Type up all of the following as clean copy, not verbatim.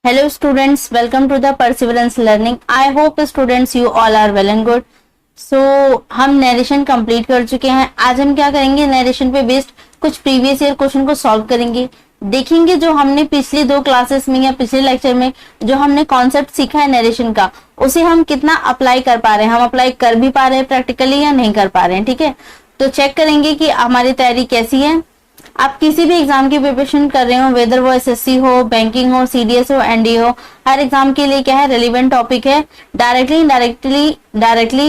Hello students, welcome to the Perseverance Learning. I hope students you all are well and good. So हम narration complete कर चुके हैं। आज हम क्या करेंगे, नरेशन पे बेस्ड कुछ प्रीवियस ईयर क्वेश्चन को सॉल्व करेंगे। देखेंगे जो हमने पिछली दो क्लासेस में या पिछले लेक्चर में जो हमने कॉन्सेप्ट सीखा है नरेशन का, उसे हम कितना अप्लाई कर पा रहे हैं, हम अप्लाई कर भी पा रहे हैं प्रैक्टिकली या नहीं कर पा रहे हैं। ठीक है, तो चेक करेंगे कि हमारी तैयारी कैसी है। आप किसी भी एग्जाम की प्रिपरेशन कर रहे हो, वेदर वो एसएससी हो, बैंकिंग हो, सीडीएस हो, एनडीए हो, हर एग्जाम के लिए क्या है, रेलिवेंट टॉपिक है। डायरेक्टली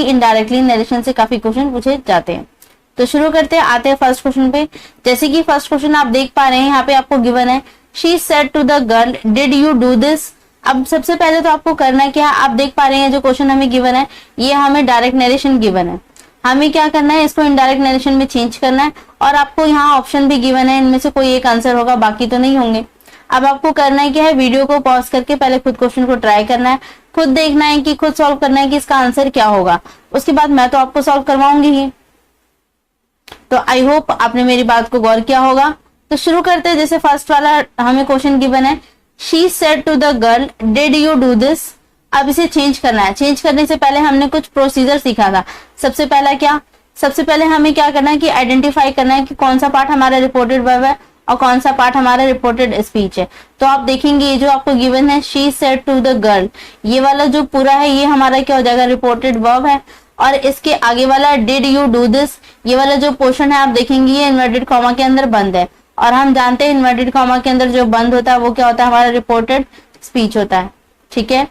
इनडायरेक्टली नरेशन से काफी क्वेश्चन पूछे जाते हैं। तो शुरू करते हैं, आते हैं फर्स्ट क्वेश्चन पे। जैसे कि फर्स्ट क्वेश्चन आप देख पा रहे हैं, यहाँ पे आपको गिवन है, she said to the girl did you do this. अब सबसे पहले तो आपको करना क्या है, आप देख पा रहे हैं जो क्वेश्चन हमें गिवन है, ये हमें डायरेक्ट नरेशन गिवन है। हमें क्या करना है, इसको इनडायरेक्ट नरेशन में चेंज करना है। और आपको यहाँ ऑप्शन भी गिवन है, इनमें से कोई एक आंसर होगा, बाकी तो नहीं होंगे। अब आपको करना है क्या है, वीडियो को पॉज करके पहले खुद क्वेश्चन को ट्राई करना है, खुद देखना है कि खुद सॉल्व करना है कि इसका आंसर क्या होगा। उसके बाद मैं तो आपको सॉल्व करवाऊंगी ही। तो आई होप आपने मेरी बात को गौर किया होगा। तो शुरू करते हैं। जैसे फर्स्ट वाला हमें क्वेश्चन गिवन है, she said to the girl did you do this. अब इसे चेंज करना है। चेंज करने से पहले हमने कुछ प्रोसीजर सीखा था। सबसे पहला क्या, सबसे पहले हमें क्या करना है कि आइडेंटिफाई करना है कि कौन सा पार्ट हमारा रिपोर्टेड वर्ब है और कौन सा पार्ट हमारा रिपोर्टेड स्पीच है। तो आप देखेंगे ये जो आपको गिवन है, she said to the girl, ये वाला जो पूरा है ये हमारा क्या हो जाएगा, रिपोर्टेड वर्ब है। और इसके आगे वाला डिड यू डू दिस, ये वाला जो पोर्शन है आप देखेंगे ये इन्वर्टेड कॉमा के अंदर बंद है। और हम जानते हैं इन्वर्टेड कॉमा के अंदर जो बंद होता है वो क्या होता है, हमारा रिपोर्टेड स्पीच होता है। ठीक है,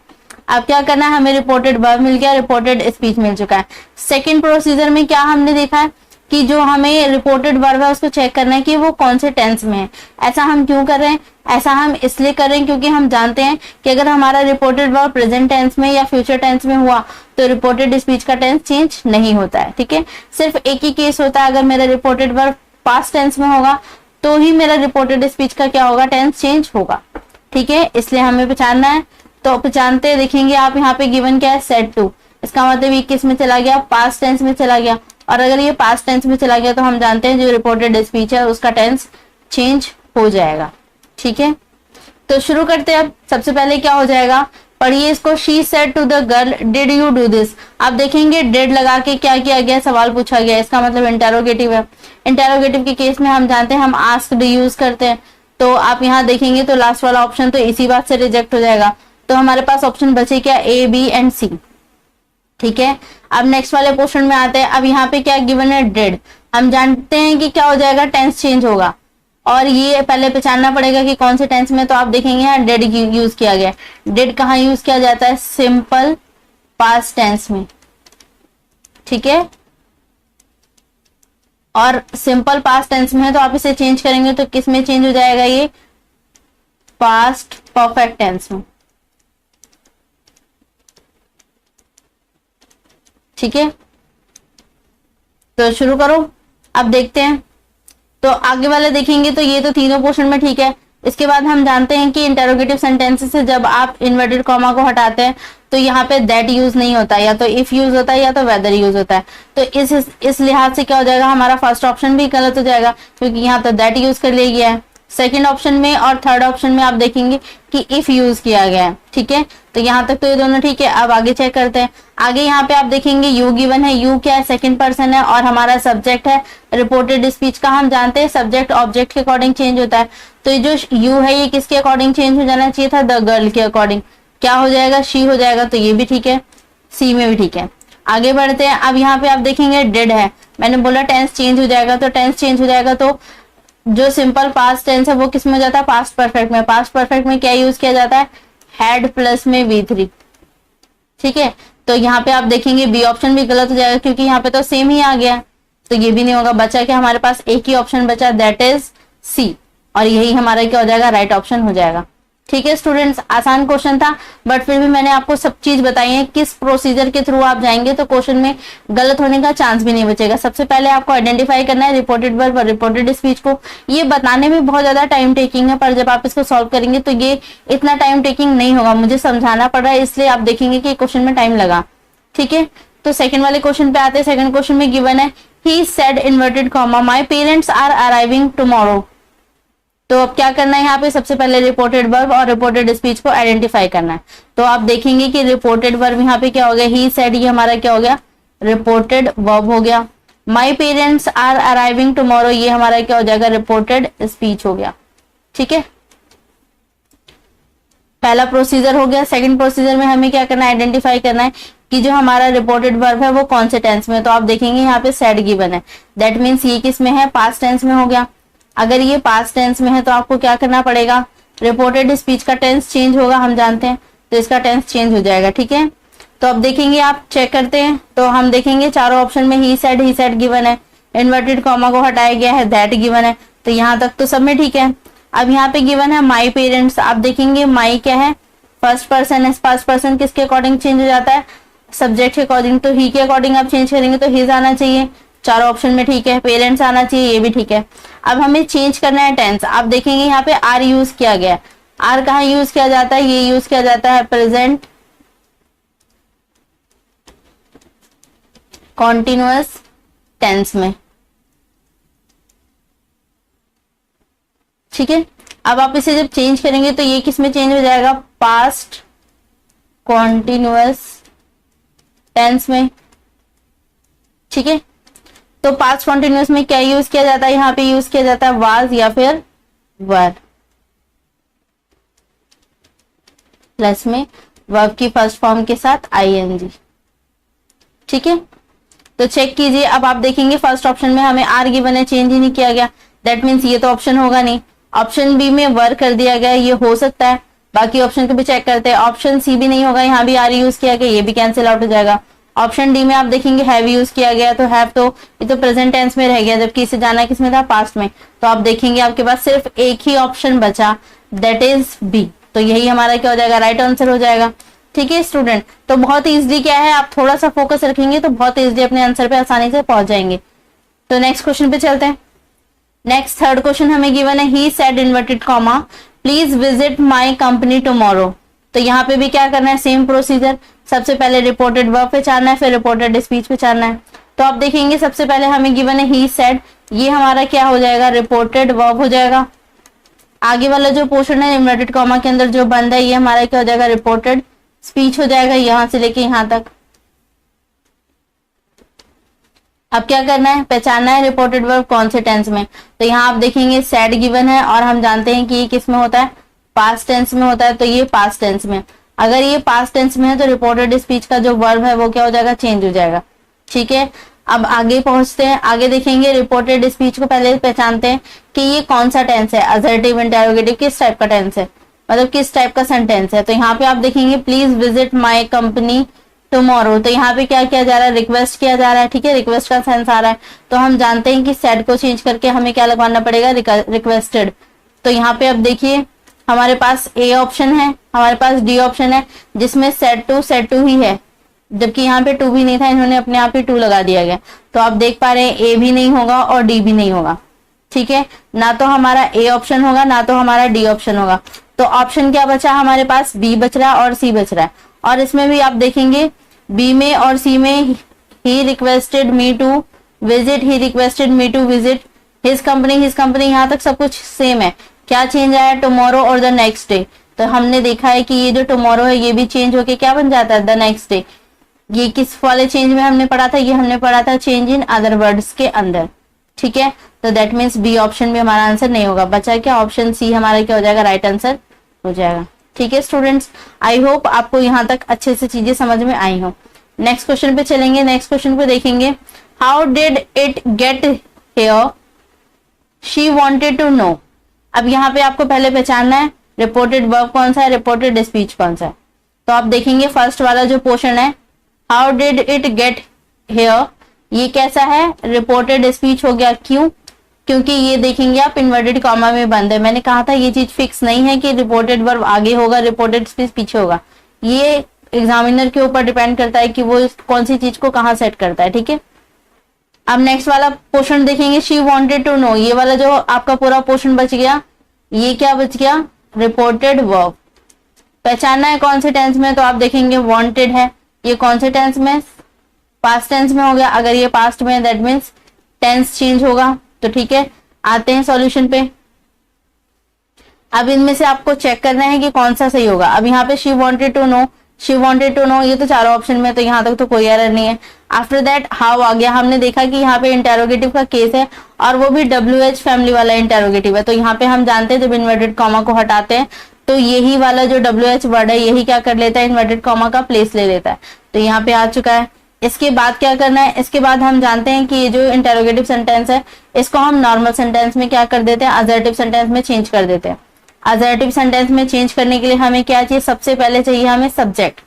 अब क्या करना है, हमें रिपोर्टेड वर्ब मिल गया, रिपोर्टेड स्पीच मिल चुका है। सेकंड प्रोसीजर में क्या हमने देखा है कि जो हमें रिपोर्टेड वर्ब है उसको चेक करना है कि वो कौन से टेंस में है। ऐसा हम क्यों कर रहे हैं, ऐसा हम इसलिए कर रहे हैं क्योंकि हम जानते हैं कि अगर हमारा रिपोर्टेड वर्ब प्रेजेंट टेंस में या फ्यूचर टेंस में हुआ तो रिपोर्टेड स्पीच का टेंस चेंज नहीं होता है। ठीक है, सिर्फ एक ही केस होता है, अगर मेरा रिपोर्टेड वर्ब पास्ट टेंस में होगा तो ही मेरा रिपोर्टेड स्पीच का क्या होगा, टेंस चेंज होगा। ठीक है, इसलिए हमें पहचानना है। तो पहचानते हैं, देखेंगे आप यहाँ पे गिवन क्या है, सेड टू, इसका मतलब ये किस में चला गया, पास्ट टेंस में चला गया। और अगर ये पास्ट टेंस में चला गया तो हम जानते हैं जो रिपोर्टेड स्पीच है उसका टेंस चेंज हो जाएगा। ठीक है, तो शुरू करते हैं। अब सबसे पहले क्या हो जाएगा, पढ़िए इसको, she said to the girl did you do this. आप देखेंगे डिड लगा के क्या किया गया, सवाल पूछा गया, इसका मतलब इंटेरोगेटिव है। इंटेरोगेटिव के केस में हम जानते हैं हम आस्क्ड यूज करते हैं। तो आप यहाँ देखेंगे तो लास्ट वाला ऑप्शन तो इसी बात से रिजेक्ट हो जाएगा। तो हमारे पास ऑप्शन बचे क्या, ए, बी एंड सी। ठीक है, अब नेक्स्ट वाले पोर्शन में आते हैं। अब यहाँ पे क्या गिवन है, डिड। हम जानते हैं कि क्या हो जाएगा, टेंस चेंज होगा। और ये पहले पहचानना पड़ेगा कि कौन से टेंस में। तो आप देखेंगे यहाँ डिड यूज किया गया। डिड कहाँ यूज किया जाता है, सिंपल पास्ट टेंस में। ठीक है, और सिंपल पास्ट टेंस में है तो आप इसे चेंज करेंगे तो किस में चेंज हो जाएगा, ये पास्ट परफेक्ट टेंस में। ठीक है, तो शुरू करो। अब देखते हैं, तो आगे वाले देखेंगे तो ये तो तीनों पोर्शन में ठीक है। इसके बाद हम जानते हैं कि इंटेरोगेटिव सेंटेंसेस से जब आप इन्वर्टेड कॉमा को हटाते हैं तो यहाँ पे दैट यूज नहीं होता, या तो इफ यूज होता है या तो वेदर यूज होता है। तो इस लिहाज से क्या हो जाएगा, हमारा फर्स्ट ऑप्शन भी गलत हो जाएगा क्योंकि यहाँ तो दैट यूज कर लिया गया है। सेकंड ऑप्शन में और थर्ड ऑप्शन में आप देखेंगे कि इफ यूज किया गया है। ठीक है, तो यहाँ तक तो ये दोनों ठीक है। अब आगे चेक करते हैं। आगे यहाँ पे आप देखेंगे यू गिवन है, यू क्या है, सेकंड पर्सन है और हमारा सब्जेक्ट है। रिपोर्टेड स्पीच का हम जानते हैं सब्जेक्ट ऑब्जेक्ट के अकॉर्डिंग चेंज होता है। तो ये जो यू है ये किसके अकॉर्डिंग चेंज हो जाना चाहिए था, द गर्ल के अकॉर्डिंग। क्या हो जाएगा, शी हो जाएगा। तो ये भी ठीक है, सी में भी ठीक है। आगे बढ़ते हैं। अब यहाँ पे आप देखेंगे डिड है, मैंने बोला टेंस चेंज हो जाएगा। तो टेंस चेंज हो जाएगा तो जो सिंपल पास्ट टेंस है वो किस में हो जाता है, पास्ट परफेक्ट में। पास्ट परफेक्ट में क्या यूज किया जाता है, हैड प्लस में V3। ठीक है, तो यहाँ पे आप देखेंगे बी ऑप्शन भी गलत हो जाएगा क्योंकि यहाँ पे तो सेम ही आ गया, तो ये भी नहीं होगा। बचा क्या, हमारे पास एक ही ऑप्शन बचा, दैट इज सी, और यही हमारा क्या हो जाएगा, राइट ऑप्शन हो जाएगा। ठीक है स्टूडेंट्स, आसान क्वेश्चन था बट फिर भी मैंने आपको सब चीज बताई है, किस प्रोसीजर के थ्रू आप जाएंगे तो क्वेश्चन में गलत होने का चांस भी नहीं बचेगा। सबसे पहले आपको आइडेंटिफाई करना है रिपोर्टेड वर्ब और रिपोर्टेड स्पीच को। ये बताने में बहुत ज्यादा टाइम टेकिंग है पर जब आप इसको सॉल्व करेंगे तो ये इतना टाइम टेकिंग नहीं होगा। मुझे समझाना पड़ रहा है इसलिए आप देखेंगे कि क्वेश्चन में टाइम लगा। ठीक है, तो सेकंड वाले क्वेश्चन पे आते हैं। सेकंड क्वेश्चन में गिवन है, he said inverted comma my parents are arriving tomorrow. तो अब क्या करना है यहाँ पे, सबसे पहले रिपोर्टेड वर्ब और रिपोर्टेड स्पीच को आइडेंटिफाई करना है। तो आप देखेंगे कि रिपोर्टेड वर्ब यहाँ पे क्या हो गया, ही सेड, ये हमारा क्या हो गया, रिपोर्टेड वर्ब हो गया। My parents are arriving tomorrow, ये हमारा क्या हो जाएगा, रिपोर्टेड स्पीच हो गया। ठीक है, पहला प्रोसीजर हो गया। सेकंड प्रोसीजर में हमें क्या करना है, आइडेंटिफाई करना है कि जो हमारा रिपोर्टेड वर्ब है वो कौन से टेंस में है। तो आप देखेंगे यहाँ पे सेड गिवन है, दैट मीन्स ये किस में है, पास्ट टेंस में हो गया। अगर ये पास्ट टेंस में है तो आपको क्या करना पड़ेगा, रिपोर्टेड स्पीच का टेंस चेंज होगा, हम जानते हैं, तो इसका टेंस चेंज हो जाएगा। ठीक है, तो अब देखेंगे, आप चेक करते हैं तो हम देखेंगे चारों ऑप्शन में ही सेड गिवन है, इन्वर्टेड कॉमा को हटाया गया है, दैट गिवन है, तो यहाँ तक तो सब में ठीक है। अब यहाँ पे गिवन है माई पेरेंट्स, आप देखेंगे माई क्या है, फर्स्ट पर्सन है, फर्स्ट पर्सन किसके अकॉर्डिंग चेंज हो जाता है, सब्जेक्ट के अकॉर्डिंग, तो ही के अकॉर्डिंग आप चेंज करेंगे तो हिज आना चाहिए, चारों ऑप्शन में ठीक है। पेरेंट्स आना चाहिए, ये भी ठीक है। अब हमें चेंज करना है टेंस, आप देखेंगे यहाँ पे आर यूज किया गया है। आर कहाँ यूज किया जाता है, ये यूज किया जाता है प्रेजेंट कॉन्टिन्यूअस टेंस में। ठीक है, अब आप इसे जब चेंज करेंगे तो ये किस में चेंज हो जाएगा, पास्ट कॉन्टिन्यूअस टेंस में। ठीक है, तो पास्ट कॉन्टिन्यूअस में क्या यूज किया जाता है, यहाँ पे यूज किया जाता है वाज या फिर वर, प्लस में वर्ब की फर्स्ट फॉर्म के साथ आईएनजी। ठीक है, तो चेक कीजिए। अब आप देखेंगे फर्स्ट ऑप्शन में हमें आर गिवन है, चेंज ही नहीं किया गया, दैट मीन्स ये तो ऑप्शन होगा नहीं। ऑप्शन बी में वर कर दिया गया, ये हो सकता है, बाकी ऑप्शन को भी चेक करते हैं। ऑप्शन सी भी नहीं होगा, यहाँ भी आर यूज किया गया, ये भी कैंसिल आउट हो जाएगा। ऑप्शन डी में आप देखेंगे हैव यूज किया गया, तो हैव तो ये तो प्रेजेंट टेंस में रह गया, जबकि इसे जाना किसमें था, पास्ट में। तो आप देखेंगे आपके पास सिर्फ एक ही ऑप्शन बचा, दैट इज बी, तो यही हमारा क्या हो जाएगा, राइट आंसर हो जाएगा। ठीक है स्टूडेंट, तो बहुत इजीली क्या है, आप थोड़ा सा फोकस रखेंगे तो बहुत इजीली अपने आंसर पे आसानी से पहुंच जाएंगे। तो नेक्स्ट क्वेश्चन पे चलते हैं। नेक्स्ट थर्ड क्वेश्चन हमें गिवन है, he said inverted comma please visit my company tomorrow. तो यहाँ पे भी क्या करना है, सेम प्रोसीजर, सबसे पहले रिपोर्टेड वर्ब पे जाना है, फिर रिपोर्टेड स्पीच पे जाना है। तो आप देखेंगे सबसे पहले हमें गिवन है ही सेड, ये हमारा क्या हो जाएगा, रिपोर्टेड वर्ब हो जाएगा। आगे वाला जो पोर्शन है इन्वर्टेड कॉमा के अंदर जो बंद है, ये हमारा क्या हो जाएगा, रिपोर्टेड स्पीच हो जाएगा, यहां से लेके यहां तक। अब क्या करना है, पहचानना है रिपोर्टेड वर्ब कौन से टेंस में। तो यहाँ आप देखेंगे सेड गिवन है और हम जानते हैं कि ये किस में होता है, पास्ट टेंस में होता है, तो ये पास्ट टेंस में। अगर ये पास्ट टेंस में है तो रिपोर्टेड स्पीच का जो वर्ब है वो क्या हो जाएगा, चेंज हो जाएगा। ठीक है, अब आगे पहुंचते हैं, आगे देखेंगे रिपोर्टेड स्पीच को पहले पहचानते हैं कि ये कौन सा टेंस है, असर्टिव, इंटरोगेटिव, किस टाइप का टेंस है, मतलब किस टाइप का सेंटेंस है। तो यहाँ पे आप देखेंगे please visit my company tomorrow, तो यहाँ पे क्या किया जा रहा है, रिक्वेस्ट किया जा रहा है। ठीक है, रिक्वेस्ट का सेंस आ रहा है, तो हम जानते हैं कि सेड को चेंज करके हमें क्या लगवाना पड़ेगा, रिक्वेस्टेड। तो यहाँ पे अब देखिए हमारे पास ए ऑप्शन है, हमारे पास डी ऑप्शन है, जिसमें सेड टू ही है, जबकि यहाँ पे टू भी नहीं था, इन्होंने अपने आप ही टू लगा दिया गया। तो आप देख पा रहे हैं ए भी नहीं होगा और डी भी नहीं होगा। ठीक है, ना तो हमारा ए ऑप्शन होगा ना तो हमारा डी ऑप्शन होगा। तो ऑप्शन क्या बचा हमारे पास, बी बच रहा है और सी बच रहा है। और इसमें भी आप देखेंगे बी में और सी में he requested me to visit, he requested me to visit his company, यहाँ तक सब कुछ सेम है। क्या चेंज आया, टुमारो और द नेक्स्ट डे। तो हमने देखा है कि ये जो टुमारो है ये भी चेंज होके क्या बन जाता है, द नेक्स्ट डे। ये किस वाले चेंज में हमने पढ़ा था, ये हमने पढ़ा था चेंज इन अदर वर्ड्स के अंदर। ठीक है, तो दैट मीन्स बी ऑप्शन भी हमारा आंसर नहीं होगा, बचा क्या, ऑप्शन सी हमारा क्या हो जाएगा, राइट आंसर हो जाएगा। ठीक है स्टूडेंट्स, आई होप आपको यहाँ तक अच्छे से चीजें समझ में आई हो। नेक्स्ट क्वेश्चन पे चलेंगे, नेक्स्ट क्वेश्चन पे देखेंगे, how did it get here, she wanted to know. अब यहाँ पे आपको पहले पहचानना है रिपोर्टेड वर्ब कौन सा है, रिपोर्टेड स्पीच कौन सा है। तो आप देखेंगे फर्स्ट वाला जो पोर्शन है, how did it get here, ये कैसा है, रिपोर्टेड स्पीच हो गया। क्यों, क्योंकि ये देखेंगे आप इन्वर्टेड कॉमा में बंद है। मैंने कहा था ये चीज फिक्स नहीं है कि रिपोर्टेड वर्ब आगे होगा, रिपोर्टेड स्पीच पीछे होगा। ये एग्जामिनर के ऊपर डिपेंड करता है कि वो कौन सी चीज को कहाँ सेट करता है। ठीक है, अब नेक्स्ट वाला पोर्शन देखेंगे, शी वांटेड टू नो, ये वाला जो आपका पूरा पोर्शन बच गया, ये क्या बच गया, रिपोर्टेड वर्ब। पहचानना है कौन से टेंस में, तो आप देखेंगे वांटेड है, ये कौन से टेंस में, पास्ट टेंस में हो गया। अगर ये पास्ट में है दैट मीन्स टेंस चेंज होगा। तो ठीक है, आते हैं सॉल्यूशन पे। अब इनमें से आपको चेक करना है कि कौन सा सही होगा। अब यहाँ पे she wanted to know, she wanted to know, ये तो चारों ऑप्शन में, तो यहाँ तक तो कोई एरर नहीं है। आफ्टर दैट हाउ आ गया, हमने देखा कि यहाँ पे इंटेरोगेटिव का केस है और वो भी WH फैमिली वाला इंटेरोगेटिव है। तो यहाँ पे हम जानते हैं जब इन्वर्टेड कॉमा को हटाते हैं तो यही वाला जो WH वर्ड है यही क्या कर लेता है, इन्वर्टेड कॉमा का प्लेस ले लेता है। तो यहाँ पे आ चुका है। इसके बाद क्या करना है, इसके बाद हम जानते हैं कि ये जो इंटेरोगेटिव सेंटेंस है इसको हम नॉर्मल सेंटेंस में क्या कर देते हैं, असर्टिव सेंटेंस में चेंज कर देते हैं। असर्टिव सेंटेंस में चेंज करने के लिए हमें क्या चाहिए, सबसे पहले चाहिए हमें सब्जेक्ट।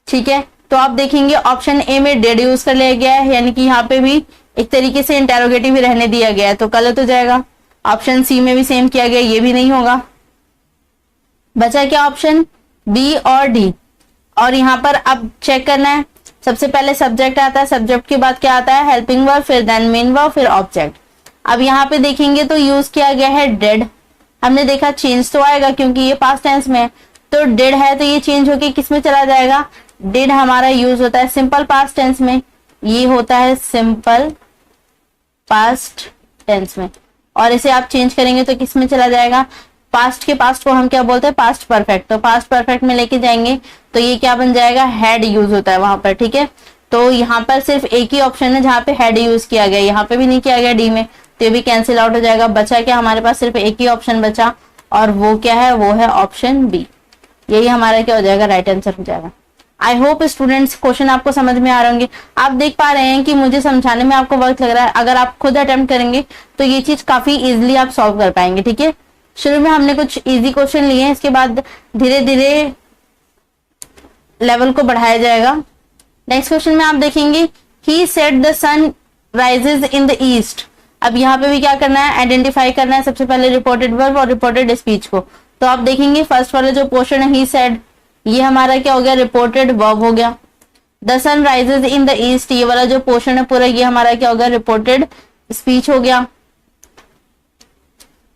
ठीक है, तो आप देखेंगे ऑप्शन ए में डेड यूज कर लिया गया है, यानी कि यहाँ पे भी एक तरीके से इंटेरोगेटिव ही रहने दिया गया है, तो गलत हो जाएगा। ऑप्शन सी में भी सेम किया गया, ये भी नहीं होगा। बचा क्या, ऑप्शन बी और डी। और यहाँ पर अब चेक करना है, सबसे पहले सब्जेक्ट आता है, सब्जेक्ट के बाद क्या आता है, हेल्पिंग वर्ब, फिर देन मेन वर्ब, फिर ऑब्जेक्ट। अब यहाँ पे देखेंगे तो यूज किया गया है डेड। हमने देखा चेंज तो आएगा क्योंकि ये पास्ट टेंस में है, तो डेड है तो ये चेंज होके किस में चला जाएगा, डिड हमारा यूज होता है सिंपल पास्ट टेंस में, ये होता है सिंपल पास्ट टेंस में, और इसे आप चेंज करेंगे तो किस में चला जाएगा, पास्ट के पास्ट को हम क्या बोलते हैं, पास्ट परफेक्ट। तो पास्ट परफेक्ट में लेके जाएंगे तो ये क्या बन जाएगा, हैड यूज होता है वहां पर। ठीक है, तो यहाँ पर सिर्फ एक ही ऑप्शन है जहाँ पे हैड यूज किया गया, यहाँ पे भी नहीं किया गया डी में, तो ये भी कैंसिल आउट हो जाएगा। बचा क्या, हमारे पास सिर्फ एक ही ऑप्शन बचा और वो क्या है, वो है ऑप्शन बी। यही हमारा क्या हो जाएगा, राइट आंसर हो जाएगा। आई होप स्टूडेंट्स क्वेश्चन आपको समझ में आ रहे होंगे। आप देख पा रहे हैं कि मुझे समझाने में आपको वक्त लग रहा है, अगर आप खुद अटेम्प्ट करेंगे तो ये चीज काफी इजिली आप सॉल्व कर पाएंगे। ठीक है, शुरू में हमने कुछ इजी क्वेश्चन लिए हैं, इसके बाद धीरे धीरे लेवल को बढ़ाया जाएगा। नेक्स्ट क्वेश्चन में आप देखेंगे he said the sun rises in the east. अब यहाँ पे भी क्या करना है, आइडेंटिफाई करना है सबसे पहले रिपोर्टेड वर्ब और रिपोर्टेड स्पीच को। तो आप देखेंगे फर्स्ट वाला जो पोर्शन है ही सेड, ये हमारा क्या हो गया, रिपोर्टेड वर्ब हो गया। The sun rises in the east, ये वाला जो पोर्शन है पूरा ये हमारा क्या हो गया, रिपोर्टेड स्पीच हो गया।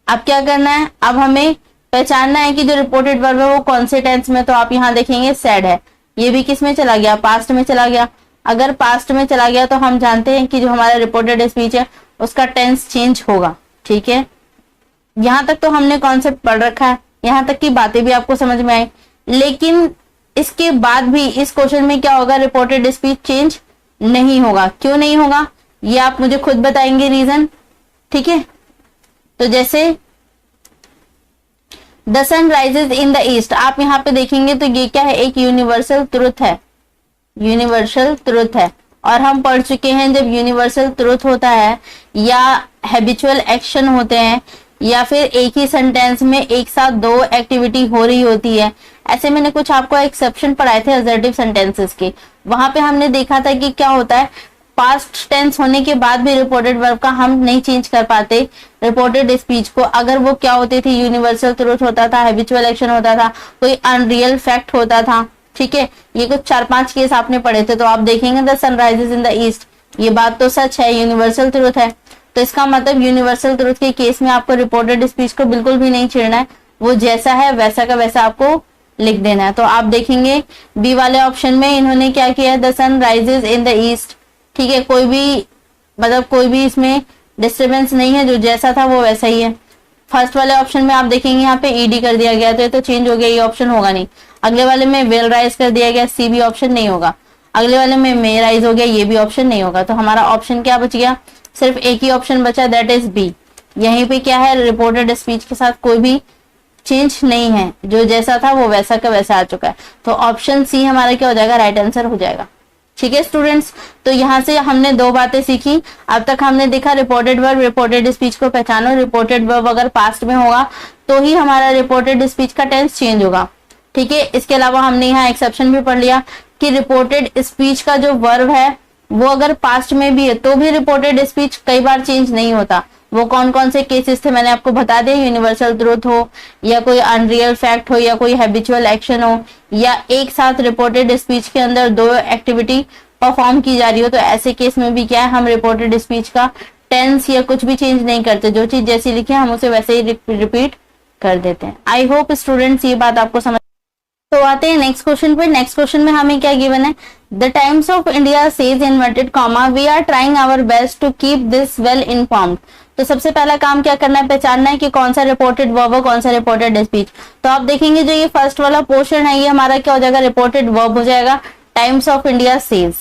अब क्या करना है, अब हमें पहचानना है कि जो रिपोर्टेड वर्ब है वो कौन से टेंस में, तो आप यहाँ देखेंगे सेड है, ये भी किस में चला गया, पास्ट में चला गया। अगर पास्ट में चला गया तो हम जानते हैं कि जो हमारा रिपोर्टेड स्पीच है उसका टेंस चेंज होगा। ठीक है, यहां तक तो हमने कॉन्सेप्ट पढ़ रखा है, यहां तक की बातें भी आपको समझ में आई, लेकिन इसके बाद भी इस क्वेश्चन में क्या होगा, रिपोर्टेड स्पीच चेंज नहीं होगा। क्यों नहीं होगा ये आप मुझे खुद बताएंगे रीजन। ठीक है, तो जैसे the sun rises in the east, आप यहाँ पे देखेंगे तो ये क्या है, एक यूनिवर्सल ट्रुथ है, यूनिवर्सल ट्रुथ है। और हम पढ़ चुके हैं जब यूनिवर्सल ट्रुथ होता है या हैबिचुअल एक्शन होते हैं या फिर एक ही सेंटेंस में एक साथ दो एक्टिविटी हो रही होती है, ऐसे मैंने कुछ आपको एक्सेप्शन पढ़ाए थे असर्टिव सेंटेंसेस के, वहां पे हमने देखा था कि क्या होता है, पास्ट टेंस होने के बाद भी रिपोर्टेड वर्ब का हम नहीं चेंज कर पाते रिपोर्टेड स्पीच को, अगर वो क्या होती थी, यूनिवर्सल ट्रुथ होता था, हैबिचुअल एक्शन होता था, कोई अनरियल फैक्ट होता था। ठीक है, ये कुछ 4-5 केस आपने पढ़े थे, तो आप देखेंगे the sunrises in the east, ये बात तो सच है, यूनिवर्सल ट्रुथ है। तो इसका मतलब यूनिवर्सल ट्रुथ के केस में आपको रिपोर्टेड स्पीच को बिल्कुल भी नहीं छेड़ना है, वो जैसा है वैसा का वैसा आपको लिख देना है। तो आप देखेंगे बी वाले ऑप्शन में इन्होंने क्या किया, the sun rises in the east. ठीक है, कोई भी मतलब कोई भी इसमें डिस्टर्बेंस नहीं है, जो जैसा था वो वैसा ही है। फर्स्ट वाले ऑप्शन में आप देखेंगे यहाँ पे ईडी कर दिया गया, तो ये तो चेंज हो गया, ये ऑप्शन होगा नहीं। अगले वाले में वेल राइज कर दिया गया, सी भी ऑप्शन नहीं होगा। अगले वाले में मे राइज हो गया, ये भी ऑप्शन नहीं होगा। तो हमारा ऑप्शन क्या बच गया, सिर्फ एक ही ऑप्शन बचा, दैट इज बी। यहीं पे क्या है, रिपोर्टेड स्पीच के साथ कोई भी चेंज नहीं है, जो जैसा था वो वैसा का वैसा आ चुका है। तो ऑप्शन सी हमारा क्या हो जाएगा, राइट आंसर हो जाएगा। ठीक है स्टूडेंट्स, तो यहाँ से हमने दो बातें सीखी। अब तक हमने देखा रिपोर्टेड वर्ब, रिपोर्टेड स्पीच को पहचानो, रिपोर्टेड वर्ब अगर पास्ट में होगा तो ही हमारा रिपोर्टेड स्पीच का टेंस चेंज होगा। ठीक है, इसके अलावा हमने यहाँ एक्सेप्शन भी पढ़ लिया कि रिपोर्टेड स्पीच का जो वर्ब है वो अगर पास्ट में भी है तो भी रिपोर्टेड स्पीच कई बार चेंज नहीं होता। वो कौन कौन से केसेस थे मैंने आपको बता दिया, यूनिवर्सल ट्रुथ हो या कोई अनरियल फैक्ट हो या कोई हैबिचुअल एक्शन हो या एक साथ रिपोर्टेड स्पीच के अंदर दो एक्टिविटी परफॉर्म की जा रही हो, तो ऐसे केस में भी क्या है, हम रिपोर्टेड स्पीच का टेंस या कुछ भी चेंज नहीं करते, जो चीज जैसी लिखी है हम उसे वैसे ही रिपीट कर देते हैं। आई होप स्टूडेंट्स ये बात आपको समझ। तो आते हैं नेक्स्ट क्वेश्चन पे। नेक्स्ट क्वेश्चन में हमें क्या गिवन है, the Times of India says inverted comma we are trying our best to keep this well informed. तो सबसे पहला काम क्या करना है, पहचानना है कि कौन सा रिपोर्टेड वर्ब और कौन सा रिपोर्टेड स्पीच। तो आप देखेंगे जो ये फर्स्ट वाला पोर्शन है ये हमारा क्या हो जाएगा, रिपोर्टेड वर्ब हो जाएगा, टाइम्स ऑफ इंडिया सेज।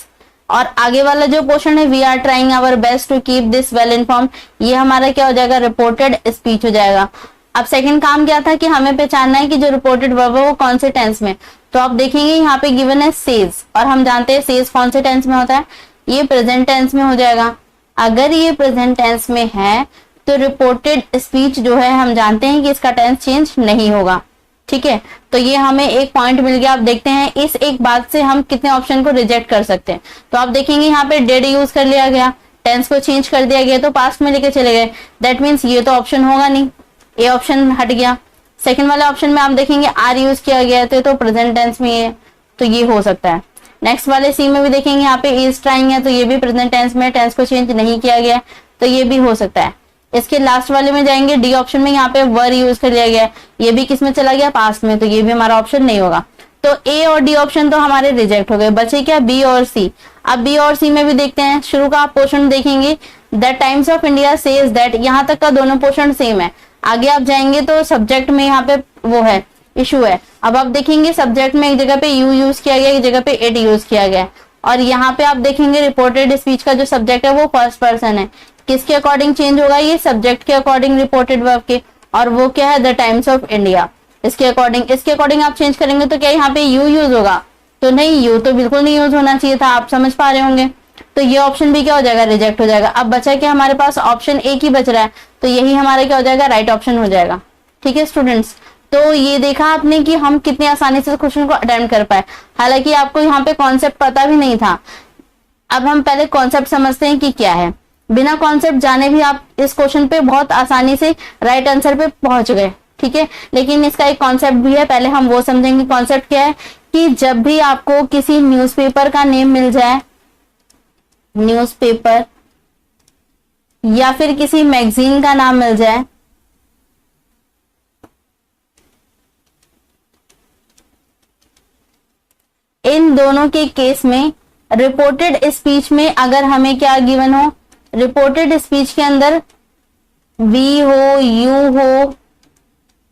और आगे वाला जो पोर्शन है, we are trying our best to keep this well inform, ये हमारा क्या हो जाएगा, रिपोर्टेड स्पीच हो जाएगा। अब सेकंड काम क्या था कि हमें पहचानना है कि जो रिपोर्टेड वर्ब है वो कौन से टेंस में। तो आप देखेंगे यहाँ पे गिवन है सेज, और हम जानते हैं सेज कौन से टेंस में होता है, ये प्रेजेंट टेंस में हो जाएगा। अगर ये प्रेजेंट टेंस में है तो रिपोर्टेड स्पीच जो है हम जानते हैं कि इसका टेंस चेंज नहीं होगा, ठीक है। तो ये हमें एक पॉइंट मिल गया। आप देखते हैं इस एक बात से हम कितने ऑप्शन को रिजेक्ट कर सकते हैं। तो आप देखेंगे यहाँ पे डेड यूज कर लिया गया, टेंस को चेंज कर दिया गया, तो पास्ट में लेके चले गए, दैट मीन्स ये तो ऑप्शन होगा नहीं, ये ऑप्शन हट गया। सेकंड वाले ऑप्शन में आप देखेंगे आर यूज किया गया तो प्रेजेंट टेंस में है, तो ये हो सकता है। नेक्स्ट वाले सी में भी देखेंगे यहाँ पे इज ट्राइंग है, तो ये भी प्रेजेंट टेंस में, टेंस को चेंज नहीं किया गया, तो ये भी हो सकता है। इसके लास्ट वाले में जाएंगे, डी ऑप्शन में यहाँ पे वर यूज कर लिया गया, ये भी किस में चला गया, पास्ट में, तो ये भी हमारा ऑप्शन नहीं होगा। तो ए और डी ऑप्शन तो हमारे रिजेक्ट हो गए, बचे क्या बी और सी। अब बी और सी में भी देखते हैं, शुरू का आप पोर्शन देखेंगे, the Times of India says that, यहाँ तक का दोनों पोर्शन सेम है। आगे आप जाएंगे तो सब्जेक्ट में यहाँ पे वो है इशू है। अब आप देखेंगे सब्जेक्ट में एक जगह पे यू यूज किया गया, एक जगह पे इट यूज किया गया, और यहाँ पे आप देखेंगे रिपोर्टेड स्पीच का जो सब्जेक्ट है वो फर्स्ट पर्सन है, किसके अकॉर्डिंग चेंज होगा, ये सब्जेक्ट के अकॉर्डिंग रिपोर्टेड वर्ब के, और वो क्या है, द टाइम्स ऑफ इंडिया, इसके अकॉर्डिंग आप चेंज करेंगे तो क्या यहाँ पे यू यूज होगा, तो नहीं, यू तो बिल्कुल नहीं यूज होना चाहिए था, आप समझ पा रहे होंगे। तो ये ऑप्शन भी क्या हो जाएगा, रिजेक्ट हो जाएगा। अब बचा क्या हमारे पास, ऑप्शन एक ही बच रहा है, तो यही हमारा क्या हो जाएगा, राइट ऑप्शन हो जाएगा। ठीक है स्टूडेंट्स, तो ये देखा आपने कि हम कितनी आसानी से क्वेश्चन को अटेम्प्ट कर पाए, हालांकि आपको यहाँ पे कॉन्सेप्ट पता भी नहीं था। अब हम पहले कॉन्सेप्ट समझते हैं कि क्या है। बिना कॉन्सेप्ट जाने भी आप इस क्वेश्चन पे बहुत आसानी से राइट आंसर पे पहुंच गए, ठीक है। लेकिन इसका एक कॉन्सेप्ट भी है, पहले हम वो समझेंगे। कॉन्सेप्ट क्या है कि जब भी आपको किसी न्यूज़पेपर का नेम मिल जाए, न्यूज़पेपर या फिर किसी मैगजीन का नाम मिल जाए, इन दोनों के केस में रिपोर्टेड स्पीच में अगर हमें क्या गिवन हो, रिपोर्टेड स्पीच के अंदर वी हो, यू हो,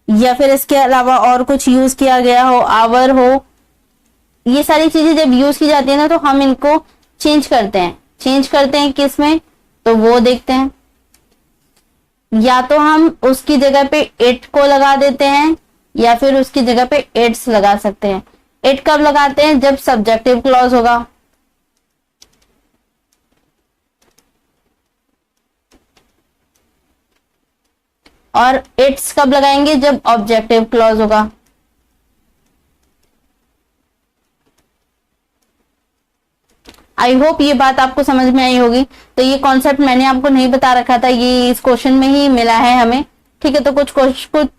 या फिर इसके अलावा और कुछ यूज किया गया हो, आवर हो, ये सारी चीजें जब यूज की जाती है ना तो हम इनको चेंज करते हैं किस में, तो वो देखते हैं। या तो हम उसकी जगह पे इट को लगा देते हैं या फिर उसकी जगह पे इट्स लगा सकते हैं। इट कब लगाते हैं, जब सब्जेक्टिव क्लॉज होगा, और इट्स कब लगाएंगे, जब ऑब्जेक्टिव क्लॉज होगा। आई होप ये बात आपको समझ में आई होगी। तो ये कॉन्सेप्ट मैंने आपको नहीं बता रखा था, ये इस क्वेश्चन में ही मिला है हमें, ठीक है। तो कुछ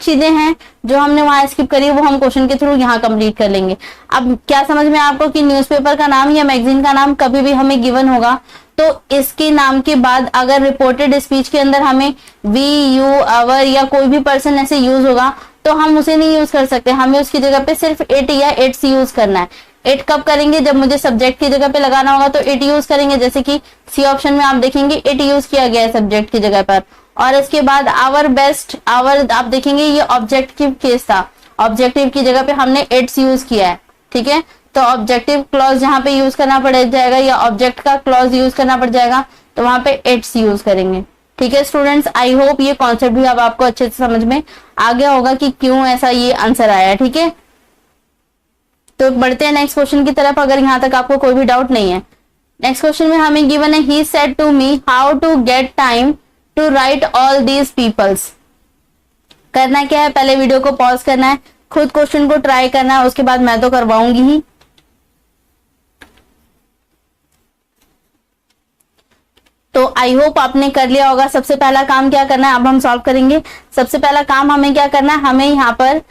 चीजें हैं जो हमने वहां स्किप करी, वो हम क्वेश्चन के थ्रू यहाँ कंप्लीट कर लेंगे। अब क्या समझ में आपको कि न्यूज़पेपर का नाम या मैगजीन का नाम कभी भी हमें गिवन होगा तो इसके नाम के बाद अगर रिपोर्टेड स्पीच के अंदर हमें वी, यू, अवर या कोई भी पर्सन ऐसे यूज होगा तो हम उसे नहीं यूज कर सकते, हमें उसकी जगह पे सिर्फ इट या इट्स यूज करना है। इट कब करेंगे, जब मुझे सब्जेक्ट की जगह पे लगाना होगा तो इट यूज करेंगे, जैसे कि सी ऑप्शन में आप देखेंगे इट यूज किया गया है सब्जेक्ट की जगह पर। और इसके बाद आवर बेस्ट, आवर आप देखेंगे ये ऑब्जेक्टिव केस था, ऑब्जेक्टिव की जगह पे हमने इट्स यूज किया है, ठीक है। तो ऑब्जेक्टिव क्लॉज जहां पे यूज करना पड़ जाएगा या ऑब्जेक्ट का क्लॉज यूज करना पड़ जाएगा तो वहां पे इट्स यूज करेंगे, ठीक है स्टूडेंट्स। आई होप ये कॉन्सेप्ट भी अब आपको अच्छे से समझ में आ गया होगा कि क्यों ऐसा ये आंसर आया है, ठीक है। तो बढ़ते हैं नेक्स्ट क्वेश्चन की तरफ, अगर यहाँ तक आपको कोई भी डाउट नहीं है। नेक्स्ट क्वेश्चन में हमें गिवन है, he said to me how to get time to write all these peoples. करना क्या है, पहले वीडियो को पॉज करना है, खुद क्वेश्चन को ट्राई करना है, उसके बाद मैं तो करवाऊंगी ही। तो आई होप आपने कर लिया होगा। सबसे पहला काम क्या करना है, अब हम सॉल्व करेंगे। सबसे पहला काम हमें क्या करना है, हमें यहाँ पर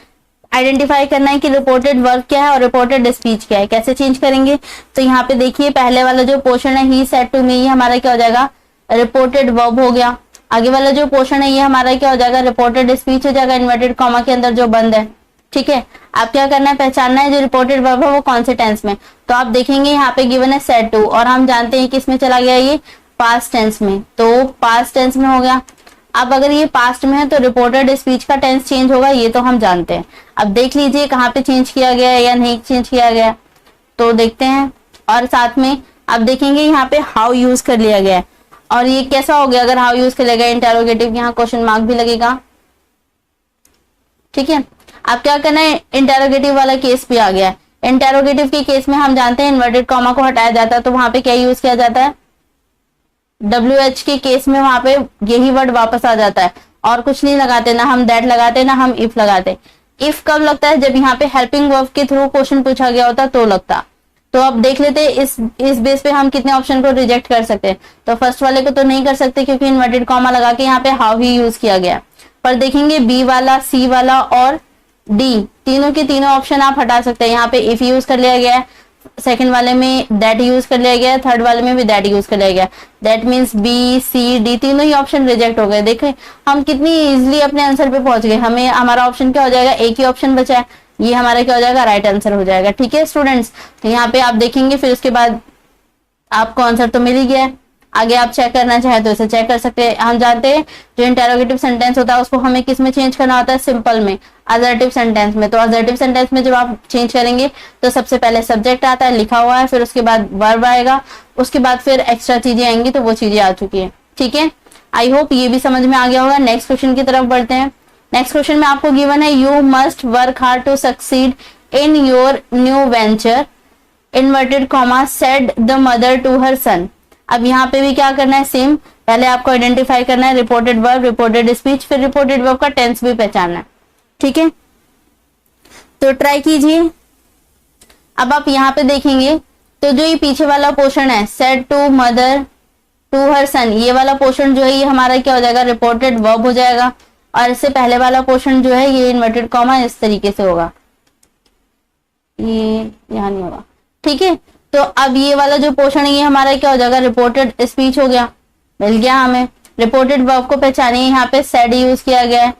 आइडेंटिफाई करना है कि रिपोर्टेड वर्ब क्या है और रिपोर्टेड स्पीच क्या है। कैसे चेंज करेंगे, तो यहाँ पे देखिए पहले वाला जो पोर्शन है ही सेड टू मी, ये हमारा क्या हो जाएगा, रिपोर्टेड वर्ब हो गया। आगे वाला जो पोर्शन है ये हमारा क्या हो जाएगा, रिपोर्टेड स्पीच हो जाएगा, इन्वर्टेड कॉमा के अंदर जो बंद है, ठीक है। आप क्या करना है, पहचानना है जो रिपोर्टेड वर्ब है वो कौन से टेंस में। तो आप देखेंगे यहाँ पे गिवन है सेड टू, और हम जानते हैं कि इसमें चला गया ये पास्ट टेंस में, तो पास्ट टेंस में हो गया। अब अगर ये पास्ट में है तो रिपोर्टेड स्पीच का टेंस चेंज होगा, ये तो हम जानते हैं। अब देख लीजिए कहाँ पे चेंज किया गया है या नहीं चेंज किया गया, तो देखते हैं। और साथ में आप देखेंगे यहाँ पे हाउ यूज कर लिया गया है, और ये कैसा हो गया अगर हाउ यूज कर लिया गया, इंटेरोगेटिव, यहाँ क्वेश्चन मार्क भी लगेगा। ठीक है, अब क्या करना है, इंटेरोगेटिव वाला केस भी आ गया है। इंटेरोगेटिव के केस में हम जानते हैं इन्वर्टेड कॉमा को हटाया जाता है, तो वहां पे क्या यूज किया जाता है, WH के केस में वहां पे यही वर्ड वापस आ जाता है, और कुछ नहीं लगाते, ना हम दैट लगाते ना हम इफ लगाते। इफ कब लगता है, जब यहाँ पे हेल्पिंग वर्ब के थ्रू क्वेश्चन पूछा गया होता तो लगता। तो अब देख लेते हैं इस बेस पे हम कितने ऑप्शन को रिजेक्ट कर सकते हैं। तो फर्स्ट वाले को तो नहीं कर सकते क्योंकि इन्वर्टेड कॉमा लगा के यहाँ पे हाउ ही यूज किया गया, पर देखेंगे बी वाला, सी वाला और डी, तीनों के तीनों ऑप्शन आप हटा सकते हैं। यहाँ पे इफ यूज कर लिया गया है, सेकंड वाले में दैट यूज कर लिया गया है, थर्ड वाले में भी दैट यूज कर लिया गया। That means B C D तीनों ही ऑप्शन रिजेक्ट हो गए। देखें हम कितनी इजीली अपने आंसर पे पहुंच गए। हमें हमारा ऑप्शन क्या हो जाएगा, एक ही ऑप्शन बचा है, ये हमारा क्या हो जाएगा, राइट आंसर हो जाएगा। ठीक है स्टूडेंट्स, तो यहाँ पे आप देखेंगे, फिर उसके बाद आपको आंसर तो मिल ही गया है। आगे आप चेक करना चाहे तो इसे चेक कर सकते हैं। हम जानते हैं जो इंटेरोगेटिव सेंटेंस होता है उसको हमें किस में चेंज करना होता है, सिंपल में, असर्टिव सेंटेंस में। तो असर्टिव सेंटेंस में जब आप चेंज करेंगे तो सबसे पहले सब्जेक्ट आता है, लिखा हुआ है, फिर उसके बाद वर्ब आएगा, उसके बाद फिर एक्स्ट्रा चीजें आएंगी, तो वो चीजें आ चुकी है। ठीक है, आई होप ये भी समझ में आ गया होगा। नेक्स्ट क्वेश्चन की तरफ बढ़ते हैं। नेक्स्ट क्वेश्चन में आपको गिवन है, you must work hard to succeed in your new venture, inverted comma, said the mother to her son. अब यहाँ पे भी क्या करना है, सेम, पहले आपको आइडेंटिफाई करना है रिपोर्टेड वर्ब, रिपोर्टेड स्पीच, फिर रिपोर्टेड वर्ब का टेंस भी पहचानना है। ठीक है, तो ट्राई कीजिए। अब आप यहाँ पे देखेंगे तो जो ये पीछे वाला पोर्शन है, said to mother to her son, ये वाला पोर्शन जो है ये हमारा क्या हो जाएगा, रिपोर्टेड वर्ब हो जाएगा, और इससे पहले वाला पोर्शन जो है ये इन्वर्टेड कॉमा इस तरीके से होगा, ये यहाँ नहीं होगा। ठीक है, तो अब ये वाला जो पोर्शन है ये हमारा क्या हो जाएगा, रिपोर्टेड स्पीच हो गया, मिल गया हमें। रिपोर्टेड वर्ब को पहचानिए, यहाँ पे सेड यूज किया गया है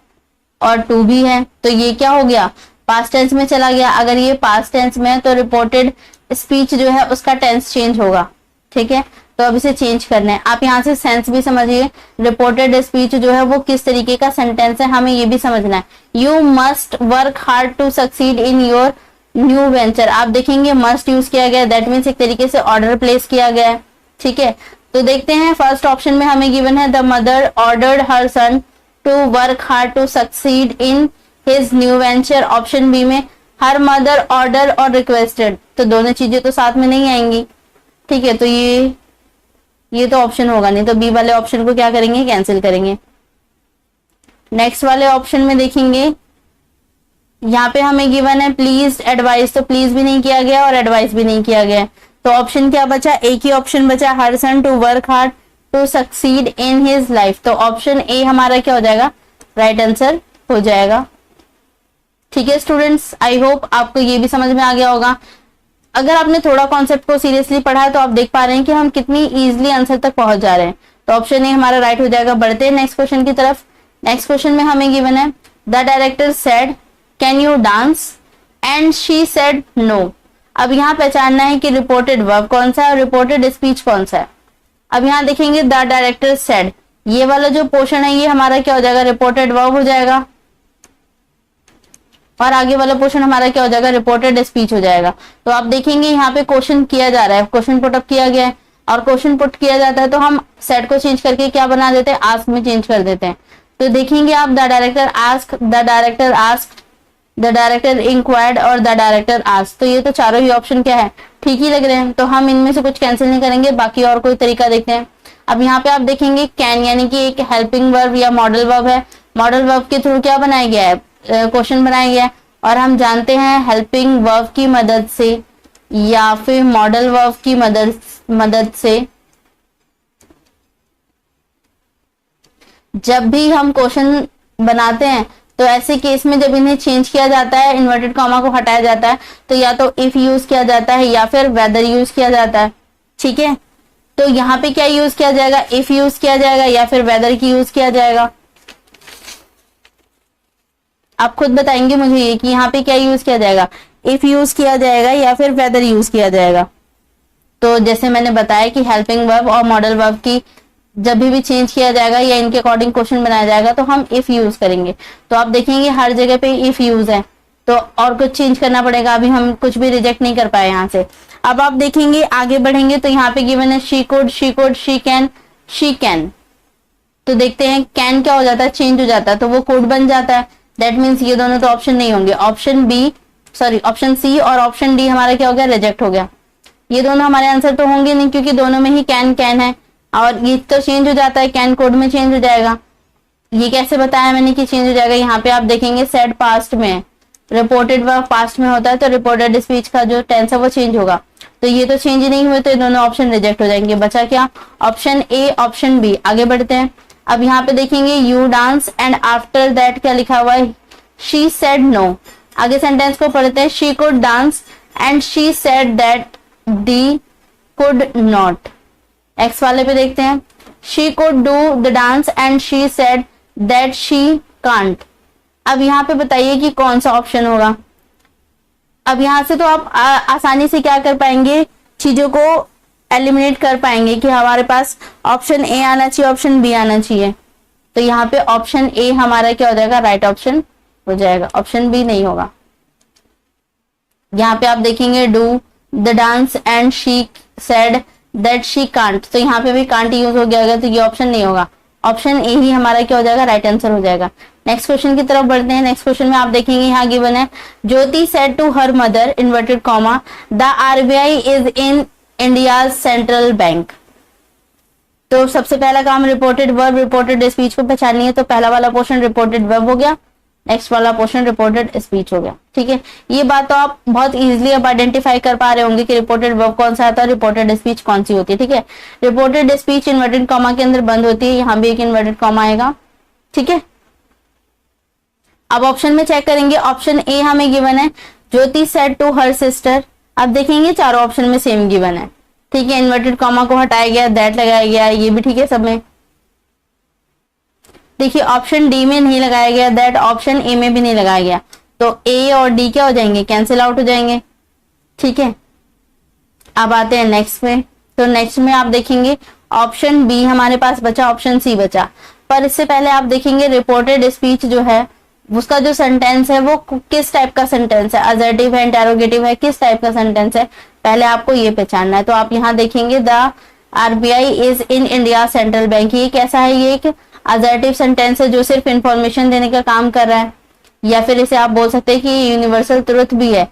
और टू भी है, तो ये क्या हो गया, पास्ट टेंस में चला गया। अगर ये पास्ट टेंस में है तो रिपोर्टेड स्पीच जो है उसका टेंस चेंज होगा। ठीक है, तो अब इसे चेंज करना है। आप यहाँ से सेंस भी समझिए, रिपोर्टेड स्पीच जो है वो किस तरीके का सेंटेंस है, हमें ये भी समझना है। You must work hard to succeed in your new venture, आप देखेंगे मस्ट यूज किया गया, दैट मीन्स एक तरीके से ऑर्डर प्लेस किया गया है। ठीक है, तो देखते हैं फर्स्ट ऑप्शन में हमें गिवन है, the mother ordered her son to work hard to succeed in his new venture. Option B में हर मदर, ऑर्डर और रिक्वेस्टेड, तो दोनों चीजें तो साथ में नहीं आएंगी। ठीक है, तो ये तो ऑप्शन होगा नहीं, तो बी वाले ऑप्शन को क्या करेंगे, कैंसिल करेंगे। नेक्स्ट वाले ऑप्शन में देखेंगे, यहाँ पे हमें गिवन है प्लीज एडवाइस, तो प्लीज भी नहीं किया गया और एडवाइस भी नहीं किया गया, तो ऑप्शन क्या बचा, एक ही ऑप्शन बचा, her son to work hard to succeed in his life, तो ऑप्शन ए हमारा क्या हो जाएगा, राइट आंसर हो जाएगा। ठीक है स्टूडेंट्स, आई होप आपको ये भी समझ में आ गया होगा। अगर आपने थोड़ा कॉन्सेप्ट को सीरियसली पढ़ा है तो आप देख पा रहे हैं कि हम कितनी इजीली आंसर तक पहुंच जा रहे हैं, तो ऑप्शन ए हमारा राइट हो जाएगा। बढ़ते हैं नेक्स्ट क्वेश्चन की तरफ। नेक्स्ट क्वेश्चन में हमें गिवन है, the director said can you dance and she said no. अब यहाँ पहचानना है कि रिपोर्टेड वर्ब कौन सा है और रिपोर्टेड स्पीच कौन सा है। अब यहाँ देखेंगे द डायरेक्टर सेड, ये वाला जो पोर्शन है ये हमारा क्या हो जाएगा, रिपोर्टेड वर्ब हो जाएगा, और आगे वाला पोर्शन हमारा क्या हो जाएगा, रिपोर्टेड स्पीच हो जाएगा। तो आप देखेंगे यहाँ पे क्वेश्चन किया जा रहा है, क्वेश्चन पुट अप किया गया है, और क्वेश्चन पुट किया जाता है तो हम सेड को चेंज करके क्या बना देते हैं, आस्क में चेंज कर देते हैं। तो देखेंगे आप, the director ask, the director ask, the director inquired और द डायरेक्टर आस्क, तो ये तो चारों ही ऑप्शन क्या है, ठीक ही लग रहे हैं, तो हम इनमें से कुछ कैंसिल नहीं करेंगे, बाकी और कोई तरीका देखते हैं। अब यहाँ पे आप देखेंगे कैन यानी कि एक हेल्पिंग वर्ब या मॉडल वर्ब है, मॉडल वर्ब के थ्रू क्या बनाया गया है, क्वेश्चन बनाया गया है, और हम जानते हैं हेल्पिंग वर्ब की मदद से या फिर मॉडल वर्ब की मदद से जब भी हम क्वेश्चन बनाते हैं तो ऐसे केस में जब इन्हें चेंज किया जाता है, इन्वर्टेड कॉमा को हटाया जाता है, तो या तो इफ यूज किया जाता है या फिर वेदर यूज किया जाता है। ठीक है, तो यहाँ पे क्या यूज किया जाएगा, इफ यूज किया जाएगा या फिर वेदर की यूज किया जाएगा, आप खुद बताएंगे मुझे ये कि यहाँ पे क्या यूज किया जाएगा, इफ यूज किया जाएगा या फिर वेदर यूज किया जाएगा। तो जैसे मैंने बताया कि हेल्पिंग वर्ब और मॉडल वर्ब की जब भी चेंज किया जाएगा या इनके अकॉर्डिंग क्वेश्चन बनाया जाएगा तो हम इफ यूज करेंगे। तो आप देखेंगे हर जगह पे इफ यूज है, तो और कुछ चेंज करना पड़ेगा। अभी हम कुछ भी रिजेक्ट नहीं कर पाए यहाँ से। अब आप देखेंगे आगे बढ़ेंगे तो यहाँ पे गिवन है she could, she could, she can, she can. तो देखते हैं कैन क्या हो जाता है, चेंज हो जाता है, तो वो कुड बन जाता है। दैट मीन्स ये दोनों तो ऑप्शन नहीं होंगे। ऑप्शन सी और ऑप्शन डी हमारा क्या हो गया, रिजेक्ट हो गया। ये दोनों हमारे आंसर तो होंगे नहीं, क्योंकि दोनों में ही कैन कैन है, और ये तो चेंज हो जाता है, कैन कोड में चेंज हो जाएगा। ये कैसे बताया मैंने कि चेंज हो जाएगा, यहाँ पे आप देखेंगे सेड पास्ट में है, रिपोर्टेड वर्ब पास्ट में होता है, तो रिपोर्टेड स्पीच का जो टेंस है वो चेंज होगा। तो ये तो चेंज नहीं हुए, तो ये दोनों ऑप्शन रिजेक्ट हो जाएंगे। बचा क्या, ऑप्शन ए, ऑप्शन बी। आगे बढ़ते हैं। अब यहाँ पे देखेंगे you dance and after that क्या लिखा हुआ है, शी सेड नो। आगे सेंटेंस को पढ़ते हैं, she could dance and she said that the could not. X वाले पे देखते हैं, she could do the dance and she said that she can't. अब यहाँ पे बताइए कि कौन सा ऑप्शन होगा। अब यहां से तो आप आसानी से क्या कर पाएंगे, चीजों को एलिमिनेट कर पाएंगे कि हमारे पास ऑप्शन ए आना चाहिए, ऑप्शन बी आना चाहिए। तो यहाँ पे ऑप्शन ए हमारा क्या हो जाएगा, राइट ऑप्शन हो जाएगा, ऑप्शन बी नहीं होगा। यहाँ पे आप देखेंगे do the dance and she said that she can't, तो यहाँ पे भी कांट यूज हो गया, तो ये ऑप्शन नहीं होगा। ऑप्शन ए ही हमारा क्या हो जाएगा, राइट आंसर हो जाएगा। नेक्स्ट क्वेश्चन की तरफ बढ़ते हैं। नेक्स्ट क्वेश्चन में आप देखेंगे यहाँ गिवन है, Jyoti said to her mother inverted comma the RBI is in India central bank. तो सबसे पहला काम रिपोर्टेड वर्ब, रिपोर्टेड स्पीच को पहचानिए। है, तो पहला वाला पोर्शन रिपोर्टेड वर्ब हो गया, नेक्स्ट वाला पोर्शन रिपोर्टेड स्पीच हो गया। ठीक है, ये बात तो आप बहुत इजीली अब आइडेंटिफाई कर पा रहे होंगे कि रिपोर्टेड वर्ब कौन सा आता है, रिपोर्टेड स्पीच कौन सी होती है। ठीक है, रिपोर्टेड स्पीच इन्वर्टेड कॉमा के अंदर बंद होती है, यहाँ भी एक इन्वर्टेड कॉमा आएगा। ठीक है, अब ऑप्शन में चेक करेंगे, ऑप्शन ए हमें गिवन है Jyoti said to her sister. अब देखेंगे चारों ऑप्शन में सेम गिवन है। ठीक है, इन्वर्टेड कॉमा को हटाया गया, दैट लगाया गया, ये भी ठीक है सब में। देखिए ऑप्शन डी में नहीं लगाया गया दैट, ऑप्शन ए में भी नहीं लगाया गया, तो ए और डी क्या हो जाएंगे, कैंसिल आउट हो जाएंगे। ठीक है, अब आते हैं नेक्स्ट में। तो नेक्स्ट में आप देखेंगे ऑप्शन बी हमारे पास बचा, ऑप्शन सी बचा। पर इससे पहले आप देखेंगे रिपोर्टेड स्पीच जो है उसका जो सेंटेंस है वो किस टाइप का सेंटेंस है, असर्टिव है, इंटेरोगेटिव है, किस टाइप का सेंटेंस है, पहले आपको ये पहचानना है। तो आप यहाँ देखेंगे the RBI is in India central bank, ये कैसा है, ये एक असर्टिव सेंटेंस है जो सिर्फ इंफॉर्मेशन देने का काम कर रहा है, या फिर इसे आप बोल सकते हैं कि यूनिवर्सल ट्रुथ भी है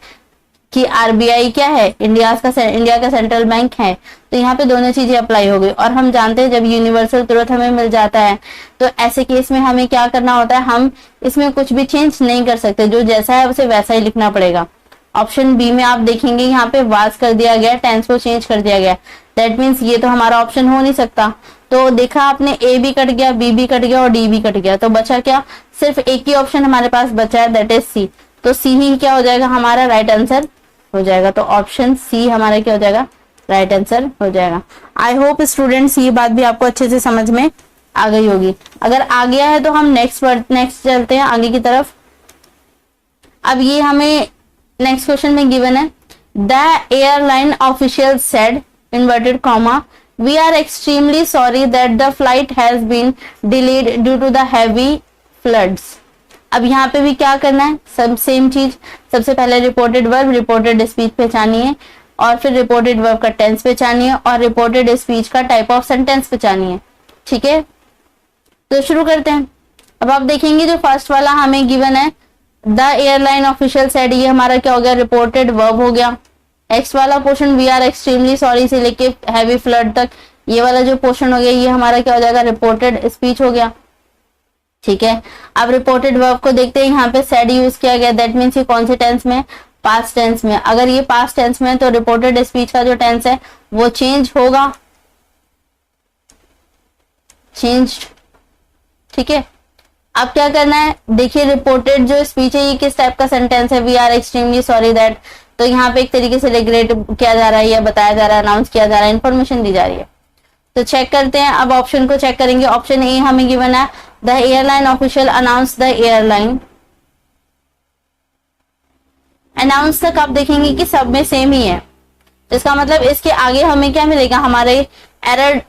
कि आरबीआई क्या है, इंडिया का सेंट्रल बैंक है। तो यहाँ पे दोनों चीजें अप्लाई हो गई। और हम जानते हैं जब यूनिवर्सल ट्रुथ हमें मिल जाता है तो ऐसे केस में हमें क्या करना होता है, हम इसमें कुछ भी चेंज नहीं कर सकते, जो जैसा है उसे वैसा ही लिखना पड़ेगा। ऑप्शन बी में आप देखेंगे यहाँ पे वाज कर दिया गया, टेंस को चेंज कर दिया गया, दैट मीन्स ये तो हमारा ऑप्शन हो नहीं सकता। तो देखा आपने, ए भी कट गया, बी भी कट गया और डी भी कट गया, तो बचा क्या, सिर्फ एक ही ऑप्शन हमारे पास बचा है, दैट इज सी। तो सी ही क्या हो जाएगा, हमारा राइट आंसर हो जाएगा। तो ऑप्शन सी हमारा क्या हो जाएगा, राइट आंसर हो जाएगा। आई होप स्टूडेंट्स ये बात भी आपको अच्छे से समझ में आ गई होगी। अगर आ गया है तो हम नेक्स्ट चलते हैं आगे की तरफ। अब ये हमें नेक्स्ट क्वेश्चन में गिवन है, the airline official said inverted comma we are extremely sorry that the flight has been delayed due to the heavy floods. अब यहाँ पे भी क्या करना है, सब सेम चीज। सबसे पहले रिपोर्टेड वर्ब, रिपोर्टेड स्पीच पहचानिए, और फिर रिपोर्टेड वर्ब का टेंस पहचानिए, और रिपोर्टेड स्पीच का टाइप ऑफ सेंटेंस पहचानिए। ठीक है, तो शुरू करते हैं। अब आप देखेंगे जो फर्स्ट वाला हमें गिवन है द एयरलाइन ऑफिशियल सेड, ये हमारा क्या हो गया, रिपोर्टेड वर्ब हो गया। एक्स वाला portion we are extremely sorry से लेके हैवी फ्लड तक, ये वाला जो पोर्शन हो गया ये हमारा क्या हो जाएगा, रिपोर्टेड स्पीच हो गया। ठीक है, अब रिपोर्टेड वर्ब को देखते हैं, यहाँ पे सेड यूज किया गया, दैट मीन्स ये कौन से टेंस में, पास्ट टेंस में। अगर ये पास्ट टेंस में तो रिपोर्टेड स्पीच का जो टेंस है वो चेंज होगा, चेंज। ठीक है, अब क्या करना है, देखिए रिपोर्टेड जो स्पीच है ये किस टाइप का सेंटेंस है, we are extremely sorry that, तो यहाँ पे एक तरीके से रिग्रेट किया जा रहा है या बताया जा रहा है, अनाउंस किया जा रहा है, इन्फॉर्मेशन दी जा रही है। तो चेक करते हैं, अब ऑप्शन को चेक करेंगे। ऑप्शन ए हमें गिवन है the airline official announce the airline. Announce तक आप देखेंगे कि सब में सेम ही है, तो इसका मतलब इसके आगे हमें क्या मिलेगा, हमारे एरर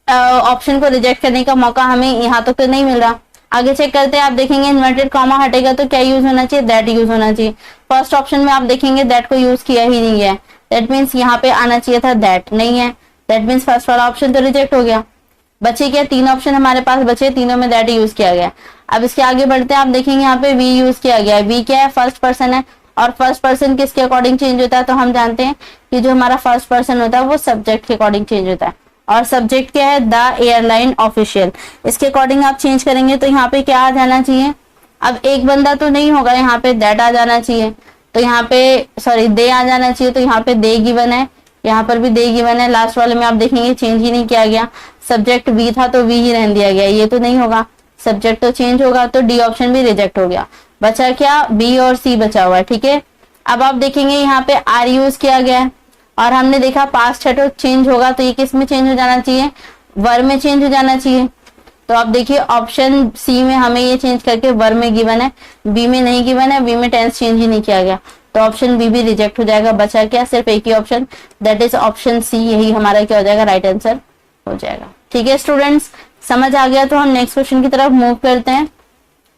ऑप्शन को रिजेक्ट करने का मौका हमें यहाँ तक तो नहीं मिल रहा। आगे चेक करते हैं, आप देखेंगे इन्वर्टेड कॉमा हटेगा तो क्या यूज होना चाहिए, दैट यूज होना चाहिए। फर्स्ट ऑप्शन में आप देखेंगे दैट को यूज किया ही नहीं है, दैट मीन्स यहाँ पे आना चाहिए था दैट, नहीं है, दैट मीन्स फर्स्ट वाला ऑप्शन तो रिजेक्ट हो गया। बचे क्या, 3 ऑप्शन हमारे पास बचे, तीनों में दैट यूज किया गया। अब इसके आगे बढ़ते हैं, आप देखेंगे यहाँ पे वी यूज किया गया है। वी क्या है, फर्स्ट पर्सन है, और फर्स्ट पर्सन किसके अकॉर्डिंग चेंज होता है, तो हम जानते हैं कि जो हमारा फर्स्ट पर्सन होता है वो सब्जेक्ट के अकॉर्डिंग चेंज होता है, और सब्जेक्ट क्या है, द एयरलाइन ऑफिशियल। इसके अकॉर्डिंग आप चेंज करेंगे तो यहाँ पे क्या आ जाना चाहिए, अब एक बंदा तो नहीं होगा, यहाँ पे दैट आ जाना चाहिए, तो यहाँ पे सॉरी दे आ जाना चाहिए, तो यहाँ पे दे गिवन है, यहाँ पर भी दे गिवन है। लास्ट वाले में आप देखेंगे चेंज ही नहीं किया गया, सब्जेक्ट वी था तो वी ही रहने दिया गया, ये तो नहीं होगा, सब्जेक्ट तो चेंज होगा, तो डी ऑप्शन भी रिजेक्ट हो गया। बचा क्या, बी और सी बचा हुआ है, ठीक है। अब आप देखेंगे यहाँ पे आर यूज किया गया है, और हमने देखा पास्ट है तो चेंज होगा, तो ये किस में चेंज हो जाना चाहिए, वर में चेंज हो जाना चाहिए। तो आप देखिए ऑप्शन सी में हमें ये चेंज करके वर में गिवन है, बी में नहीं गिवन है, बी में टेंस चेंज ही नहीं किया गया, तो ऑप्शन बी भी रिजेक्ट हो जाएगा। बचा क्या, सिर्फ एक ही option, that is option C, यही हमारा क्या हो जाएगा, राइट आंसर हो जाएगा। ठीक है स्टूडेंट्स, समझ आ गया, तो हम नेक्स्ट क्वेश्चन की तरफ मूव करते हैं।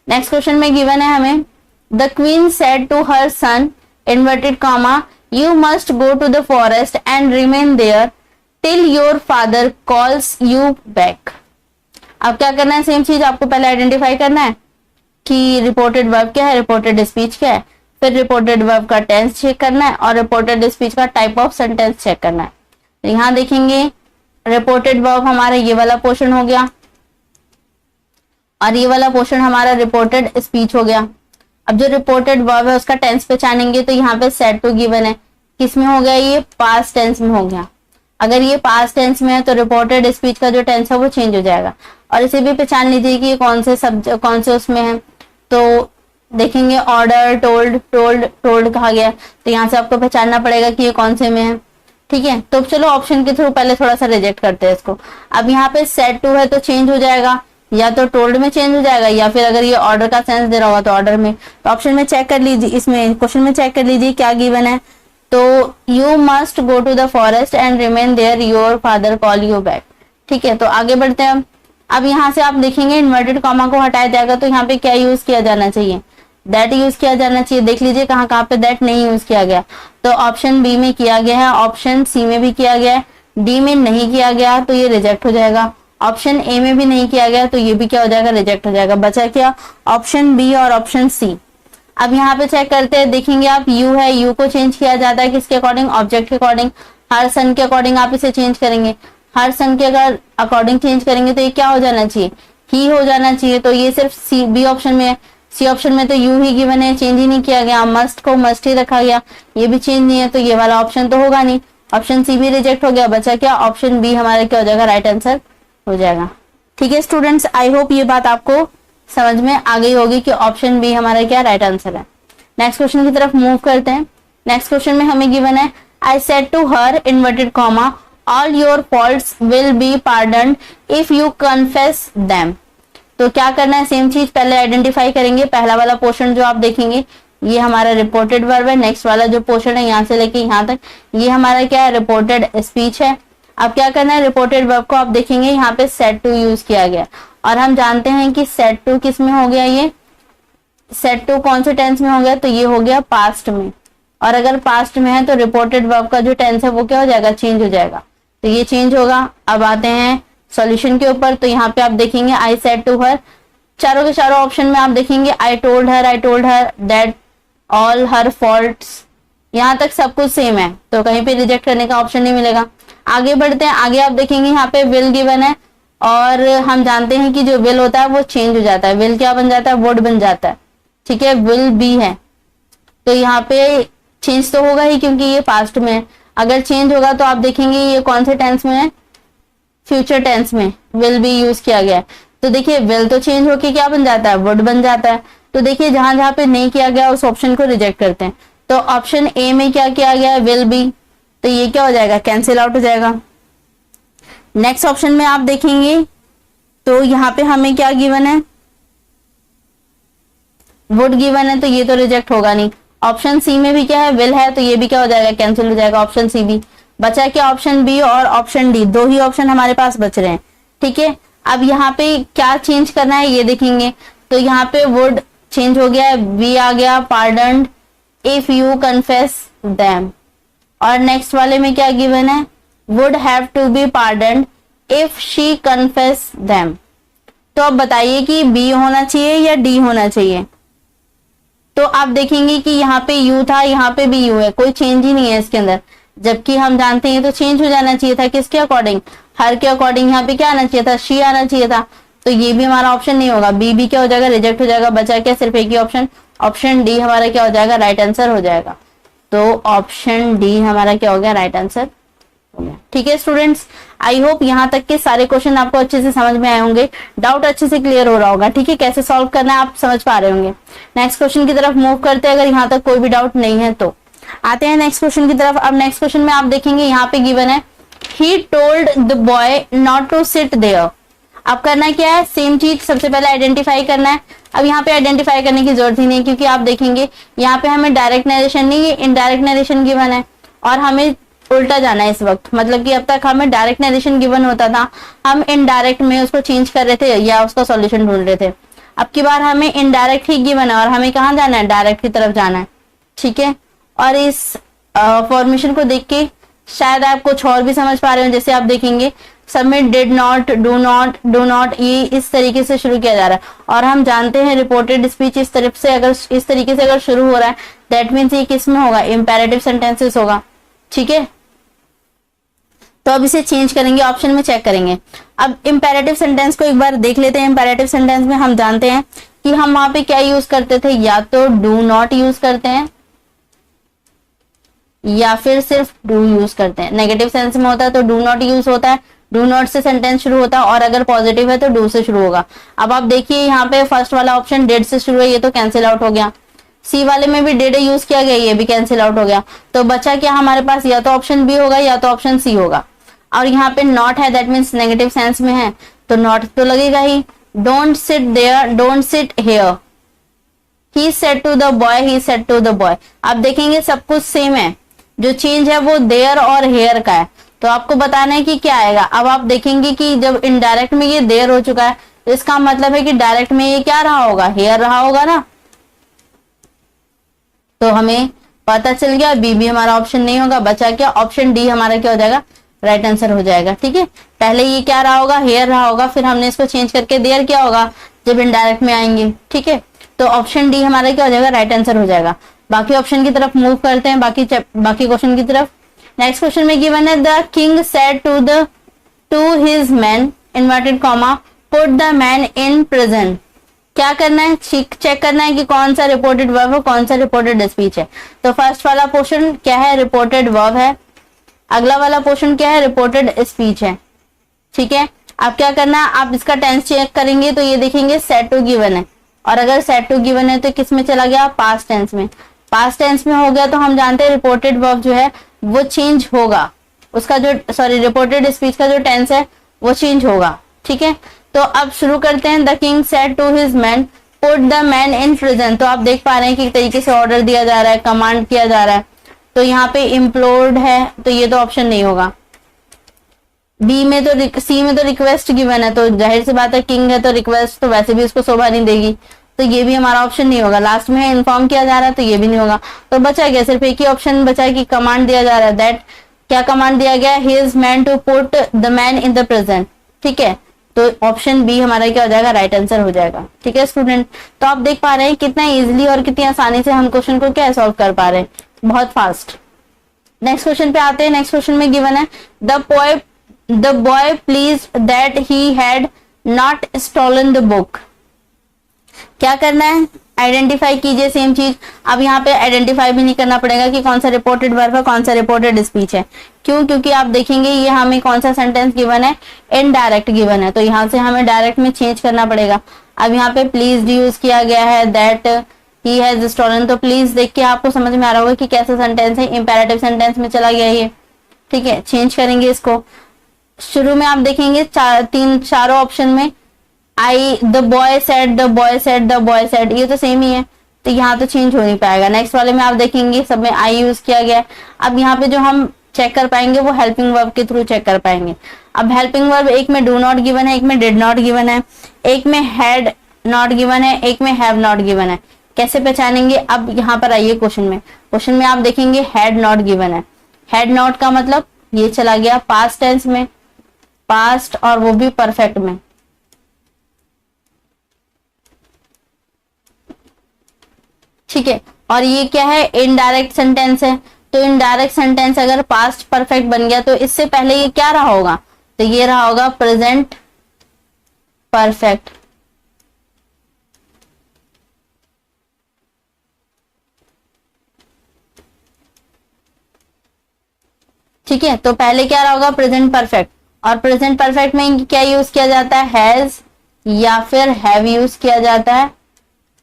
नेक्स्ट क्वेश्चन में गिवन है हमें, the queen said to her son inverted comma you must go to the forest and remain there till your father calls you back. अब क्या करना है, सेम चीज आपको पहले आइडेंटिफाई करना है कि रिपोर्टेड वर्ब क्या है, रिपोर्टेड स्पीच क्या है, फिर रिपोर्टेड वर्ब का टेंस चेक करना है, और रिपोर्टेड स्पीच का टाइप ऑफ सेंटेंस चेक करना है। तो यहाँ देखेंगे रिपोर्टेड वर्ब हमारा ये वाला पोर्शन हो गया, और ये वाला पोर्शन हमारा रिपोर्टेड स्पीच हो गया। अब जो रिपोर्टेड वर्ब है उसका टेंस पहचानेंगे, तो यहाँ पे सेड टू गिवन है, किसमें हो गया, ये पास्ट टेंस में हो गया। अगर ये पास्ट टेंस में है तो रिपोर्टेड स्पीच का जो टेंस है वो चेंज हो जाएगा। और इसे भी पहचान लीजिए कि ये कौन से उसमें है, तो देखेंगे ऑर्डर, टोल्ड, टोल्ड कहा गया, तो यहाँ से आपको पहचानना पड़ेगा कि ये कौन से में है। ठीक है, तो चलो ऑप्शन के थ्रू पहले थोड़ा सा रिजेक्ट करते हैं इसको। अब यहाँ पे सेड टू है तो चेंज हो जाएगा, या तो टोल्ड में चेंज हो जाएगा, या फिर अगर ये ऑर्डर का सेंस दे रहा होगा तो ऑर्डर में। तो ऑप्शन में चेक कर लीजिए, इसमें क्वेश्चन में चेक कर लीजिए क्या गिवन है, तो you must go to the forest and remain there your father call you back. ठीक है, तो आगे बढ़ते हैं। अब यहाँ से आप देखेंगे इन्वर्टेड कॉमा को हटाया जाएगा, तो यहाँ पे क्या यूज किया जाना चाहिए, दैट यूज किया जाना चाहिए। देख लीजिए कहाँ कहाँ पे दैट नहीं यूज किया गया, तो ऑप्शन बी में किया गया है, ऑप्शन सी में भी किया गया है, डी में नहीं किया गया तो ये रिजेक्ट हो जाएगा, ऑप्शन ए में भी नहीं किया गया तो ये भी क्या हो जाएगा, रिजेक्ट हो जाएगा। बचा क्या, ऑप्शन बी और ऑप्शन सी। अब यहाँ पे चेक करते हैं, देखेंगे आप यू है, यू को चेंज किया जाता है किसके अकॉर्डिंग, ऑब्जेक्ट के अकॉर्डिंग, हर सन के अकॉर्डिंग आप इसे चेंज करेंगे। हर सन के अगर अकॉर्डिंग चेंज करेंगे तो ये क्या हो जाना चाहिए, ही हो जाना चाहिए, तो ये सिर्फ सी बी ऑप्शन में है। सी ऑप्शन में तो यू ही गिवन है, चेंज ही नहीं किया गया, मस्ट को मस्ट ही रखा गया, ये भी चेंज नहीं है, तो ये वाला ऑप्शन तो होगा नहीं, ऑप्शन सी भी रिजेक्ट हो गया। बचा क्या, ऑप्शन बी हमारा क्या हो जाएगा, राइट आंसर हो जाएगा। ठीक है स्टूडेंट्स, आई होप ये बात आपको समझ में आ गई होगी कि ऑप्शन बी हमारा क्या राइट आंसर है। नेक्स्ट क्वेश्चन की तरफ मूव करते हैं। नेक्स्ट क्वेश्चन में हमें गिवन है, I said to her inverted comma all your faults will be pardoned if you confess them. तो क्या करना है, सेम चीज पहले आइडेंटिफाई करेंगे। पहला वाला पोर्शन जो आप देखेंगे ये हमारा रिपोर्टेड वर्ब है, नेक्स्ट वाला जो पोर्शन है यहाँ से लेके यहाँ तक ये हमारा क्या है, रिपोर्टेड स्पीच है। अब क्या करना है, रिपोर्टेड वर्ब को आप देखेंगे यहाँ पे सेड टू यूज किया गया, और हम जानते हैं कि सेड टू किस में हो गया, ये सेड टू कौन से टेंस में हो गया, तो ये हो गया पास्ट में, और अगर पास्ट में है तो रिपोर्टेड वर्ब का जो टेंस है वो क्या हो जाएगा, चेंज हो जाएगा, तो ये चेंज होगा। अब आते हैं सॉल्यूशन के ऊपर, तो यहाँ पे आप देखेंगे आई सेड टू हर, चारों के चारों ऑप्शन में आप देखेंगे I told her that all her faults, यहाँ तक सब कुछ सेम है, तो कहीं पे रिजेक्ट करने का ऑप्शन नहीं मिलेगा। आगे बढ़ते हैं, आगे आप देखेंगे यहाँ पे विल गिवन है, और हम जानते हैं कि जो विल होता है वो चेंज हो जाता है, विल क्या बन जाता है, वुड बन जाता है। ठीक है, विल बी है, तो यहाँ पे चेंज तो होगा ही क्योंकि ये पास्ट में है। अगर चेंज होगा तो आप देखेंगे ये कौन से टेंस में है, फ्यूचर टेंस में विल बी यूज किया गया है। तो देखिए विल तो चेंज होके क्या बन जाता है, वुड बन जाता है। तो देखिए जहां जहां पे नहीं किया गया उस ऑप्शन को रिजेक्ट करते हैं। तो ऑप्शन ए में क्या किया गया है, विल बी, तो ये क्या हो जाएगा, कैंसिल आउट हो जाएगा। नेक्स्ट ऑप्शन में आप देखेंगे तो यहाँ पे हमें क्या गिवन है, वुड गिवन है, तो ये तो रिजेक्ट होगा नहीं। ऑप्शन सी में भी क्या है, विल है, तो ये भी क्या हो जाएगा, कैंसिल हो जाएगा, ऑप्शन सी भी। बचा क्या, ऑप्शन बी और ऑप्शन डी, दो ही ऑप्शन हमारे पास बच रहे हैं। ठीक है, अब यहाँ पे क्या चेंज करना है ये देखेंगे। तो यहाँ पे वुड चेंज हो गया है, बी आ गया pardoned if you confess them. और नेक्स्ट वाले में क्या गिवन है, would have to be pardoned if she confess them. तो अब बताइए कि बी होना चाहिए या डी होना चाहिए। तो आप देखेंगे कि यहाँ पे यू था, यहाँ पे भी यू है, कोई चेंज ही नहीं है इसके अंदर, जबकि हम जानते हैं तो चेंज हो जाना चाहिए था। किसके अकॉर्डिंग, हर के अकॉर्डिंग यहाँ पे क्या आना चाहिए था, शी आना चाहिए था। तो ये भी हमारा ऑप्शन नहीं होगा, बी भी क्या हो जाएगा, रिजेक्ट हो जाएगा। बचा क्या, सिर्फ एक ही ऑप्शन, ऑप्शन डी हमारा क्या हो जाएगा, राइट आंसर हो जाएगा। तो ऑप्शन डी हमारा क्या हो गया, राइट आंसर हो गया। ठीक है स्टूडेंट्स, आई होप यहाँ तक के सारे क्वेश्चन आपको अच्छे से समझ में आए होंगे, डाउट अच्छे से क्लियर हो रहा होगा। ठीक है, कैसे सॉल्व करना है आप समझ पा रहे होंगे। नेक्स्ट क्वेश्चन की तरफ मूव करते हैं, अगर यहाँ तक कोई भी डाउट नहीं है तो आते हैं नेक्स्ट क्वेश्चन की तरफ। अब नेक्स्ट क्वेश्चन में आप देखेंगे यहाँ पे गिवन है, he told the boy not to sit there. अब करना क्या है, सेम चीज, सबसे पहले आइडेंटिफाई करना है। अब यहाँ पे आइडेंटिफाई करने की जरूरत ही नहीं, क्योंकि आप देखेंगे यहाँ पे हमें डायरेक्ट नरेशन नहीं, ये इनडायरेक्ट नरेशन गिवन है और हमें उल्टा जाना है इस वक्त। मतलब कि अब तक हमें डायरेक्ट नरेशन गिवन होता था, हम इनडायरेक्ट में उसको चेंज कर रहे थे या उसका सॉल्यूशन ढूंढ रहे थे। अब की बार हमें इनडायरेक्ट ही गिवन है और हमें कहाँ जाना है, डायरेक्ट की तरफ जाना है। ठीक है, और इस फॉर्मेशन को देख के शायद आप कुछ और भी समझ पा रहे हो। जैसे आप देखेंगे submit, did not, do not, ये इस तरीके से शुरू किया जा रहा है। और हम जानते हैं रिपोर्टेड स्पीच इस तरफ से अगर इस तरीके से अगर शुरू हो रहा है, दैट मीन्स ये किस में होगा, इंपेरेटिव सेंटेंसेस होगा। ठीक है, तो अब इसे चेंज करेंगे, ऑप्शन में चेक करेंगे। अब इंपेरेटिव सेंटेंस को एक बार देख लेते हैं। इंपेरेटिव सेंटेंस में हम जानते हैं कि हम वहां पे क्या यूज करते थे, या तो डू नॉट यूज करते हैं या फिर सिर्फ डू यूज करते हैं। नेगेटिव सेंस में होता है तो डू नॉट यूज होता है, डू नॉट से सेंटेंस शुरू होता है, और अगर पॉजिटिव है तो डू से शुरू होगा। अब आप देखिए यहाँ पे फर्स्ट वाला ऑप्शन डिड से शुरू है, ये तो कैंसिल आउट हो गया। सी वाले में भी डिड यूज किया गया, ये भी कैंसिल आउट हो गया। तो बचा क्या हमारे पास, या तो ऑप्शन बी होगा या तो ऑप्शन सी होगा। और यहाँ पे नॉट है, दैट मीन्स नेगेटिव सेंस में है, तो नॉट तो लगेगा ही। Don't sit there, don't sit here, he said to the boy, he said to the boy. आप देखेंगे सब कुछ सेम है, जो चेंज है वो देयर और हेयर का है। तो आपको बताना है कि क्या आएगा। अब आप देखेंगे कि जब इनडायरेक्ट में ये देयर हो चुका है, तो इसका मतलब है कि डायरेक्ट में ये क्या रहा होगा, हेयर रहा होगा ना। तो हमें पता चल गया बी भी हमारा ऑप्शन नहीं होगा। बचा क्या, ऑप्शन डी हमारा क्या हो जाएगा, राइट आंसर हो जाएगा। ठीक है, पहले ये क्या रहा होगा, हेयर रहा होगा, फिर हमने इसको चेंज करके देयर क्या होगा जब इनडायरेक्ट में आएंगे। ठीक है, तो ऑप्शन डी हमारा क्या हो जाएगा, राइट आंसर हो जाएगा। बाकी ऑप्शन की तरफ मूव करते हैं, बाकी क्वेश्चन की तरफ। नेक्स्ट क्वेश्चन में गिवन है, the king said to his man inverted comma put the man in prison. क्या करना है, चेक करना है कि कौन सा रिपोर्टेड वर्ब है, कौन सा रिपोर्टेड स्पीच है। तो फर्स्ट वाला पोर्शन क्या है, रिपोर्टेड वर्ब है। अगला वाला पोर्शन क्या है, रिपोर्टेड स्पीच है। ठीक है, अब क्या करना है, आप इसका टेंस चेक करेंगे तो ये देखेंगे सेड टू गिवन है, और अगर सेड टू गिवन है तो किस में चला गया, पास्ट टेंस में। पास्ट टेंस में हो गया तो हम जानते हैं रिपोर्टेड वर्ब जो है वो चेंज होगा, उसका जो रिपोर्टेड स्पीच का जो टेंस है वो चेंज होगा। ठीक है, तो अब शुरू करते हैं। The king said to his man put the man in prison. तो आप देख पा रहे हैं कि एक तरीके से ऑर्डर दिया जा रहा है, कमांड किया जा रहा है। तो यहाँ पे इम्प्लोर्ड है, तो ये तो ऑप्शन नहीं होगा। बी में तो, सी में तो रिक्वेस्ट गिवन है, तो जाहिर सी बात है किंग है तो रिक्वेस्ट तो वैसे भी उसको शोभा नहीं देगी, तो ये भी हमारा ऑप्शन नहीं होगा। लास्ट में है इन्फॉर्म किया जा रहा है, तो ये भी नहीं होगा। तो बचा गया सिर्फ एक ही ऑप्शन बचा है कि कमांड दिया जा रहा है। दैट क्या कमांड दिया गया, he is man to put the man in the present. ठीक है, तो ऑप्शन बी हमारा क्या हो जाएगा, राइट आंसर हो जाएगा। ठीक है स्टूडेंट, तो आप देख पा रहे हैं कितना इजीली और कितनी आसानी से हम क्वेश्चन को क्या सॉल्व कर पा रहे हैं, बहुत फास्ट। नेक्स्ट क्वेश्चन पे आते हैं। नेक्स्ट क्वेश्चन में गिवन है, the boy please that he had not stolen the book. क्या करना है, आइडेंटिफाई कीजिए, सेम चीज। अब यहाँ पे आइडेंटिफाई भी नहीं करना पड़ेगा कि कौन सा रिपोर्टेड वर्ब है, कौन सा रिपोर्टेड स्पीच है। क्यों, क्योंकि आप देखेंगे ये हमें कौन सा सेंटेंस गिवन है, इनडायरेक्ट गिवन है, तो यहाँ से हमें डायरेक्ट में चेंज करना पड़ेगा। अब यहाँ पे प्लीज यूज किया गया है, दैट ही हैज स्टोलन, तो प्लीज देख के आपको समझ में आ रहा होगा कि कैसा सेंटेंस है, इंपेरेटिव सेंटेंस में चला गया ये। ठीक है, चेंज करेंगे इसको। शुरू में आप देखेंगे चारों ऑप्शन में the boy said, the boy said, the boy said, ये तो सेम ही है, तो यहाँ तो चेंज हो नहीं पाएगा। नेक्स्ट वाले में आप देखेंगे सब में आई यूज किया गया है। अब यहाँ पे जो हम चेक कर पाएंगे वो हेल्पिंग वर्ब के थ्रू चेक कर पाएंगे। अब हेल्पिंग वर्ब एक में डू नॉट गिवन है, एक में डिड नॉट गिवन है, एक में हैड नॉट गिवन है, एक में हैव नॉट गिवन है। कैसे पहचानेंगे? अब यहाँ पर आइए क्वेश्चन में आप देखेंगे हैड नॉट गिवन है। हैड नॉट का मतलब ये चला गया पास्ट टेंस में, पास्ट और वो भी परफेक्ट में। ठीक है, और ये क्या है? इनडायरेक्ट सेंटेंस है। तो इनडायरेक्ट सेंटेंस अगर पास्ट परफेक्ट बन गया तो इससे पहले ये क्या रहा होगा? तो ये रहा होगा प्रेजेंट परफेक्ट। ठीक है, तो पहले क्या रहा होगा? Present perfect. और प्रेजेंट परफेक्ट में क्या यूज किया जाता है? हैज या फिर हैव यूज किया जाता है,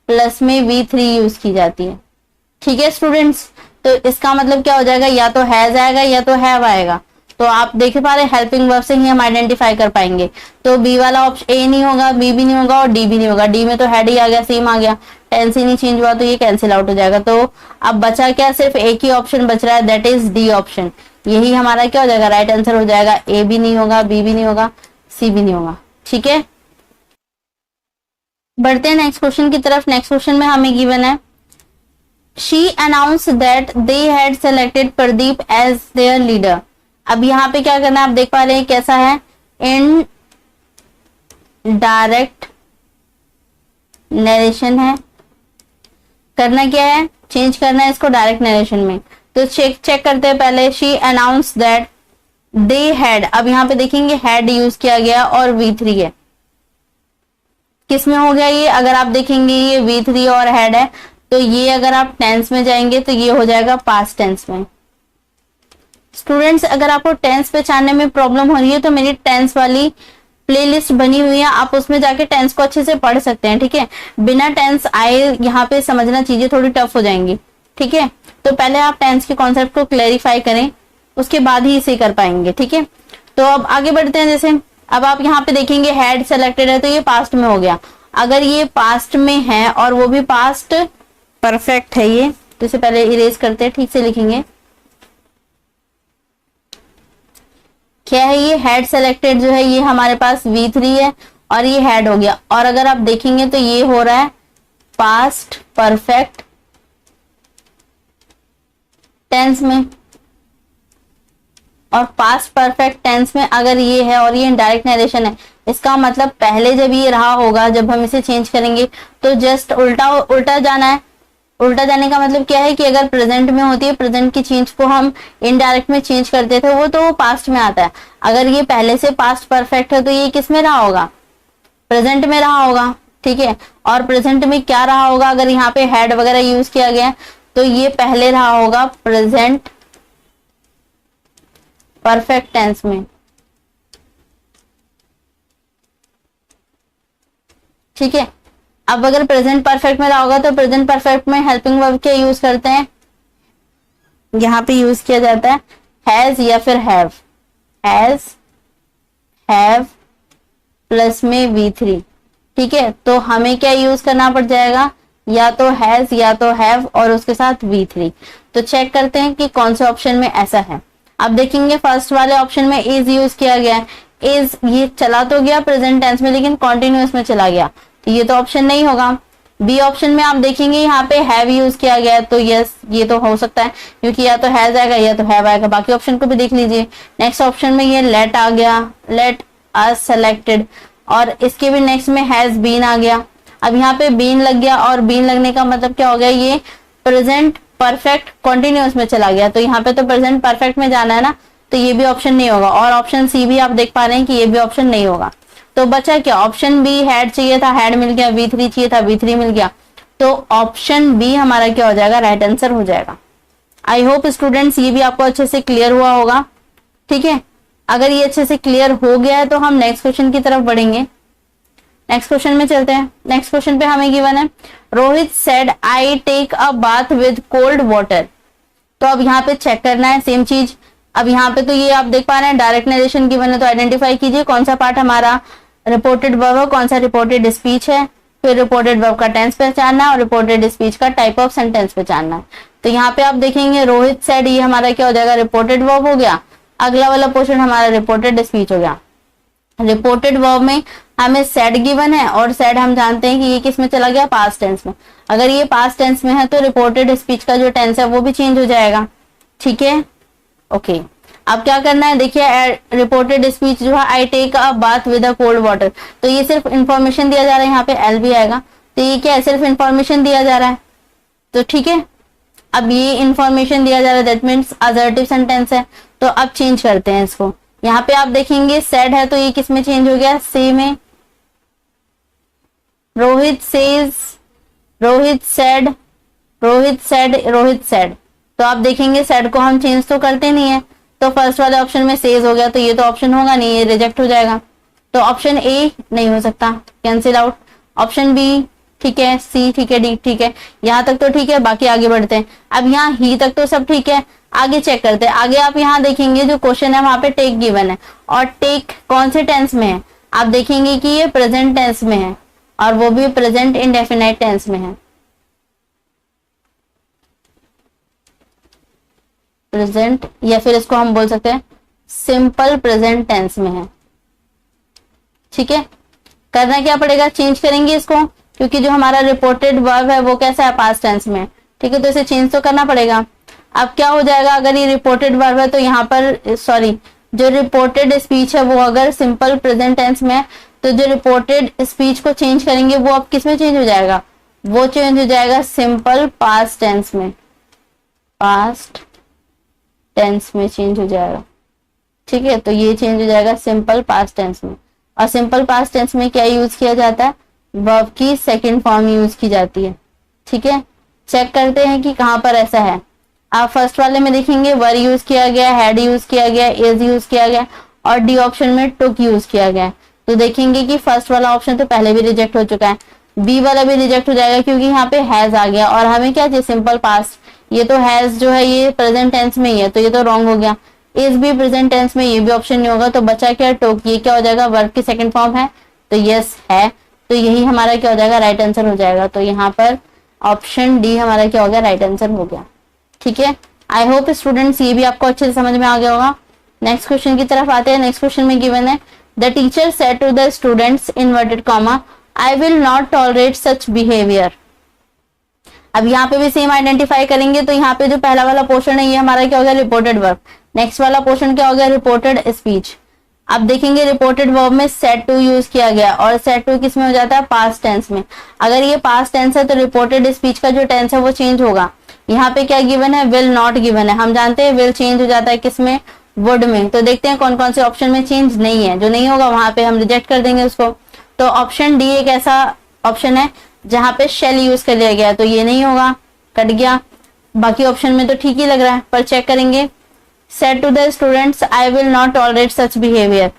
प्लस में V3 यूज की जाती है। ठीक है स्टूडेंट्स, तो इसका मतलब क्या हो जाएगा? या तो हैज आएगा या तो हैव आएगा। तो आप देख पा रहे हेल्पिंग वर्ब से ही हम आइडेंटिफाई कर पाएंगे। तो बी वाला ऑप्शन ए नहीं होगा, बी भी नहीं होगा और डी भी नहीं होगा। डी में तो हेड ही आ गया, सेम आ गया, टेंस ही नहीं चेंज हुआ, तो ये कैंसिल आउट हो जाएगा। तो अब बचा क्या? सिर्फ एक ही ऑप्शन बच रहा है, दैट इज डी ऑप्शन। यही हमारा क्या हो जाएगा? राइट आंसर हो जाएगा। ए भी नहीं होगा, बी भी नहीं होगा, सी भी नहीं होगा। ठीक है, बढ़ते हैं नेक्स्ट क्वेश्चन की तरफ। नेक्स्ट क्वेश्चन में हमें गिवन है she announce that they had selected Pradeep as their leader. अब यहाँ पे क्या करना है? आप देख पा रहे हैं कैसा है? इन डायरेक्ट नरेशन है। करना क्या है? चेंज करना है इसको डायरेक्ट नरेशन में। तो चेक करते हैं पहले। She announce that they had, अब यहाँ पे देखेंगे हैड यूज किया गया और V3 है। किस में हो गया ये? अगर आप देखेंगे ये V3 और हैड है, तो ये अगर आप टेंस में जाएंगे तो ये हो जाएगा पास्ट टेंस में। स्टूडेंट्स, अगर आपको टेंस पहचानने में प्रॉब्लम हो रही है तो मेरी टेंस वाली प्लेलिस्ट बनी हुई है, आप उसमें जाके टेंस को अच्छे से पढ़ सकते हैं। ठीक है, बिना टेंस आए यहाँ पे समझना चीजें थोड़ी टफ हो जाएंगी। ठीक है, तो पहले आप टेंस के कॉन्सेप्ट को क्लैरिफाई करें, उसके बाद ही इसे कर पाएंगे। ठीक है, तो अब आगे बढ़ते हैं। जैसे अब आप यहाँ पे देखेंगे हैड सेलेक्टेड है, तो ये पास्ट में हो गया। अगर ये पास्ट में है और वो भी पास्ट परफेक्ट है ये, तो इसे पहले इरेज करते हैं, ठीक से लिखेंगे। क्या है ये? हैड सेलेक्टेड जो है ये हमारे पास V3 है और ये हैड हो गया। और अगर आप देखेंगे तो ये हो रहा है पास्ट परफेक्ट टेंस में। और पास्ट परफेक्ट टेंस में अगर ये है और ये इनडायरेक्ट नरेशन है, इसका मतलब पहले जब ये रहा होगा, जब हम इसे चेंज करेंगे तो जस्ट उल्टा जाना है। उल्टा जाने का मतलब क्या है कि अगर प्रेजेंट में होती है, प्रेजेंट की चेंज को हम इनडायरेक्ट में चेंज करते थे, वो तो पास्ट में आता है। अगर ये पहले से पास्ट परफेक्ट है तो ये किस में रहा होगा? प्रेजेंट में रहा होगा। ठीक है, और प्रेजेंट में क्या रहा होगा? अगर यहाँ पे हैड वगैरह यूज किया गया तो ये पहले रहा होगा प्रेजेंट परफेक्ट टेंस में। ठीक है, अब अगर प्रेजेंट परफेक्ट में रहा होगा तो प्रेजेंट परफेक्ट में हेल्पिंग वर्ब क्या यूज करते हैं? यहाँ पे यूज किया जाता है हैज या फिर हैव। हैज, हैव प्लस में V3। ठीक है, तो हमें क्या यूज करना पड़ जाएगा? या तो हैज या तो हैव और उसके साथ V3। तो चेक करते हैं कि कौन से ऑप्शन में ऐसा है। आप देखेंगे फर्स्ट वाले ऑप्शन में इज यूज किया गया है। इज ये चला तो गया प्रेजेंट टेंस में, लेकिन कॉन्टिन्यूअस में चला गया, तो ये तो ऑप्शन नहीं होगा। बी ऑप्शन में आप देखेंगे यहाँ पे हैव यूज किया गया है, तो यस ये तो हो सकता है, क्योंकि या तो हैज आएगा या तो हैव आएगा। बाकी ऑप्शन को भी देख लीजिए। नेक्स्ट ऑप्शन में ये लेट आ गया, लेट अस सेलेक्टेड, और इसके भी नेक्स्ट में हैज बीन आ गया। अब यहाँ पे बीन लग गया, और बीन लगने का मतलब क्या हो गया? ये प्रेजेंट परफेक्ट कॉन्टिन्यूअस में चला गया, तो यहाँ पे तो प्रेजेंट परफेक्ट में जाना है ना, तो ये भी ऑप्शन नहीं होगा। और ऑप्शन सी भी आप देख पा रहे हैं कि ये भी ऑप्शन नहीं होगा। तो बचा क्या? ऑप्शन बी, हैड चाहिए था, हैड मिल गया, V3 चाहिए था, V3 मिल गया, तो ऑप्शन बी हमारा क्या हो जाएगा? राइट आंसर हो जाएगा। आई होप स्टूडेंट्स ये भी आपको अच्छे से क्लियर हुआ होगा। ठीक है, अगर ये अच्छे से क्लियर हो गया है तो हम नेक्स्ट क्वेश्चन की तरफ बढ़ेंगे। नेक्स्ट क्वेश्चन में चलते हैं। नेक्स्ट क्वेश्चन पे हमें गिवन है Rohit said I take a bath with cold water. तो अब यहाँ पे चेक करना है सेम चीज। अब यहाँ पे तो ये आप देख पा रहे हैं डायरेक्ट नरेशन गिवन है, तो आइडेंटिफाई कीजिए कौन सा पार्ट हमारा रिपोर्टेड वर्ब है, कौन सा रिपोर्टेड स्पीच है। फिर रिपोर्टेड वर्ब का टेंस पहचानना है और रिपोर्टेड स्पीच का टाइप ऑफ सेंटेंस पहचानना है। तो यहाँ पे आप देखेंगे रोहित सेड, ये हमारा क्या हो जाएगा, रिपोर्टेड वर्ब हो गया। अगला वाला पोर्शन हमारा रिपोर्टेड स्पीच हो गया। रिपोर्टेड वर्ब में हमें सेड गिवन है और सेड हम जानते हैं कि ये किस में चला गया, पास्ट टेंस में। अगर ये पास्ट टेंस में है तो रिपोर्टेड स्पीच का जो टेंस है वो भी चेंज हो जाएगा। ठीक है, ओके। अब क्या करना है, देखिए रिपोर्टेड स्पीच जो है, I take a bath with a cold water, तो ये सिर्फ इंफॉर्मेशन दिया जा रहा है, यहाँ पे एल भी आएगा, तो ये क्या है, सिर्फ इंफॉर्मेशन दिया जा रहा है। तो ठीक है, अब ये इंफॉर्मेशन दिया जा रहा है, दैट मीन्स असर्टिव सेंटेंस है। तो अब चेंज करते हैं इसको। यहाँ पे आप देखेंगे सेड है, तो ये किस में चेंज हो गया, से में। Rohit says, Rohit said, Rohit said, Rohit said. तो आप देखेंगे सेड को हम चेंज तो करते नहीं है, तो फर्स्ट वाले ऑप्शन में सेज हो गया, तो ये तो ऑप्शन होगा नहीं, ये रिजेक्ट हो जाएगा। तो ऑप्शन ए नहीं हो सकता, कैंसिल आउट। ऑप्शन बी ठीक है, सी ठीक है, डी ठीक है, यहाँ तक तो ठीक है, बाकी आगे बढ़ते हैं। अब यहाँ ही तक तो सब ठीक है, आगे चेक करते हैं। आगे आप यहाँ देखेंगे जो क्वेश्चन है वहां पे टेक गिवन है, और टेक कौन से टेंस में है, आप देखेंगे कि ये प्रेजेंट टेंस में है, और वो भी प्रेजेंट इंडेफिनाइट टेंस में है। प्रेजेंट, या फिर इसको हम बोल सकते हैं सिंपल प्रेजेंट टेंस में है। ठीक है, करना क्या पड़ेगा, चेंज करेंगे इसको, क्योंकि जो हमारा रिपोर्टेड वर्ब है वो कैसा है, पास्ट टेंस में। ठीक है, तो इसे चेंज तो करना पड़ेगा। अब क्या हो जाएगा, अगर ये रिपोर्टेड वर्ब है तो यहाँ पर सॉरी, जो रिपोर्टेड स्पीच है वो अगर सिंपल प्रेजेंट टेंस में है, तो जो रिपोर्टेड स्पीच को चेंज करेंगे वो अब किस में चेंज हो जाएगा, वो चेंज हो जाएगा सिंपल पास्ट टेंस में, पास्ट टेंस में चेंज हो जाएगा। ठीक है, तो ये चेंज हो जाएगा सिंपल पास्ट टेंस में। और सिंपल पास्ट टेंस में क्या यूज किया जाता है, वर्ब की सेकंड फॉर्म यूज की जाती है। ठीक है, चेक करते हैं कि कहां पर ऐसा है। आप फर्स्ट वाले में देखेंगे वर यूज किया गया, हैड यूज किया गया, इज यूज किया गया, और डी ऑप्शन में टुक यूज किया गया। तो देखेंगे कि फर्स्ट वाला ऑप्शन तो पहले भी रिजेक्ट हो चुका है, बी वाला भी रिजेक्ट हो जाएगा क्योंकि यहाँ पे हैज आ गया, और हमें क्या चाहिए, सिंपल पास्ट। ये तो हैज जो है ये प्रेजेंट टेंस में ही है, तो ये तो रॉन्ग हो गया। इज भी प्रेजेंट टेंस में, ये भी ऑप्शन नहीं होगा, तो बचा क्या, टुक। ये क्या हो जाएगा, वर्ब की सेकंड फॉर्म है, तो यस है, तो यही हमारा क्या हो जाएगा, राइट आंसर हो जाएगा। तो यहाँ पर ऑप्शन डी हमारा क्या हो गया, राइट आंसर हो गया। ठीक है, आई होप स्टूडेंट्स ये भी आपको अच्छे से समझ में आ गया होगा। नेक्स्ट क्वेश्चन की तरफ आते हैं। नेक्स्ट क्वेश्चन में गिवन है, the teacher said to the students inverted comma, I will not tolerate such behaviour. अब यहाँ पे भी सेम आइडेंटिफाई करेंगे, तो यहाँ पे जो पहला वाला पोर्शन है ये हमारा क्या हो गया, रिपोर्टेड वर्ब। नेक्स्ट वाला पोर्शन क्या हो गया, रिपोर्टेड स्पीच। अब देखेंगे रिपोर्टेड वर्ब में सेड टू यूज किया गया, और सेड टू किस में हो जाता है, पास्ट टेंस में। अगर ये पास्ट टेंस है तो रिपोर्टेड स्पीच का जो टेंस है वो चेंज होगा। यहाँ पे क्या गिवन है, विल नॉट गिवन है। हम जानते हैं विल चेंज हो जाता है किसमें, वुड में। तो देखते हैं कौन कौन से ऑप्शन में चेंज नहीं है, जो नहीं होगा वहां पे हम रिजेक्ट कर देंगे उसको। तो ऑप्शन डी एक ऐसा ऑप्शन है जहां पे शेल यूज कर लिया गया, तो ये नहीं होगा, कट गया। बाकी ऑप्शन में तो ठीक ही लग रहा है, पर चेक करेंगे। Said to the students I will not tolerate such behaviour,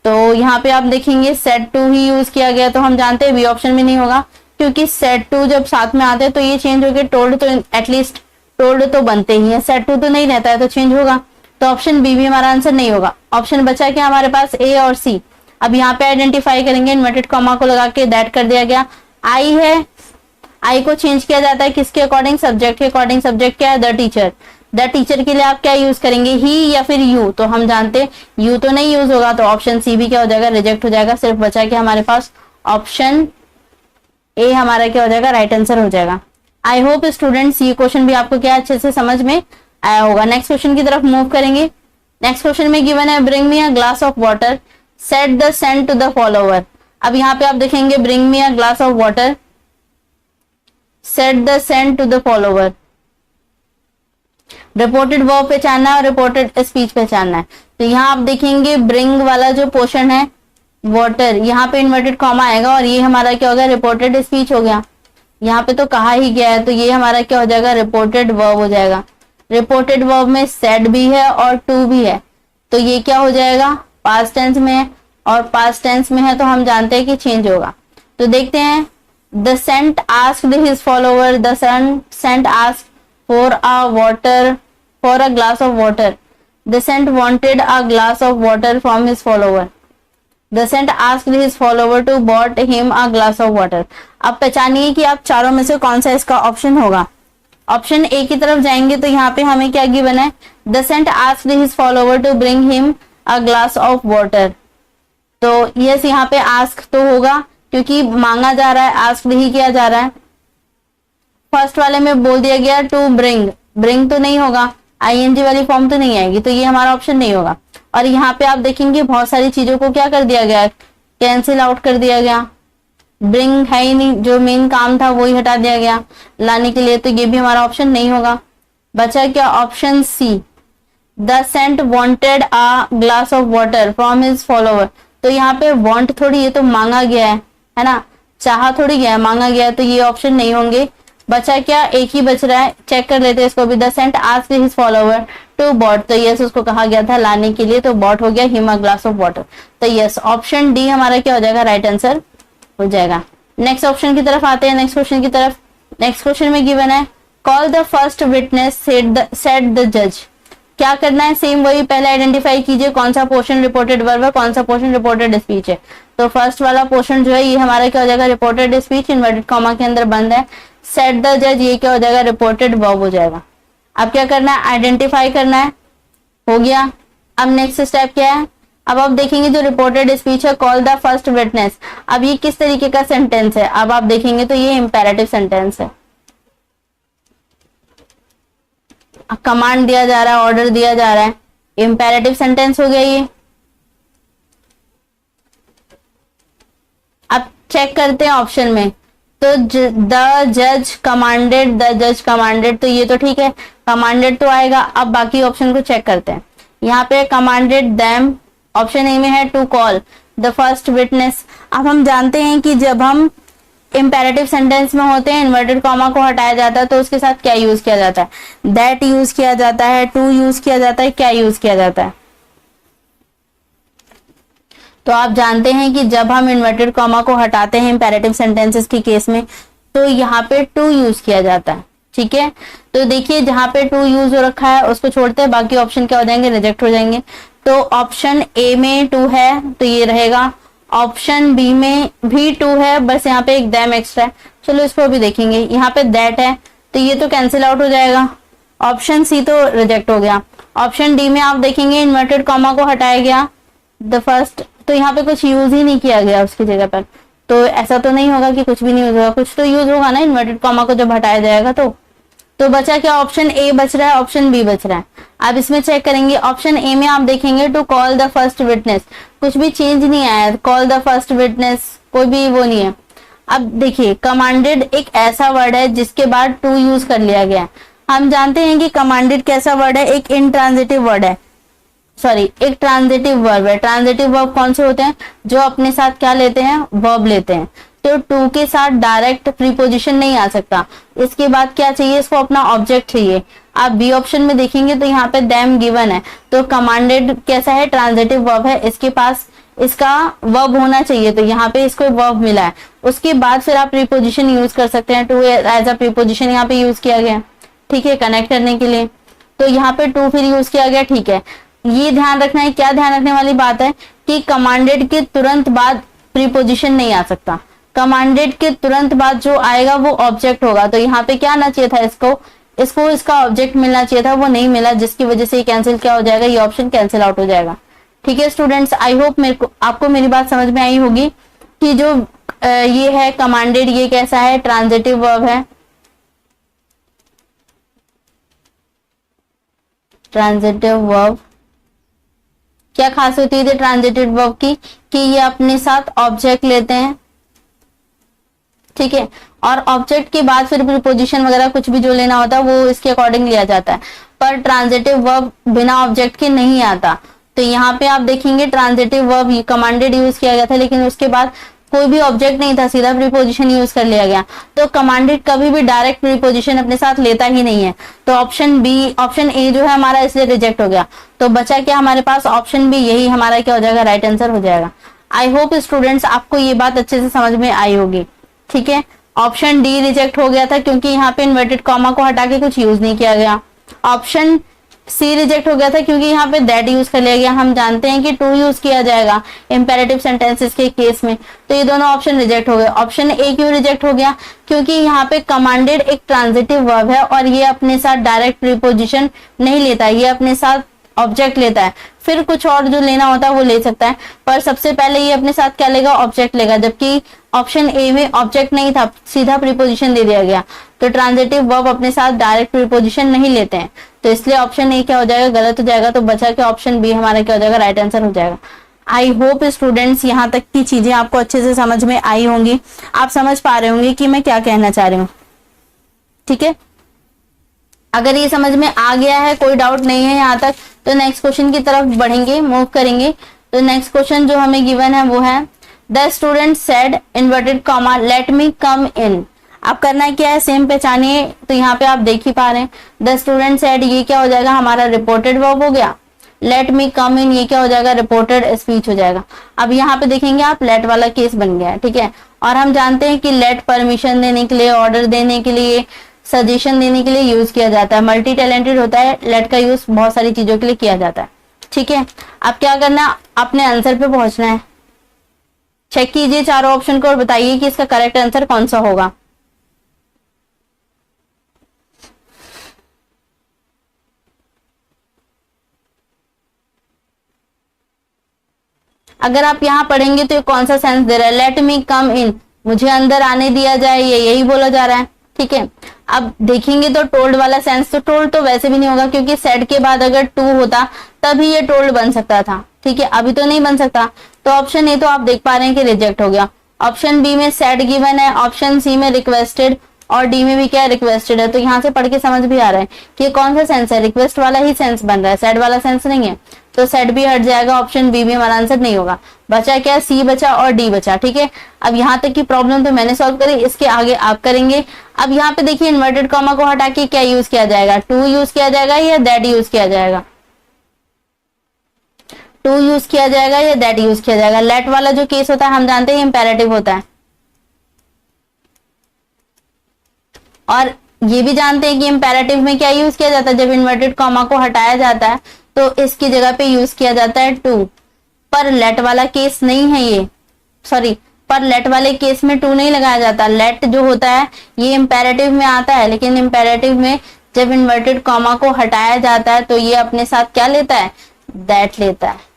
तो यहाँ पे आप देखेंगे सेड टू ही यूज किया गया, तो हम जानते हैं बी ऑप्शन में नहीं होगा, क्योंकि सेड टू जब साथ में आते हैं तो ये चेंज हो गया टोल्ड, तो एटलीस्ट टोल्ड तो बनते ही है, सेड टू तो नहीं रहता है, तो चेंज होगा। तो ऑप्शन बी भी हमारा आंसर नहीं होगा। ऑप्शन बचा क्या हमारे पास, ए और सी। अब यहाँ पे आइडेंटिफाई करेंगे, इन्वर्टेड कॉमा को लगा के दैट कर दिया गया। आई है, आई को चेंज किया जाता है किसके अकॉर्डिंग, सब्जेक्ट के अकॉर्डिंग। सब्जेक्ट क्या है, द टीचर। द टीचर के लिए आप क्या यूज करेंगे, ही या फिर यू, तो हम जानते यू तो नहीं यूज होगा, तो ऑप्शन सी भी क्या हो जाएगा, रिजेक्ट हो जाएगा। सिर्फ बचा के हमारे पास ऑप्शन ए हमारा क्या हो जाएगा, राइट आंसर हो जाएगा। आई होप स्टूडेंट्स ये क्वेश्चन भी आपको क्या अच्छे से समझ में आया होगा। नेक्स्ट क्वेश्चन की तरफ मूव करेंगे। नेक्स्ट क्वेश्चन में गिवन है, bring me a glass of water, said the saint to the follower. अब यहाँ पे आप देखेंगे bring me a glass of water, said the saint to the follower. Reported verb पहचानना है और रिपोर्टेड स्पीच पहचानना है। तो यहाँ आप देखेंगे ब्रिंग वाला जो पोर्शन है वाटर, यहाँ पे इन्वर्टेड कॉमा आएगा, और ये हमारा क्या हो गया, रिपोर्टेड स्पीच हो गया। यहाँ पे तो कहा ही गया है, तो ये हमारा क्या हो जाएगा, रिपोर्टेड वर्ब हो जाएगा। रिपोर्टेड वर्ब में सेड भी है और टू भी है, तो ये क्या हो जाएगा, पास्ट टेंस में है, और पास्ट टेंस में है तो हम जानते हैं कि चेंज होगा। तो देखते हैं, the saint asked his follower, the saint asked for a water, for a glass of water, the saint wanted a glass of water from his follower. The saint asked his follower to bought him a glass of water. अब पहचानिए कि आप चारों में से कौन सा इसका ऑप्शन होगा। ऑप्शन ए की तरफ जाएंगे तो यहाँ पे हमें क्या गिवन है, the saint asked his follower to bring him a glass of water. तो यस, यहाँ पे आस्क तो होगा क्योंकि मांगा जा रहा है, आस्क्ड ही किया जा रहा है। फर्स्ट वाले में बोल दिया गया टू ब्रिंग, ब्रिंग तो नहीं होगा, आईएनजी वाली फॉर्म तो नहीं आएगी, तो ये हमारा ऑप्शन नहीं होगा। और यहाँ पे आप देखेंगे बहुत सारी चीजों को क्या कर दिया गया, कैंसिल आउट कर दिया गया। ब्रिंग है ही नहीं, जो मेन काम था वो ही हटा दिया गया लाने के लिए, तो ये भी हमारा ऑप्शन नहीं होगा। बचा क्या, option C, the saint wanted a glass of water from his follower. तो यहाँ पे वॉन्ट थोड़ी, ये तो मांगा गया है ना, चाहा थोड़ी गया है, मांगा गया है, तो ये ऑप्शन नहीं होंगे। बचा क्या, एक ही बच रहा है, चेक कर लेते हैं इसको भी। The saint asked his follower to bought, तो यस उसको कहा गया था लाने के लिए, तो बॉट हो गया him a glass of water. तो यस, ऑप्शन डी हमारा क्या हो जाएगा, राइट आंसर हो जाएगा। नेक्स्ट ऑप्शन की तरफ आते हैं, नेक्स्ट क्वेश्चन की तरफ। नेक्स्ट क्वेश्चन में गिवन है, call the first witness said the जज। क्या करना है, सेम वही, पहले आइडेंटिफाई कीजिए कौन सा पोर्शन रिपोर्टेड वर्ब है, कौन सा पोर्शन रिपोर्टेड स्पीच है। तो फर्स्ट वाला पोर्शन जो है ये हमारा क्या हो जाएगा, रिपोर्टेड स्पीच, इन्वर्टेड कॉमा के अंदर बंद है। सेड द जज, ये क्या हो जाएगा, रिपोर्टेड वर्ब हो जाएगा। अब क्या करना है, आइडेंटिफाई करना है, हो गया। अब नेक्स्ट स्टेप क्या है, अब आप देखेंगे जो रिपोर्टेड स्पीच है, कॉल द फर्स्ट विटनेस। अब ये किस तरीके का सेंटेंस है, अब आप देखेंगे तो ये इंपेरेटिव सेंटेंस है। कमांड दिया जा रहा है, ऑर्डर दिया जा रहा है, इंपेरेटिव सेंटेंस हो गया ये। अब चेक करते हैं ऑप्शन में, तो द जज कमांडेड, द जज कमांडेड, तो ये तो ठीक है, कमांडेड तो आएगा। अब बाकी ऑप्शन को चेक करते हैं। यहाँ पे कमांडेड देम, ऑप्शन ए में है to call the first witness. अब हम जानते हैं कि जब हम इंपेरेटिव सेंटेंस में होते हैं, इन्वर्टेड कॉमा को हटाया जाता है, तो उसके साथ क्या यूज किया जाता है, दैट यूज किया जाता है, टू यूज किया जाता है, क्या यूज किया जाता है। तो आप जानते हैं कि जब हम इन्वर्टेड कॉमा को हटाते हैं इंपेरेटिव सेंटेंसेस के केस में, तो यहाँ पे टू यूज किया जाता है, ठीक है। तो देखिए जहां पे टू यूज हो रखा है उसको छोड़ते हैं, बाकी ऑप्शन क्या हो जाएंगे, रिजेक्ट हो जाएंगे। तो ऑप्शन ए में टू है तो ये रहेगा, ऑप्शन बी में भी टू है, बस यहाँ पे एक दैम एक्स्ट्रा है, चलो इसको भी देखेंगे। यहाँ पे दैट है तो ये तो कैंसिल आउट हो जाएगा, ऑप्शन सी तो रिजेक्ट हो गया। ऑप्शन डी में आप देखेंगे इन्वर्टेड कॉमा को हटाया गया, द फर्स्ट, तो यहाँ पे कुछ यूज ही नहीं किया गया उसकी जगह पर, तो ऐसा तो नहीं होगा कि कुछ भी नहीं यूज होगा, कुछ तो यूज होगा ना इन्वर्टेड कॉमा को जब हटाया जाएगा। तो बचा क्या, ऑप्शन ए बच रहा है, ऑप्शन बी बच रहा है। अब इसमें चेक करेंगे, ऑप्शन ए में आप देखेंगे to call the first witness, कुछ भी चेंज नहीं आया, कॉल द फर्स्ट विटनेस कोई भी वो नहीं है। अब देखिए कमांडेड एक ऐसा वर्ड है जिसके बाद टू यूज कर लिया गया है। हम जानते हैं कि कमांडेड कैसा वर्ड है, एक इंट्रांजिटिव वर्ड है, सॉरी एक ट्रांजिटिव वर्ब है। ट्रांजिटिव वर्ब कौन से होते हैं, जो अपने साथ क्या लेते हैं, वर्ब लेते हैं। तो टू के साथ डायरेक्ट प्रीपोजिशन नहीं आ सकता, इसके बाद क्या चाहिए, इसको अपना ऑब्जेक्ट चाहिए। आप बी ऑप्शन में देखेंगे तो यहाँ पे देम गिवन है, तो कमांडेड कैसा है, ट्रांजिटिव वर्ब है, इसके पास इसका वर्ब होना चाहिए, तो यहाँ पे इसको वर्ब मिला है। उसके बाद फिर आप प्रीपोजिशन यूज कर सकते हैं, टू एज अ प्रीपोजिशन यहाँ पे यूज किया गया, ठीक है, कनेक्ट करने के लिए। तो यहाँ पे टू फिर यूज किया गया, ठीक है। ये ध्यान रखना है, क्या ध्यान रखने वाली बात है कि कमांडेड के तुरंत बाद प्रीपोजिशन नहीं आ सकता, कमांडेड के तुरंत बाद जो आएगा वो ऑब्जेक्ट होगा। तो यहाँ पे क्या आना चाहिए था, इसको इसका ऑब्जेक्ट मिलना चाहिए था, वो नहीं मिला, जिसकी वजह से ये कैंसिल क्या हो जाएगा, ये ऑप्शन कैंसिल आउट हो जाएगा। ठीक है स्टूडेंट्स, आई होप आपको मेरी बात समझ में आई होगी कि जो ये है कमांडेड, ये कैसा है, ट्रांजिटिव वर्ब है। ट्रांजिटिव वर्ब क्या खास होती है ट्रांजिटिव वर्ब की, कि ये अपने साथ ऑब्जेक्ट लेते हैं, ठीक है, और ऑब्जेक्ट के बाद फिर प्रीपोजिशन वगैरह कुछ भी जो लेना होता है वो इसके अकॉर्डिंग लिया जाता है। पर ट्रांजिटिव वर्ब बिना ऑब्जेक्ट के नहीं आता। तो यहाँ पे आप देखेंगे ट्रांजिटिव वर्ब कमांडेड यूज किया गया था, लेकिन उसके बाद कोई भी ऑब्जेक्ट नहीं था, सीधा प्रीपोजिशन यूज कर लिया गया। तो कमांडेड कभी भी डायरेक्ट प्रीपोजिशन अपने साथ लेता ही नहीं है। तो ऑप्शन बी, ऑप्शन ए जो है हमारा इसलिए रिजेक्ट हो गया। तो बचा क्या हमारे पास, ऑप्शन बी, यही हमारा क्या हो जाएगा, राइट आंसर हो जाएगा। आई होप स्टूडेंट्स आपको ये बात अच्छे से समझ में आई होगी। ठीक है, ऑप्शन डी रिजेक्ट हो गया था क्योंकि यहाँ पे इन्वर्टेड कॉमा को हटा के कुछ यूज नहीं किया गया। ऑप्शन सी रिजेक्ट हो गया था क्योंकि यहाँ पे दैट यूज कर लिया गया। हम जानते हैं कि टू यूज किया जाएगा इंपेरेटिव सेंटेंसेस के केस में, तो ये दोनों ऑप्शन रिजेक्ट हो गए। ऑप्शन ए क्यों रिजेक्ट हो गया? क्योंकि यहाँ पे कमांडेड एक ट्रांजिटिव वर्ब है और ये अपने साथ डायरेक्ट प्रीपोजिशन नहीं लेता, ये अपने साथ ऑब्जेक्ट लेता है, फिर कुछ और जो लेना होता है वो ले सकता है, पर सबसे पहले ये अपने साथ क्या लेगा? ऑब्जेक्ट लेगा, जबकि ऑप्शन ए में ऑब्जेक्ट नहीं था, सीधा प्रीपोजिशन दे दिया गया। तो ट्रांजिटिव वर्ब अपने साथ डायरेक्ट प्रीपोजिशन नहीं लेते हैं, तो इसलिए ऑप्शन ए क्या हो जाएगा? गलत हो जाएगा। तो बचा के ऑप्शन बी हमारा क्या हो जाएगा? राइट आंसर हो जाएगा। आई होप स्टूडेंट्स यहाँ तक की चीजें आपको अच्छे से समझ में आई होंगी, आप समझ पा रहे होंगे कि मैं क्या कहना चाह रही हूँ। ठीक है, अगर ये समझ में आ गया है, कोई डाउट नहीं है यहाँ तक, तो नेक्स्ट क्वेश्चन की तरफ बढ़ेंगे, मूव करेंगे। तो नेक्स्ट क्वेश्चन जो हमें गिवन है वो है the student said inverted comma let me come in. अब करना क्या है? सेम पहचानिए। तो यहाँ पे आप देख ही पा रहे हैं द स्टूडेंट सेड, ये क्या हो जाएगा? हमारा रिपोर्टेड वर्ब हो गया। लेट मी कम इन ये क्या हो जाएगा? रिपोर्टेड स्पीच हो जाएगा। अब यहाँ पे देखेंगे आप, लेट वाला केस बन गया है। ठीक है, और हम जानते हैं कि लेट परमिशन देने के लिए, ऑर्डर देने के लिए, सजेशन देने के लिए यूज किया जाता है। मल्टी टैलेंटेड होता है, लेट का यूज बहुत सारी चीजों के लिए किया जाता है। ठीक है, अब क्या करना है? अपने आंसर पे पहुंचना है। चेक कीजिए चारों ऑप्शन को और बताइए कि इसका करेक्ट आंसर कौन सा होगा। अगर आप यहाँ पढ़ेंगे तो ये कौन सा सेंस दे रहा है? लेट मी कम इन, मुझे अंदर आने दिया जाए, ये यही बोला जा रहा है। ठीक है, अब देखेंगे तो टोल्ड वाला सेंस, तो टोल्ड तो वैसे भी नहीं होगा क्योंकि सेड के बाद अगर टू होता तभी ये टोल्ड बन सकता था। ठीक है, अभी तो नहीं बन सकता। तो ऑप्शन ए तो आप देख पा रहे हैं कि रिजेक्ट हो गया। ऑप्शन बी में सेड गिवन है, ऑप्शन सी में रिक्वेस्टेड, और डी में भी क्या है? रिक्वेस्टेड है। तो यहाँ से पढ़ के समझ भी आ रहा है कि कौन सा सेंस है? रिक्वेस्ट वाला ही सेंस बन रहा है, सेड वाला सेंस नहीं है। तो सेड भी हट जाएगा, ऑप्शन बी भी हमारा आंसर नहीं होगा। बचा क्या? सी बचा और डी बचा। ठीक है, अब यहाँ तक की प्रॉब्लम तो मैंने सॉल्व करी, इसके आगे आप करेंगे। अब यहाँ पे देखिए इन्वर्टेड कॉमा को हटा के क्या यूज किया जाएगा? टू यूज किया जाएगा या दैट यूज किया जाएगा? टू यूज किया जाएगा या दैट यूज किया जाएगा? लेट वाला जो केस होता है हम जानते हैं इंपेरेटिव होता है, और ये भी जानते हैं कि इंपेरेटिव में क्या यूज किया जाता है? जब इन्वर्टेड कॉमा को हटाया जाता है तो इसकी जगह पे यूज किया जाता है टू। पर लेट वाला केस नहीं है ये, सॉरी, पर लेट वाले केस में टू नहीं लगाया जाता। लेट जो होता है ये इंपेरेटिव में आता है, लेकिन इंपेरेटिव में जब इन्वर्टेड कॉमा को हटाया जाता है तो ये अपने साथ क्या लेता है? दैट लेता है।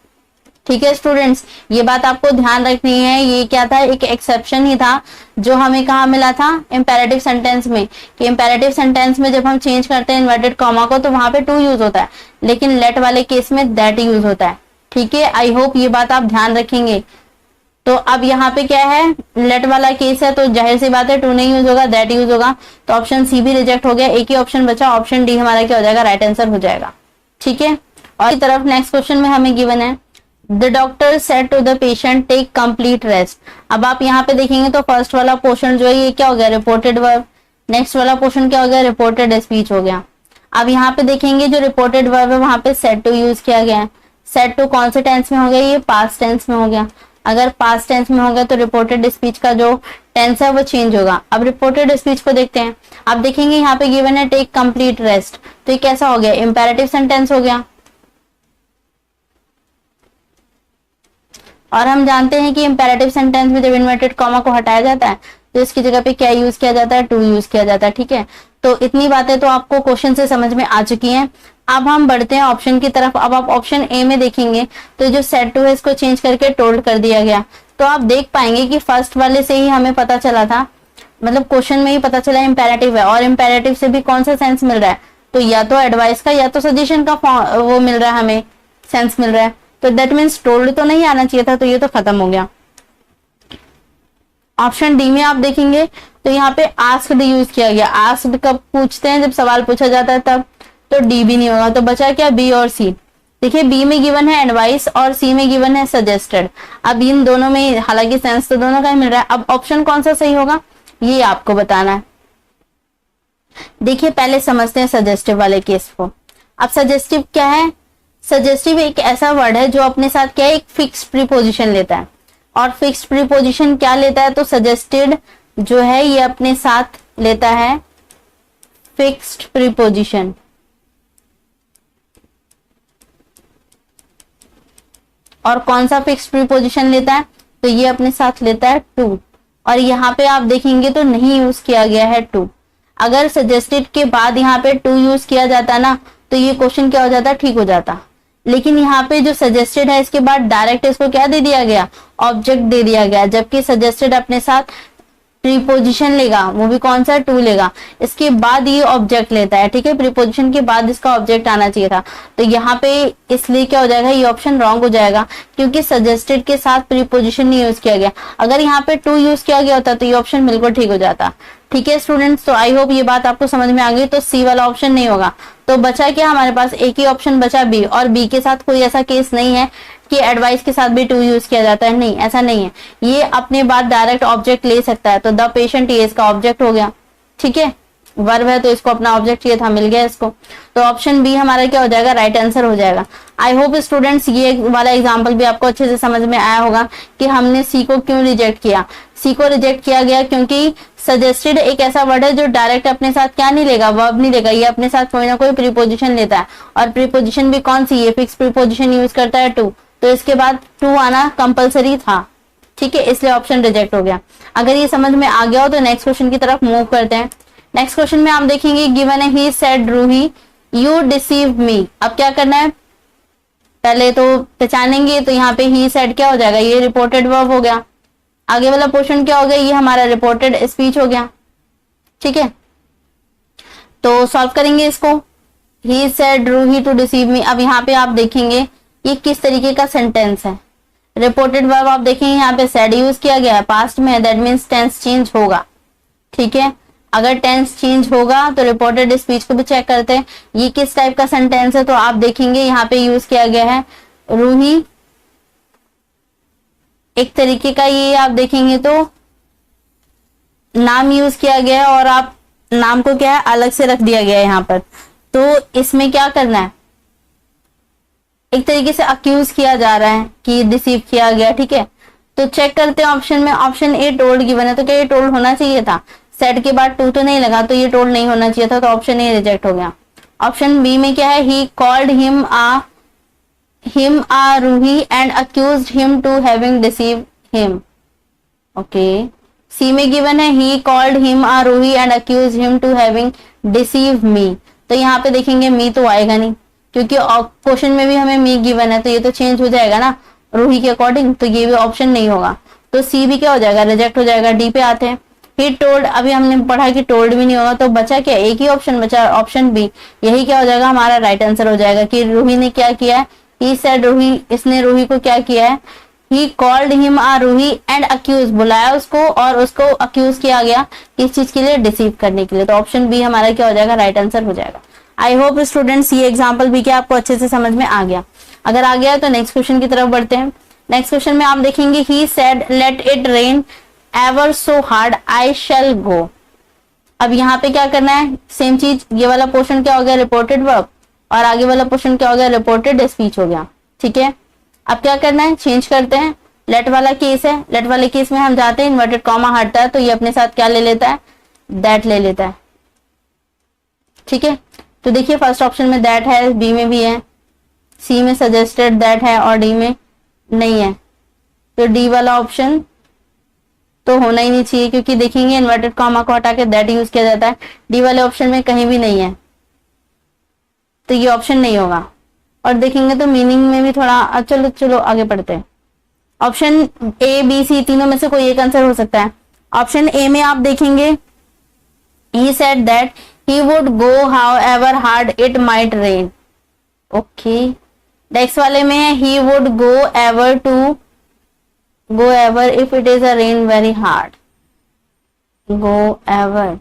ठीक है स्टूडेंट्स, ये बात आपको ध्यान रखनी है। ये क्या था? एक एक्सेप्शन ही था जो हमें कहाँ मिला था? इंपेरेटिव सेंटेंस में, कि इंपेरेटिव सेंटेंस में जब हम चेंज करते हैं इन्वर्टेड कॉमा को तो वहां पे टू यूज होता है, लेकिन लेट वाले केस में दैट यूज होता है। ठीक है, आई होप ये बात आप ध्यान रखेंगे। तो अब यहाँ पे क्या है? लेट वाला केस है तो जाहिर सी बात है टू नहीं यूज होगा, दैट यूज होगा। तो ऑप्शन सी भी रिजेक्ट हो गया, एक ही ऑप्शन बचा, ऑप्शन डी हमारा क्या हो जाएगा? राइट आंसर हो जाएगा। ठीक है, और की तरफ नेक्स्ट क्वेश्चन में हमें गिवन है the doctor said to the patient take complete rest. अब आप यहाँ पे देखेंगे तो फर्स्ट वाला पोर्शन जो है ये क्या हो गया? Reported verb. नेक्स्ट वाला पोर्शन क्या हो गया? रिपोर्टेड स्पीच हो गया। अब यहाँ पे देखेंगे जो रिपोर्टेड वर्ब है वहां पे सेड टू यूज किया गया है। सेड टू कौन से टेंस में हो गया? ये पास्ट टेंस में हो गया। अगर पास्ट टेंस में हो गया तो रिपोर्टेड स्पीच का जो टेंस है वो चेंज होगा। अब रिपोर्टेड स्पीच को देखते हैं। आप देखेंगे यहाँ पे गिवन है टेक कंप्लीट रेस्ट, तो ये कैसा हो गया? इंपेरेटिव सेंटेंस हो गया। और हम जानते हैं कि इंपेरेटिव सेंटेंस में जब इन्वर्टेड कॉमा को हटाया जाता है तो इसकी जगह पे क्या यूज किया जाता है? टू यूज किया जाता है। ठीक है, तो इतनी बातें तो आपको क्वेश्चन से समझ में आ चुकी हैं। अब हम बढ़ते हैं ऑप्शन की तरफ। अब आप ऑप्शन ए में देखेंगे तो जो सेड टू है इसको चेंज करके टोल्ड कर दिया गया। तो आप देख पाएंगे कि फर्स्ट वाले से ही हमें पता चला था, मतलब क्वेश्चन में ही पता चला इंपेरेटिव है, और इंपेरेटिव से भी कौन सा सेंस मिल रहा है? तो या तो एडवाइस का या तो सजेशन का वो मिल रहा है, हमें सेंस मिल रहा है। तो दैट मीन्स टोल्ड तो नहीं आना चाहिए था, तो ये तो खत्म हो गया। ऑप्शन डी में आप देखेंगे तो यहाँ पे आस्क्ड यूज किया गया। आस्क्ड कब पूछते हैं? जब सवाल पूछा जाता है तब। तो डी भी नहीं होगा, तो बचा क्या? बी और सी। देखिए बी में गिवन है एडवाइस और सी में गिवन है सजेस्टेड। अब इन दोनों में हालांकि सेंस तो दोनों का ही मिल रहा है। अब ऑप्शन कौन सा सही होगा ये आपको बताना है। देखिए पहले समझते हैं सजेस्टिव वाले केस को। अब सजेस्टिव क्या है? सजेस्टिव एक ऐसा वर्ड है जो अपने साथ क्या है? एक फिक्स्ड प्रीपोजिशन लेता है। और फिक्स्ड प्रीपोजिशन क्या लेता है? तो सजेस्टेड जो है ये अपने साथ लेता है फिक्स्ड प्रीपोजिशन। और कौन सा फिक्स प्रीपोजिशन लेता है, तो ये अपने साथ लेता है टू, और यहाँ पे आप देखेंगे तो नहीं यूज किया गया है टू। अगर सजेस्टेड के बाद यहाँ पे टू यूज किया जाता ना तो ये क्वेश्चन क्या हो जाता, ठीक हो जाता। लेकिन यहाँ पे जो सजेस्टेड है इसके बाद डायरेक्ट इसको क्या दे दिया गया, ऑब्जेक्ट दे दिया गया, जबकि सजेस्टेड अपने साथ प्रीपोजिशन लेगा, वो भी कौन सा, टू लेगा, इसके बाद ये ऑब्जेक्ट लेता है, ठीक है। प्रीपोजिशन के बाद इसका ऑब्जेक्ट आना चाहिए था, तो यहाँ पे इसलिए क्या हो जाएगा, ये ऑप्शन रॉन्ग हो जाएगा, क्योंकि सजेस्टेड के साथ प्रीपोजिशन नहीं यूज किया गया। अगर यहाँ पे टू यूज किया गया होता तो ये ऑप्शन बिल्कुल ठीक हो जाता। ठीक है स्टूडेंट्स, तो आई होप ये बात आपको समझ में आ गई। तो सी वाला ऑप्शन नहीं होगा, तो बचा क्या हमारे पास, एक ही ऑप्शन बचा बी, और बी के साथ कोई ऐसा केस नहीं है कि एडवाइस के साथ भी टू यूज किया जाता है, नहीं ऐसा नहीं है। ये अपने बाद डायरेक्ट ऑब्जेक्ट ले सकता है, तो द पेशेंट ये इसका ऑब्जेक्ट हो गया, ठीक है, वर्ब है तो इसको अपना ऑब्जेक्ट चाहिए था, मिल गया इसको, तो ऑप्शन बी हमारा क्या हो जाएगा, राइट आंसर हो जाएगा। आई होप स्टूडेंट्स ये वाला एग्जांपल भी आपको अच्छे से समझ में आया होगा कि हमने सी को क्यों रिजेक्ट किया। सी को रिजेक्ट किया गया क्योंकि सजेस्टेड एक ऐसा वर्ड है जो डायरेक्ट अपने साथ क्या नहीं लेगा, वर्ब नहीं लेगा, ये अपने साथ कोई ना कोई प्रीपोजिशन लेता है, और प्रीपोजिशन भी कौन सी, ये फिक्स प्रीपोजिशन यूज करता है टू, तो इसके बाद टू आना कंपलसरी था, ठीक है, इसलिए ऑप्शन रिजेक्ट हो गया। अगर ये समझ में आ गया हो तो नेक्स्ट क्वेश्चन की तरफ मूव करते हैं। नेक्स्ट क्वेश्चन में आप देखेंगे गिवन है he said Ruhi you deceive me. अब क्या करना है, पहले तो पहचानेंगे, तो यहाँ पे ही सेड क्या हो जाएगा, ये रिपोर्टेड वर्ब हो गया। आगे वाला पोर्शन क्या हो गया, ये हमारा रिपोर्टेड स्पीच हो गया, ठीक है। तो सॉल्व करेंगे इसको, he said Ruhi to deceive me. अब यहाँ पे आप देखेंगे ये किस तरीके का सेंटेंस है। रिपोर्टेड वर्ब आप देखेंगे यहाँ पे सेड यूज किया गया है पास्ट में, दैट मीन्स टेंस चेंज होगा, ठीक है। अगर टेंस चेंज होगा तो रिपोर्टेड स्पीच को भी चेक करते हैं, ये किस टाइप का सेंटेंस है, तो आप देखेंगे यहाँ पे यूज किया गया है रूही, एक तरीके का ये आप देखेंगे तो नाम यूज किया गया है, और आप नाम को क्या है अलग से रख दिया गया है यहाँ पर। तो इसमें क्या करना है, एक तरीके से अक्यूज किया जा रहा है कि डिसीव किया गया, ठीक है। तो चेक करते हैं ऑप्शन में, ऑप्शन ए टोल्ड गिवन है, तो क्या ये टोल्ड होना चाहिए था, सेड के बाद टू तो नहीं लगा, तो ये टोल्ड नहीं होना चाहिए था, तो ऑप्शन ए रिजेक्ट हो गया। ऑप्शन बी में क्या है, he called him a Ruhi and accused him to having deceive him, okay. C में गिवन है he called him a Ruhi and accused him to having deceive me, तो यहाँ पे देखेंगे मी तो आएगा नहीं, क्योंकि क्वेश्चन में भी हमें मी गिवन है, तो ये तो चेंज हो जाएगा ना रूही के अकॉर्डिंग, तो ये भी ऑप्शन नहीं होगा, तो सी भी क्या हो जाएगा, रिजेक्ट हो जाएगा। डी पे आते हैं, ही टोल्ड, अभी हमने पढ़ा कि टोल्ड भी नहीं होगा, तो बचा क्या, एक ही ऑप्शन बचा, ऑप्शन बी, यही क्या हो जाएगा हमारा राइट आंसर हो जाएगा कि रूही ने क्या किया है, ही सेड रूही, इसने रूही को क्या किया है, he called him a Ruhi and accuse, बुलाया उसको और उसको अक्यूज किया गया किस चीज के लिए, डिसीव करने के लिए, तो ऑप्शन बी हमारा क्या हो जाएगा, राइट आंसर हो जाएगा। आई होप स्टूडेंट्स ये एग्जाम्पल भी क्या आपको अच्छे से समझ में आ गया। अगर आ गया तो नेक्स्ट क्वेश्चन की तरफ बढ़ते हैं। नेक्स्ट क्वेश्चन में आप देखेंगे he said let it rain ever so hard I shall go. अब यहाँ पे क्या करना है, सेम चीज, ये वाला पोर्शन क्या हो गया, रिपोर्टेड वर्ब, और आगे वाला पोर्शन क्या हो गया, रिपोर्टेड स्पीच हो गया, ठीक है। अब क्या करना है, चेंज करते हैं, लेट वाला केस है, लेट वाले केस में हम जाते हैं, इन्वर्टेड कॉमा हटता है, तो ये अपने साथ क्या ले लेता है, दैट ले लेता है, ठीक है। तो देखिए फर्स्ट ऑप्शन में दैट है, बी में भी है, सी में सजेस्टेड दैट है, और डी में नहीं है, तो डी वाला ऑप्शन तो होना ही नहीं चाहिए, क्योंकि देखेंगे इन्वर्टेड कॉमा को हटा के दैट यूज किया जाता है, डी वाले ऑप्शन में कहीं भी नहीं है, तो ये ऑप्शन नहीं होगा। और देखेंगे तो मीनिंग में भी थोड़ा, चलो आगे पढ़ते हैं। ऑप्शन ए बी सी तीनों में से कोई एक आंसर हो सकता है। ऑप्शन ए में आप देखेंगे he said that he would go how ever hard it might rain, okay. Next वाले में he would go ever if it is a rain very hard, go ever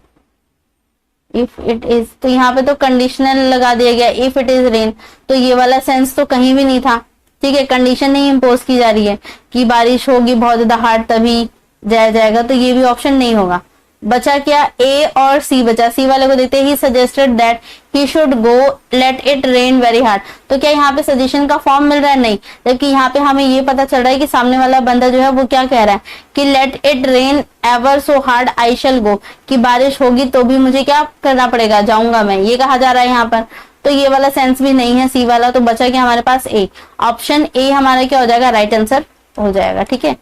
if it is, तो यहाँ पे तो conditional लगा दिया गया, if it is rain, तो ये वाला सेंस तो कहीं भी नहीं था, ठीक है। कंडीशन नहीं इम्पोज की जा रही है कि बारिश होगी बहुत ज्यादा हार्ड तभी जाएगा, तो ये भी ऑप्शन नहीं होगा। बचा क्या, ए और सी बचा। सी वाले को देखते हैं, he suggested that he should go let it rain very hard, तो क्या यहाँ पे सजेशन का फॉर्म मिल रहा है, नहीं, जबकि यहाँ पे हमें ये पता चल रहा है कि सामने वाला बंदा जो है वो क्या कह रहा है कि let it rain ever so hard I shall go, कि बारिश होगी तो भी मुझे क्या करना पड़ेगा, जाऊंगा मैं, ये कहा जा रहा है यहाँ पर। तो ये वाला सेंस भी नहीं है सी वाला, तो बचा क्या हमारे पास ए। ऑप्शन ए हमारा क्या हो जाएगा, राइट आंसर हो जाएगा। ठीक है,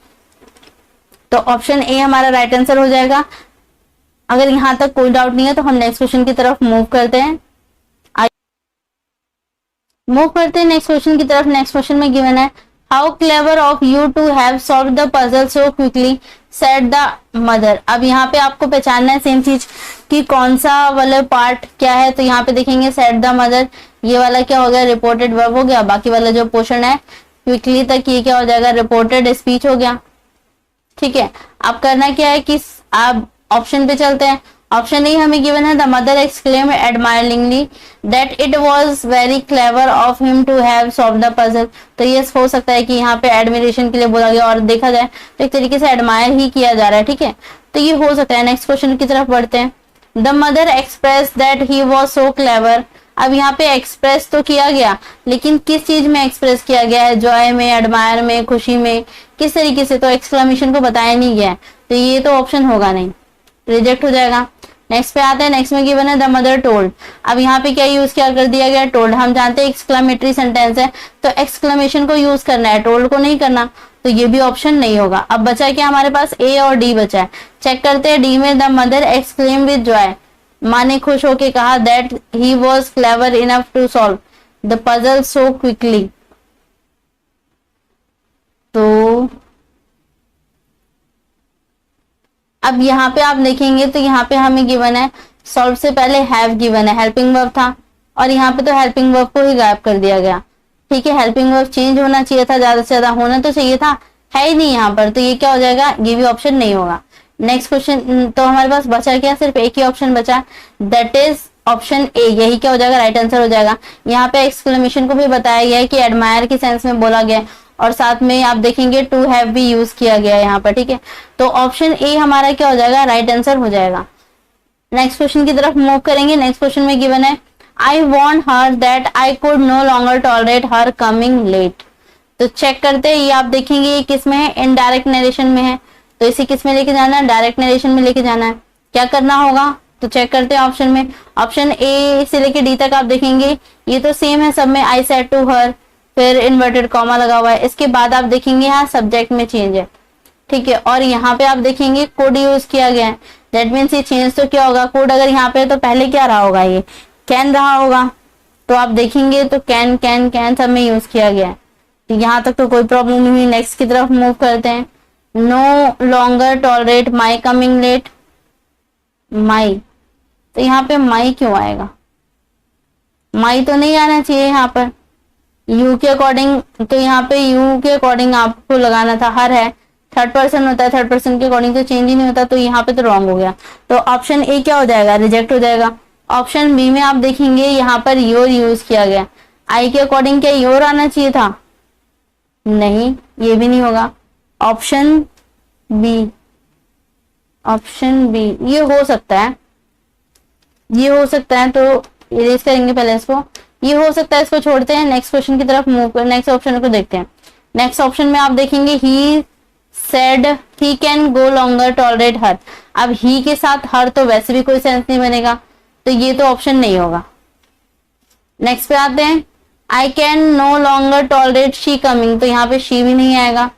तो ऑप्शन ए हमारा राइट आंसर हो जाएगा। अगर यहां तक कोई डाउट नहीं है तो हम नेक्स्ट क्वेश्चन की तरफ मूव करते हैं। नेक्स्ट क्वेश्चन की तरफ। नेक्स्ट क्वेश्चन में गिवन है, how clever of you to have solve the puzzle so quickly said the mother. अब यहाँ पे आपको पहचानना है सेम चीज कि कौन सा वाला पार्ट क्या है। तो यहाँ पे देखेंगे सेड द मदर, ये वाला क्या हो गया, रिपोर्टेड वर्ब हो गया। बाकी वाला जो पोर्शन है क्विकली तक, ये क्या हो जाएगा, रिपोर्टेड स्पीच हो गया। ठीक है, अब करना क्या है कि आप ऑप्शन पे चलते हैं। ऑप्शन ए हमें गिवन है, the mother exclaimed admiringly that it was very clever of him to have solve the puzzle. तो ये हो सकता है कि यहाँ पे एडमिरेशन के लिए बोला गया, और देखा जाए तो एक तरीके से एडमायर ही किया जा रहा है। ठीक है, तो ये हो सकता है। नेक्स्ट क्वेश्चन की तरफ बढ़ते हैं। The mother express that he was so clever. अब यहाँ पे एक्सप्रेस तो किया गया, लेकिन किस चीज में एक्सप्रेस किया गया है, जॉय में, एडमायर में, खुशी में, किस तरीके से, तो एक्सक्लेमेशन को बताया नहीं गया है, तो ये तो ऑप्शन होगा नहीं, रिजेक्ट हो जाएगा। नेक्स्ट पे आते हैं। नेक्स्ट में गिवन है द मदर टोल्ड। अब यहाँ पे क्या यूज क्या कर दिया गया, टोल्ड। हम जानते हैं एक्सक्लेमेटरी सेंटेंस है, तो एक्सक्लेमेशन को यूज करना है, टोल्ड को नहीं करना, तो ये भी ऑप्शन नहीं होगा। अब बचा क्या हमारे पास, ए और डी बचा है। चेक करते हैं। डी में the mother exclaim with joy, माँ ने खुश होके कहा that he was clever enough to solve the puzzle so quickly. तो अब यहाँ पे आप देखेंगे तो यहाँ पे हमें गिवन है, सॉल्व से पहले हैव गिवन है, हेल्पिंग वर्ब था, और यहाँ पे तो हेल्पिंग वर्ब को ही गायब कर दिया गया। ठीक है, हेल्पिंग वर्ब चेंज होना चाहिए था, ज्यादा से ज्यादा होना तो चाहिए था, है ही नहीं यहाँ पर, तो ये क्या हो जाएगा, ये भी ऑप्शन नहीं होगा। नेक्स्ट क्वेश्चन, तो हमारे पास बचा क्या, सिर्फ एक ही ऑप्शन बचा, दैट इज ऑप्शन ए, यही क्या हो जाएगा, राइट आंसर हो जाएगा। यहाँ पे एक्सक्लेमेशन को भी बताया गया है कि एडमायर के सेंस में बोला गया है, और साथ में आप देखेंगे टू हैव भी यूज किया गया है यहाँ पर। ठीक है, तो ऑप्शन ए हमारा क्या हो जाएगा, राइट आंसर हो जाएगा। नेक्स्ट क्वेश्चन की तरफ मूव करेंगे। नेक्स्ट क्वेश्चन में गिवन है, I want her that I could no longer tolerate her coming late. तो चेक करते हैं, ये आप देखेंगे ये किस में है, इनडायरेक्ट नरेशन में है, तो इसे किस में लेके जाना है, डायरेक्ट नरेशन में लेके जाना है। क्या करना होगा, तो चेक करते हैं ऑप्शन में। ऑप्शन ए से लेके डी तक आप देखेंगे ये तो सेम है सब में, आई सेड टू हर, फिर इन्वर्टेड कॉमा लगा हुआ है। इसके बाद आप देखेंगे यहाँ सब्जेक्ट में चेंज है। ठीक है, और यहाँ पे आप देखेंगे कोड यूज किया गया है, दैट मीन्स ये चेंज तो क्या होगा, कोड अगर यहाँ पे तो पहले क्या रहा होगा, ये कैन रहा होगा, तो आप देखेंगे तो कैन कैन कैन सब में यूज किया गया है। तो यहाँ तक तो कोई प्रॉब्लम नहीं हुई। नेक्स्ट की तरफ मूव करते हैं। No longer tolerate my coming late, my, तो यहाँ पे माई क्यों आएगा, माई तो नहीं आना चाहिए यहाँ पर। यू के अकॉर्डिंग, तो यहाँ पे यू के अकॉर्डिंग आपको लगाना था, हर है, थर्ड पर्सन होता है, थर्ड पर्सन के अकॉर्डिंग तो चेंज ही नहीं होता, तो यहाँ पे तो रॉन्ग हो गया, तो ऑप्शन ए क्या हो जाएगा, रिजेक्ट हो जाएगा। ऑप्शन बी में आप देखेंगे यहाँ पर योर यूज किया गया, आई के अकॉर्डिंग क्या योर आना चाहिए था, नहीं, ये भी नहीं होगा। ऑप्शन बी, ऑप्शन बी ये हो सकता है, ये हो सकता है, तो इरेज करेंगे पहले इसको, ये हो सकता है, इसको छोड़ते हैं। नेक्स्ट क्वेश्चन की तरफ मूव कर, नेक्स्ट ऑप्शन को देखते हैं। नेक्स्ट ऑप्शन में आप देखेंगे he said he can go longer tolerate her. अब ही के साथ हर तो वैसे भी कोई सेंस नहीं बनेगा, तो ये तो ऑप्शन नहीं होगा। नेक्स्ट पे आते हैं, I can no longer tolerate she coming, तो यहाँ पे शी भी नहीं आएगा।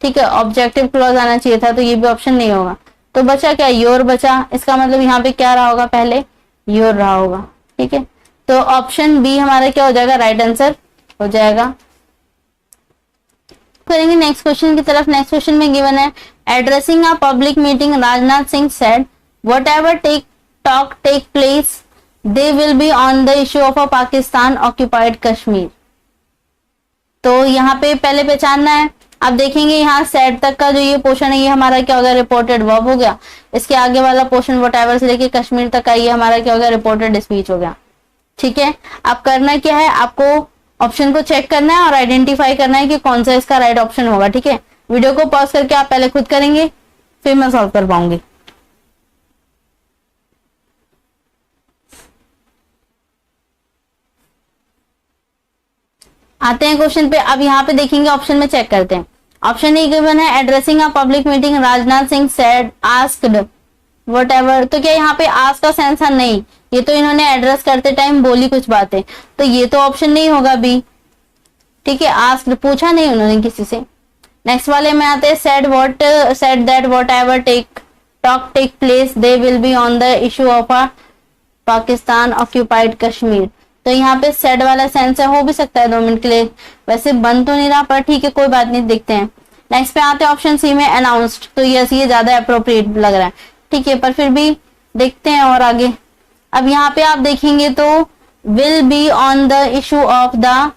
ठीक है, ऑब्जेक्टिव क्लॉज आना चाहिए था, तो ये भी ऑप्शन नहीं होगा। तो बचा क्या, योर बचा, इसका मतलब यहाँ पे क्या रहा होगा, पहले योर रहा होगा। ठीक है, तो ऑप्शन बी हमारा क्या हो जाएगा, राइट आंसर हो जाएगा। करेंगे नेक्स्ट क्वेश्चन की तरफ। नेक्स्ट क्वेश्चन में गिवन है, addressing a public meeting Rajnath Singh said whatever talk take place they will be on the issue of a Pakistan occupied Kashmir. तो यहाँ पे पहले पहचानना है, आप देखेंगे यहाँ सेड तक का जो ये पोर्शन है, ये हमारा क्या होगा, रिपोर्टेड वर्ब हो गया। इसके आगे वाला पोर्शन व्हाटएवर से लेके कश्मीर तक का, ये हमारा क्या हो गया, रिपोर्टेड स्पीच हो गया। ठीक है, अब करना क्या है, आपको ऑप्शन को चेक करना है और आइडेंटिफाई करना है कि कौन सा इसका राइट ऑप्शन होगा। ठीक है, वीडियो को पॉज करके आप पहले खुद करेंगे, फिर मैं सॉल्व कर पाऊंगी। आते हैं क्वेश्चन पे। अब यहाँ पे देखेंगे, ऑप्शन में चेक करते हैं। ऑप्शन ए गिवन है, addressing a public meeting Rajnath Singh said asked whatever. तो क्या यहाँ पे आस्क का सेंस है, नहीं, ये तो इन्होंने एड्रेस करते टाइम बोली कुछ बातें, तो ये तो ऑप्शन नहीं होगा बी। ठीक है, आस्क्ड पूछा नहीं उन्होंने किसी से। नेक्स्ट वाले में आते हैं, said that whatever take place they will be on the issue of a Pakistan occupied Kashmir. तो यहाँ पे सेड वाला सेंस है, हो भी सकता है 2 मिनट के लिए, वैसे बन तो नहीं रहा पर ठीक है कोई बात नहीं, देखते हैं। नेक्स्ट पे आते हैं ऑप्शन सी में अनाउंस्ड, तो यस ये ज्यादा अप्रोप्रिएट लग रहा है, ठीक है, पर फिर भी देखते हैं और आगे। अब यहाँ पे आप देखेंगे तो will be on the issue of the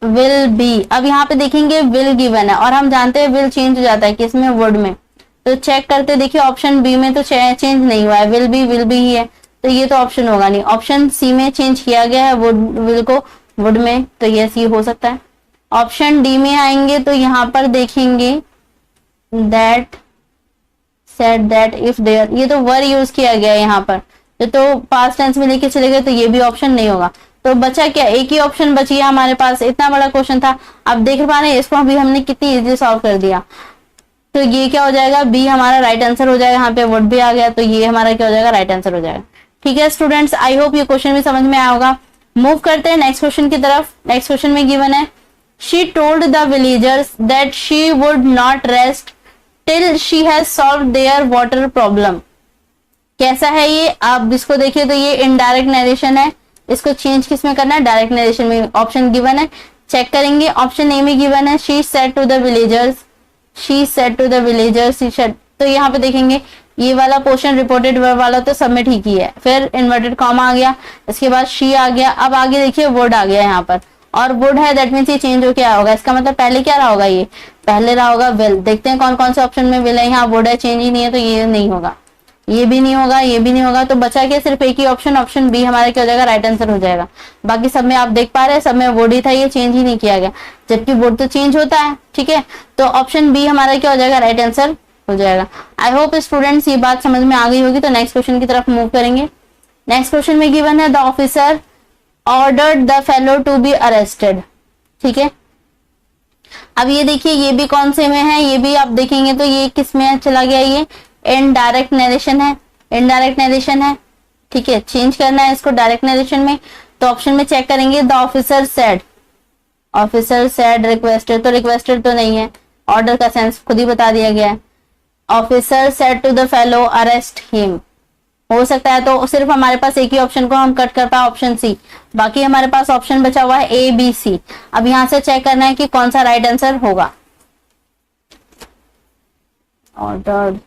will be, अब यहाँ पे देखेंगे विल गिवन है और हम जानते हैं विल चेंज हो जाता है किसमें, वर्ड में। तो चेक करते देखिए ऑप्शन बी में तो चेंज नहीं हुआ है, विल बी ही है, तो ये तो ऑप्शन होगा नहीं। ऑप्शन सी में चेंज किया गया है विल को वुड में, तो यस ये हो सकता है। ऑप्शन डी में आएंगे तो यहाँ पर देखेंगे that said that if there, ये तो वर यूज किया गया है यहाँ पर, तो पास्ट टेंस में लेके चले गए, तो ये भी ऑप्शन नहीं होगा। तो बचा क्या, एक ही ऑप्शन बची है हमारे पास, इतना बड़ा क्वेश्चन था। अब देख पा रहे हैं इसको अभी हमने कितनी इजी सॉल्व कर दिया। तो ये क्या हो जाएगा, बी हमारा राइट आंसर हो जाएगा, यहाँ पे वुड भी आ गया, तो ये हमारा क्या हो जाएगा, राइट आंसर हो जाएगा। ठीक है स्टूडेंट्स, आई होप ये क्वेश्चन भी समझ में आया होगा। मूव करते हैं नेक्स्ट क्वेश्चन की तरफ। नेक्स्ट क्वेश्चन में गिवन है, she told the villagers that she would not rest till she has solved their water problem. कैसा है ये, आप इसको देखिए तो ये इनडायरेक्ट नरेशन है, इसको चेंज किस में करना है, डायरेक्ट नरेशन में। ऑप्शन गिवन है, चेक करेंगे। ऑप्शन ए में गिवन है she said to the villagers, she said to the villagers, तो यहाँ पे देखेंगे ये वाला पोर्शन रिपोर्टेड वर्ब वाला तो सब में ठीक ही है, फिर इन्वर्टेड कॉमा आ गया, इसके बाद शी आ गया, अब आगे देखिए वुड आ गया यहाँ पर, और वुड है दैट मीन्स ये चेंज हो क्या होगा, इसका मतलब पहले क्या रहा होगा, ये पहले रहा होगा विल। देखते हैं कौन कौन से ऑप्शन में विल है, यहाँ वुड है, चेंज ही नहीं है, तो ये नहीं होगा, ये भी नहीं होगा, ये भी नहीं होगा, तो बचा क्या सिर्फ एक ही ऑप्शन, ऑप्शन बी हमारा क्या हो जाएगा, राइट आंसर हो जाएगा। बाकी सब में आप देख पा रहे हैं सब में वुड ही था, ये चेंज ही नहीं किया गया, जबकि वुड तो चेंज होता है। ठीक है, तो ऑप्शन बी हमारा क्या हो जाएगा, राइट आंसर हो जाएगा। आई होप स्टूडेंट्स ये बात समझ में आ गई होगी। तो नेक्स्ट क्वेश्चन की तरफ मूव करेंगे। नेक्स्ट क्वेश्चन में गिवन है the officer ordered the fellow to be arrested. ठीक है, अब ये देखिए ये भी कौन से में है, ये भी आप देखेंगे तो ये किस में चला गया, ये इनडायरेक्ट नरेशन है, इनडायरेक्ट नरेशन है। ठीक है, चेंज करना है इसको डायरेक्ट नरेशन में, तो ऑप्शन में चेक करेंगे the officer said, officer said requested, तो रिक्वेस्टेड तो नहीं है, ऑर्डर का सेंस खुद ही बता दिया गया है। Officer said to the fellow arrest him, हो सकता है तो सिर्फ हमारे पास एक ही ऑप्शन को हम कट कर पाए, ऑप्शन सी, बाकी हमारे पास ऑप्शन बचा हुआ है ए बी सी। अब यहां से चेक करना है कि कौन सा राइट आंसर होगा। ऑर्डर,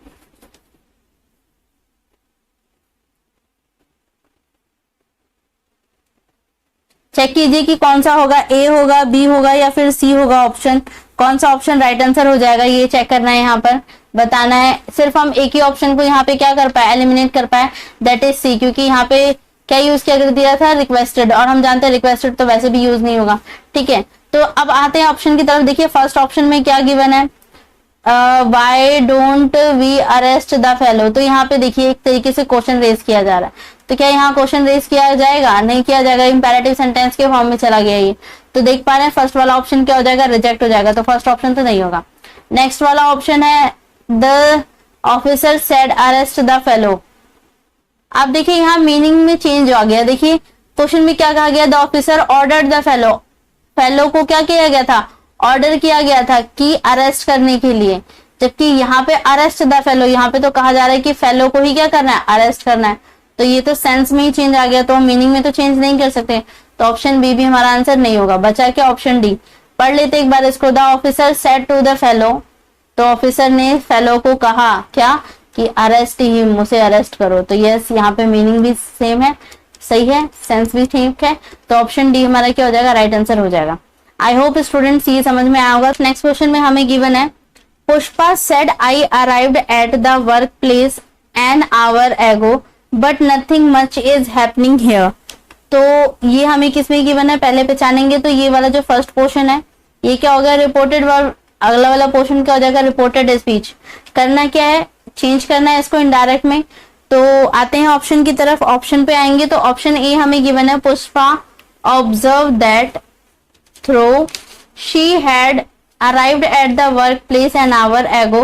चेक कीजिए कि कौन सा होगा, ए होगा, बी होगा या फिर सी होगा ऑप्शन, कौन सा ऑप्शन राइट आंसर हो जाएगा ये चेक करना है, यहाँ पर बताना है। सिर्फ हम एक ही ऑप्शन को यहाँ पे क्या कर पाए, एलिमिनेट कर पाए, दैट इज सी, क्योंकि यहाँ पे क्या यूज किया कर दिया था, रिक्वेस्टेड, और हम जानते हैं रिक्वेस्टेड तो वैसे भी यूज नहीं होगा। ठीक है, तो अब आते हैं ऑप्शन की तरफ। देखिए फर्स्ट ऑप्शन में क्या गिवन है, why don't we arrest the fellow, तो यहाँ पे देखिए एक तरीके से क्वेश्चन रेज किया जा रहा है, तो क्या यहाँ क्वेश्चन रेज किया जाएगा, नहीं किया जाएगा, इंपेरेटिव सेंटेंस के फॉर्म में चला गया ये, तो देख पा रहे हैं फर्स्ट वाला ऑप्शन क्या हो जाएगा, रिजेक्ट हो जाएगा, तो फर्स्ट ऑप्शन तो नहीं होगा। नेक्स्ट वाला ऑप्शन है the officer said arrest the fellow, आप देखिए यहाँ मीनिंग में चेंज आ गया। देखिए क्वेश्चन में क्या कहा गया, the officer ordered the fellow, fellow को क्या किया गया था, ऑर्डर किया गया था कि अरेस्ट करने के लिए, जबकि यहाँ पे अरेस्ट द फेलो, यहाँ पे तो कहा जा रहा है कि फेलो को ही क्या करना है, अरेस्ट करना है, तो ये तो सेंस में ही चेंज आ गया, तो हम मीनिंग में तो चेंज नहीं कर सकते, तो ऑप्शन बी भी हमारा आंसर नहीं होगा। बचा क्या, ऑप्शन डी। पढ़ लेते एक बार इसको, the officer said to the fellow, तो ऑफिसर ने फेलो को कहा क्या कि अरेस्ट ही, मुझे अरेस्ट करो, तो यस यहाँ पे मीनिंग भी सेम है, सही है, सेंस भी ठीक है, तो ऑप्शन डी हमारा क्या हो जाएगा, राइट आंसर हो जाएगा। आई होप स्टूडेंट्स ये समझ में आया होगा। नेक्स्ट क्वेश्चन में हमें गिवन है Pushpa said I arrived at the work place an hour ago but nothing much is happening here, तो ये हमें किसमें गिवन है पहले पहचानेंगे, तो ये वाला जो फर्स्ट पोर्शन है ये क्या हो गया, रिपोर्टेड वर्ब, अगला वाला पोर्शन क्या हो जाएगा, रिपोर्टेड स्पीच। करना क्या है, चेंज करना है इसको इनडायरेक्ट में, तो आते हैं ऑप्शन की तरफ। ऑप्शन पे आएंगे तो ऑप्शन ए हमें गिवन है Pushpa observe that though she had arrived at the work place an hour ago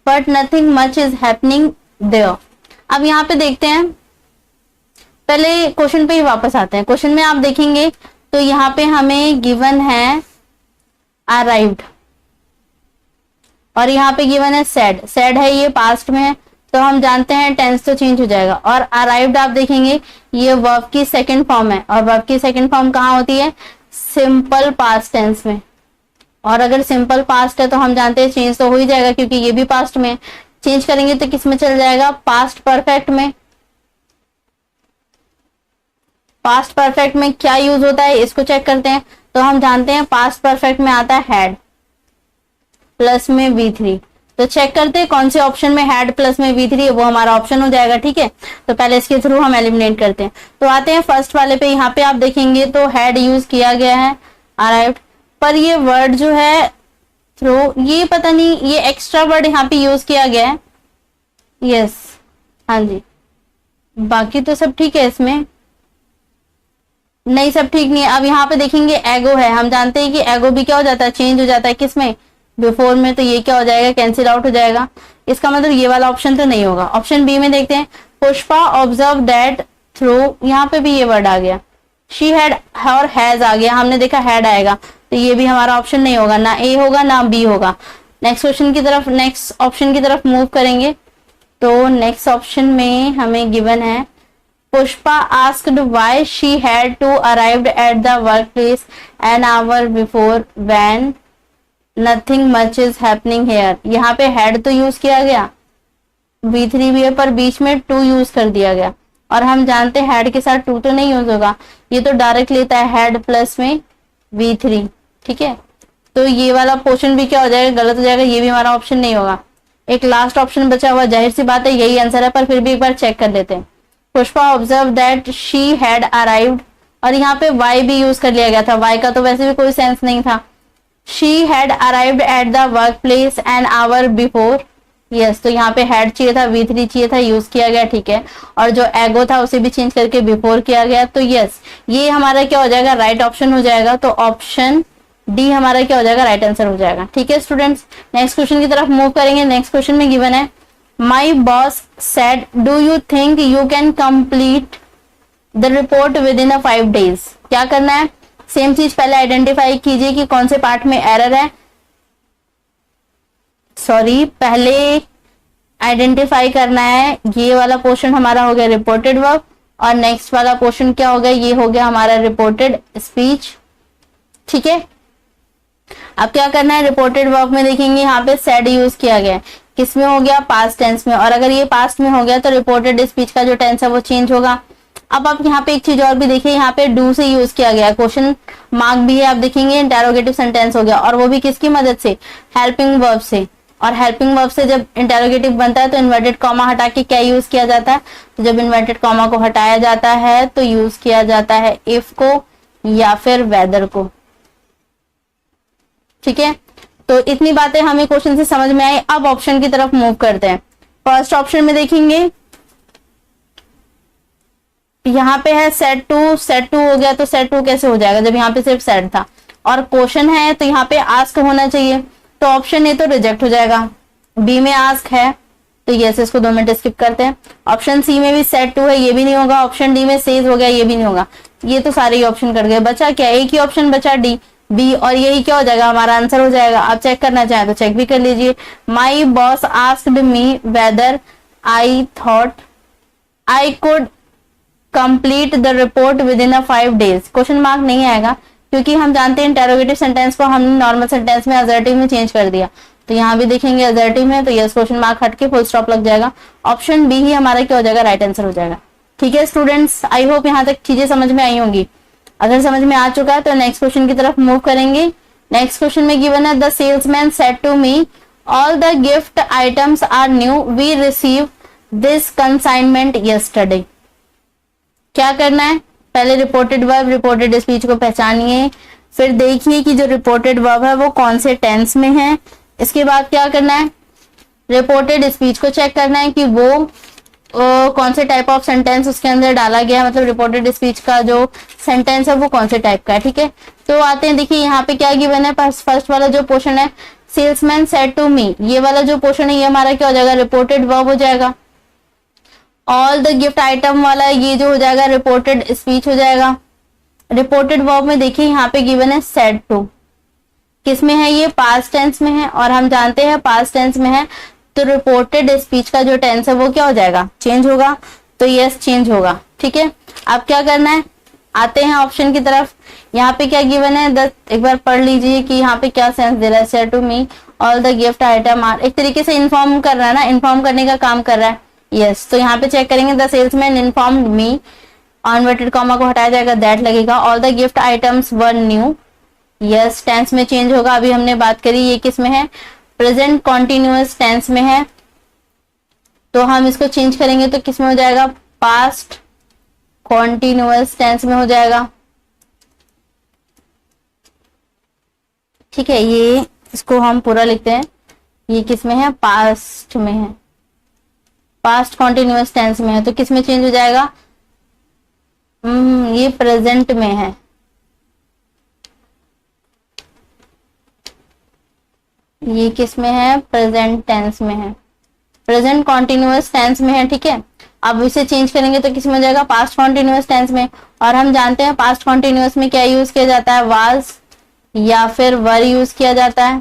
but nothing much is happening there. अब यहाँ पे देखते हैं पहले क्वेश्चन पे ही वापस आते हैं। क्वेश्चन में आप देखेंगे तो यहाँ पे हमें गिवन है अराइव्ड और यहाँ पे गिवन है सेड। सेड है ये पास्ट में है तो हम जानते हैं टेंस तो चेंज हो जाएगा। और अराइव्ड आप देखेंगे ये वर्ब की सेकंड फॉर्म है और वर्ब की सेकंड फॉर्म कहाँ होती है? सिंपल पास्ट टेंस में। और अगर सिंपल पास्ट है तो हम जानते हैं चेंज तो हो ही जाएगा क्योंकि ये भी पास्ट में। चेंज करेंगे तो किस में चल जाएगा? पास्ट परफेक्ट में। पास्ट परफेक्ट में क्या यूज होता है इसको चेक करते हैं। तो हम जानते हैं पास्ट परफेक्ट में आता है हैड प्लस में V3। तो चेक करते हैं कौन से ऑप्शन में हैड प्लस में V3 वो हमारा ऑप्शन हो जाएगा। ठीक है, तो पहले इसके थ्रू हम एलिमिनेट करते हैं। तो आते हैं फर्स्ट वाले पे। यहाँ पे आप देखेंगे तो हैड यूज किया गया है अराइव्ड, पर ये वर्ड जो है थ्रू, ये पता नहीं ये एक्स्ट्रा वर्ड यहाँ पे यूज किया गया है। यस, हाँ जी, बाकी तो सब ठीक है इसमें, नहीं सब ठीक नहीं है। अब यहाँ पे देखेंगे एगो है, हम जानते हैं कि एगो भी क्या हो जाता है? चेंज हो जाता है किसमें? बिफोर में। तो ये क्या हो जाएगा? कैंसिल आउट हो जाएगा। इसका मतलब ये वाला ऑप्शन तो नहीं होगा। ऑप्शन बी में देखते हैं, पुष्पा ऑब्जर्व दैट थ्रू, यहाँ पे भी ये वर्ड आ गया। शी हैड और हैज आ गया, हमने देखा हैड आएगा तो ये भी हमारा ऑप्शन नहीं होगा, ना ए होगा ना बी होगा। नेक्स्ट क्वेश्चन की तरफ, नेक्स्ट ऑप्शन की तरफ मूव करेंगे तो नेक्स्ट ऑप्शन में हमें गिवन है Pushpa asked why she had to arrived at the work place an hour before when nothing much is happening here. यहाँ पे हैड तो यूज किया गया, V3 भी है पर बीच में टू यूज कर दिया गया और हम जानते हैं हैड के साथ टू तो नहीं यूज होगा, ये तो डायरेक्ट लेता है हैड प्लस में V3। ठीक है, तो ये वाला पोर्शन भी क्या हो जाएगा? गलत हो जाएगा, ये भी हमारा ऑप्शन नहीं होगा। एक लास्ट ऑप्शन बचा हुआ, जाहिर सी बात है यही आंसर है, पर फिर भी एक बार चेक कर लेते हैं। Pushpa observe that she had arrived और यहाँ पे वाई भी यूज कर लिया गया था, वाई का तो वैसे भी कोई सेंस नहीं था। She had arrived at the work place an hour before. Yes, तो यहाँ पे हैड चाहिए था, V3 चाहिए था, यूज किया गया। ठीक है, और जो एगो था उसे भी चेंज करके बिफोर किया गया। तो यस, ये हमारा क्या हो जाएगा? राइट ऑप्शन हो जाएगा। तो ऑप्शन डी हमारा क्या हो जाएगा? राइट आंसर हो जाएगा। ठीक है स्टूडेंट्स, नेक्स्ट क्वेश्चन की तरफ मूव करेंगे। नेक्स्ट क्वेश्चन में गिवन है, my boss said do you think you can complete the report with in 5 days। क्या करना है? सेम चीज पहले आइडेंटिफाई कीजिए कि कौन से पार्ट में एरर है। सॉरी, पहले आइडेंटिफाई करना है, ये वाला पोर्शन हमारा हो गया रिपोर्टेड वर्ब और नेक्स्ट वाला पोर्शन क्या हो गया? ये हो गया हमारा रिपोर्टेड स्पीच। ठीक है, अब क्या करना है? रिपोर्टेड वर्ब में देखेंगे यहाँ पे सेड यूज किया गया है, किसमें हो गया? पास्ट टेंस में। और अगर ये पास्ट में हो गया तो रिपोर्टेड स्पीच का जो टेंस है वो चेंज होगा। अब आप यहाँ पे एक चीज और भी देखिए, यहाँ पे डू से यूज किया गया, क्वेश्चन मार्क भी है, आप देखेंगे इंटेरोगेटिव सेंटेंस हो गया और वो भी किसकी मदद से? हेल्पिंग वर्ब से। और हेल्पिंग वर्ब से जब इंटेरोगेटिव बनता है तो इन्वर्टेड कॉमा हटा के क्या यूज किया जाता है? तो जब इन्वर्टेड कॉमा को हटाया जाता है तो यूज किया जाता है इफ को या फिर वेदर को। ठीक है, तो इतनी बातें हमें क्वेश्चन से समझ में आई। अब ऑप्शन की तरफ मूव करते हैं। फर्स्ट ऑप्शन में देखेंगे यहाँ पे है सेट टू, सेट टू हो गया तो सेट टू कैसे हो जाएगा जब यहाँ पे सिर्फ सेट था? और क्वेश्चन है तो यहाँ पे आस्क होना चाहिए, तो ऑप्शन ए तो रिजेक्ट हो जाएगा। बी में आस्क है तो यस, इसको 2 मिनट स्किप करते हैं। ऑप्शन सी में भी सेट टू है, ये भी नहीं होगा। ऑप्शन डी में सेज हो गया, ये भी नहीं होगा। ये तो सारे ही ऑप्शन कट गए, बचा क्या? एक ही ऑप्शन बचा डी, बी, और यही क्या हो जाएगा? हमारा आंसर हो जाएगा। आप चेक करना चाहें तो चेक भी कर लीजिए। My boss asked me whether I thought I could complete the report with in 5 days। Question mark नहीं आएगा क्योंकि हम जानते हैं इंटेरोगेटिव सेंटेंस को हमने नॉर्मल सेंटेंस में असर्टिव में चेंज कर दिया। तो यहाँ भी देखेंगे असर्टिव में, तो यस क्वेश्चन मार्क हट के फुल स्टॉप लग जाएगा। ऑप्शन बी ही हमारा क्या हो जाएगा? राइट आंसर हो जाएगा। ठीक है स्टूडेंट्स, आई होप यहाँ तक चीजें समझ में आई होंगी। अगर समझ में आ चुका है तो नेक्स्ट क्वेश्चन की तरफ मूव करेंगे। नेक्स्ट क्वेश्चन में गिवन है, the salesman said to me all the gift items are new, we receive this consignment yesterday. क्या करना है? पहले रिपोर्टेड वर्ब, रिपोर्टेड स्पीच को पहचानिए, फिर देखिए कि जो रिपोर्टेड वर्ब है वो कौन से टेंस में है। इसके बाद क्या करना है? रिपोर्टेड स्पीच को चेक करना है कि वो कौन से टाइप ऑफ सेंटेंस उसके अंदर डाला गया, मतलब रिपोर्टेड स्पीच का जो सेंटेंस है वो कौन से टाइप का है। ठीक है, तो आते हैं, देखिए यहाँ पे क्या गिवन है। फर्स्ट वाला जो पोर्शन है, सेल्समैन सेड टू मी, ये वाला जो पोर्शन है ये हमारा क्या हो जाएगा? रिपोर्टेड वर्ब हो जाएगा। ऑल द गिफ्ट आइटम वाला ये जो हो जाएगा रिपोर्टेड स्पीच हो जाएगा। रिपोर्टेड वर्ब में देखिए यहाँ पे गिवन है सेड टू, किस में है, ये पास्ट टेंस में है और हम जानते हैं पास्ट टेंस में है तो रिपोर्टेड स्पीच का जो टेंस है वो क्या हो जाएगा, चेंज होगा। तो यस चेंज होगा। ठीक है, अब क्या करना है, आते हैं ऑप्शन की तरफ। यहाँ पे क्या गिवन है, एक बार पढ़ लीजिए कि यहाँ पे क्या सेंस दे रहा है। Said to me all the gift item are, एक तरीके से इन्फॉर्म कर रहा है ना, इन्फॉर्म करने का काम कर रहा है। यस तो यहाँ पे चेक करेंगे, the salesman informed me, inverted comma को हटाया जाएगा, दैट लगेगा। All the gift items were new, yes tense में चेंज होगा। अभी हमने बात करी ये किस में है, प्रेजेंट कॉन्टिन्यूअस टेंस में है, तो हम इसको चेंज करेंगे तो किस में हो जाएगा, पास्ट कॉन्टिन्यूअस टेंस में हो जाएगा। ठीक है, ये इसको हम पूरा लिखते हैं, ये किस में है, पास्ट में है, पास्ट कॉन्टिन्यूअस टेंस में है, तो किस में चेंज हो जाएगा, ये प्रेजेंट में है। ये किस में है, प्रेजेंट टेंस में है, प्रेजेंट कॉन्टिन्यूअस टेंस में है। ठीक है, अब इसे चेंज करेंगे तो किस में हो जाएगा, पास्ट कॉन्टिन्यूअस टेंस में। और हम जानते हैं पास्ट कॉन्टिन्यूअस में क्या यूज किया जाता है, वाज या फिर वर यूज किया जाता है,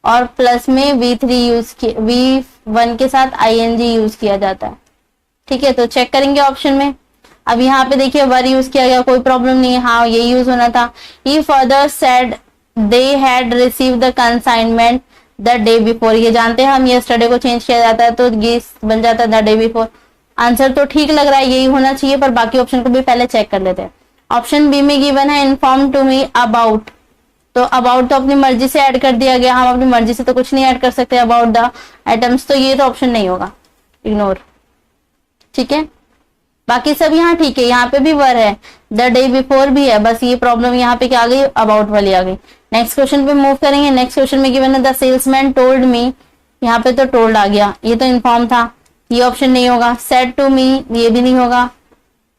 और प्लस में V3 यूज किया, V1 के साथ ING यूज किया जाता है। ठीक है, तो चेक करेंगे ऑप्शन में। अब यहाँ पे देखिए वर यूज किया गया, कोई प्रॉब्लम नहीं है, हाँ ये यूज होना था। He further said they had receive the consignment the day before, ये जानते हैं हम, यस्टरडे को चेंज किया जाता है तो ये बन जाता है द डे बिफोर। आंसर तो ठीक लग रहा है, यही होना चाहिए, पर बाकी ऑप्शन को भी पहले चेक कर लेते हैं। ऑप्शन बी में गिवन है इन्फॉर्म टू मी अबाउट, तो अबाउट तो अपनी मर्जी से ऐड कर दिया गया, हम अपनी मर्जी से तो कुछ नहीं ऐड कर सकते अबाउट द आइटम्स, तो ये तो ऑप्शन नहीं होगा, इग्नोर। ठीक है, बाकी सब यहाँ ठीक है, यहाँ पे भी वर है, द डे बिफोर भी है, बस ये प्रॉब्लम यहाँ पे क्या आ गई, अबाउट वाली आ गई। नेक्स्ट क्वेश्चन पे मूव करेंगे। नेक्स्ट क्वेश्चन में गिवन है द सेल्समैन टोल्ड मी, यहाँ पे तो टोल्ड आ गया, ये तो इन्फॉर्म था, ये ऑप्शन नहीं होगा। सेड टू मी, ये भी नहीं होगा।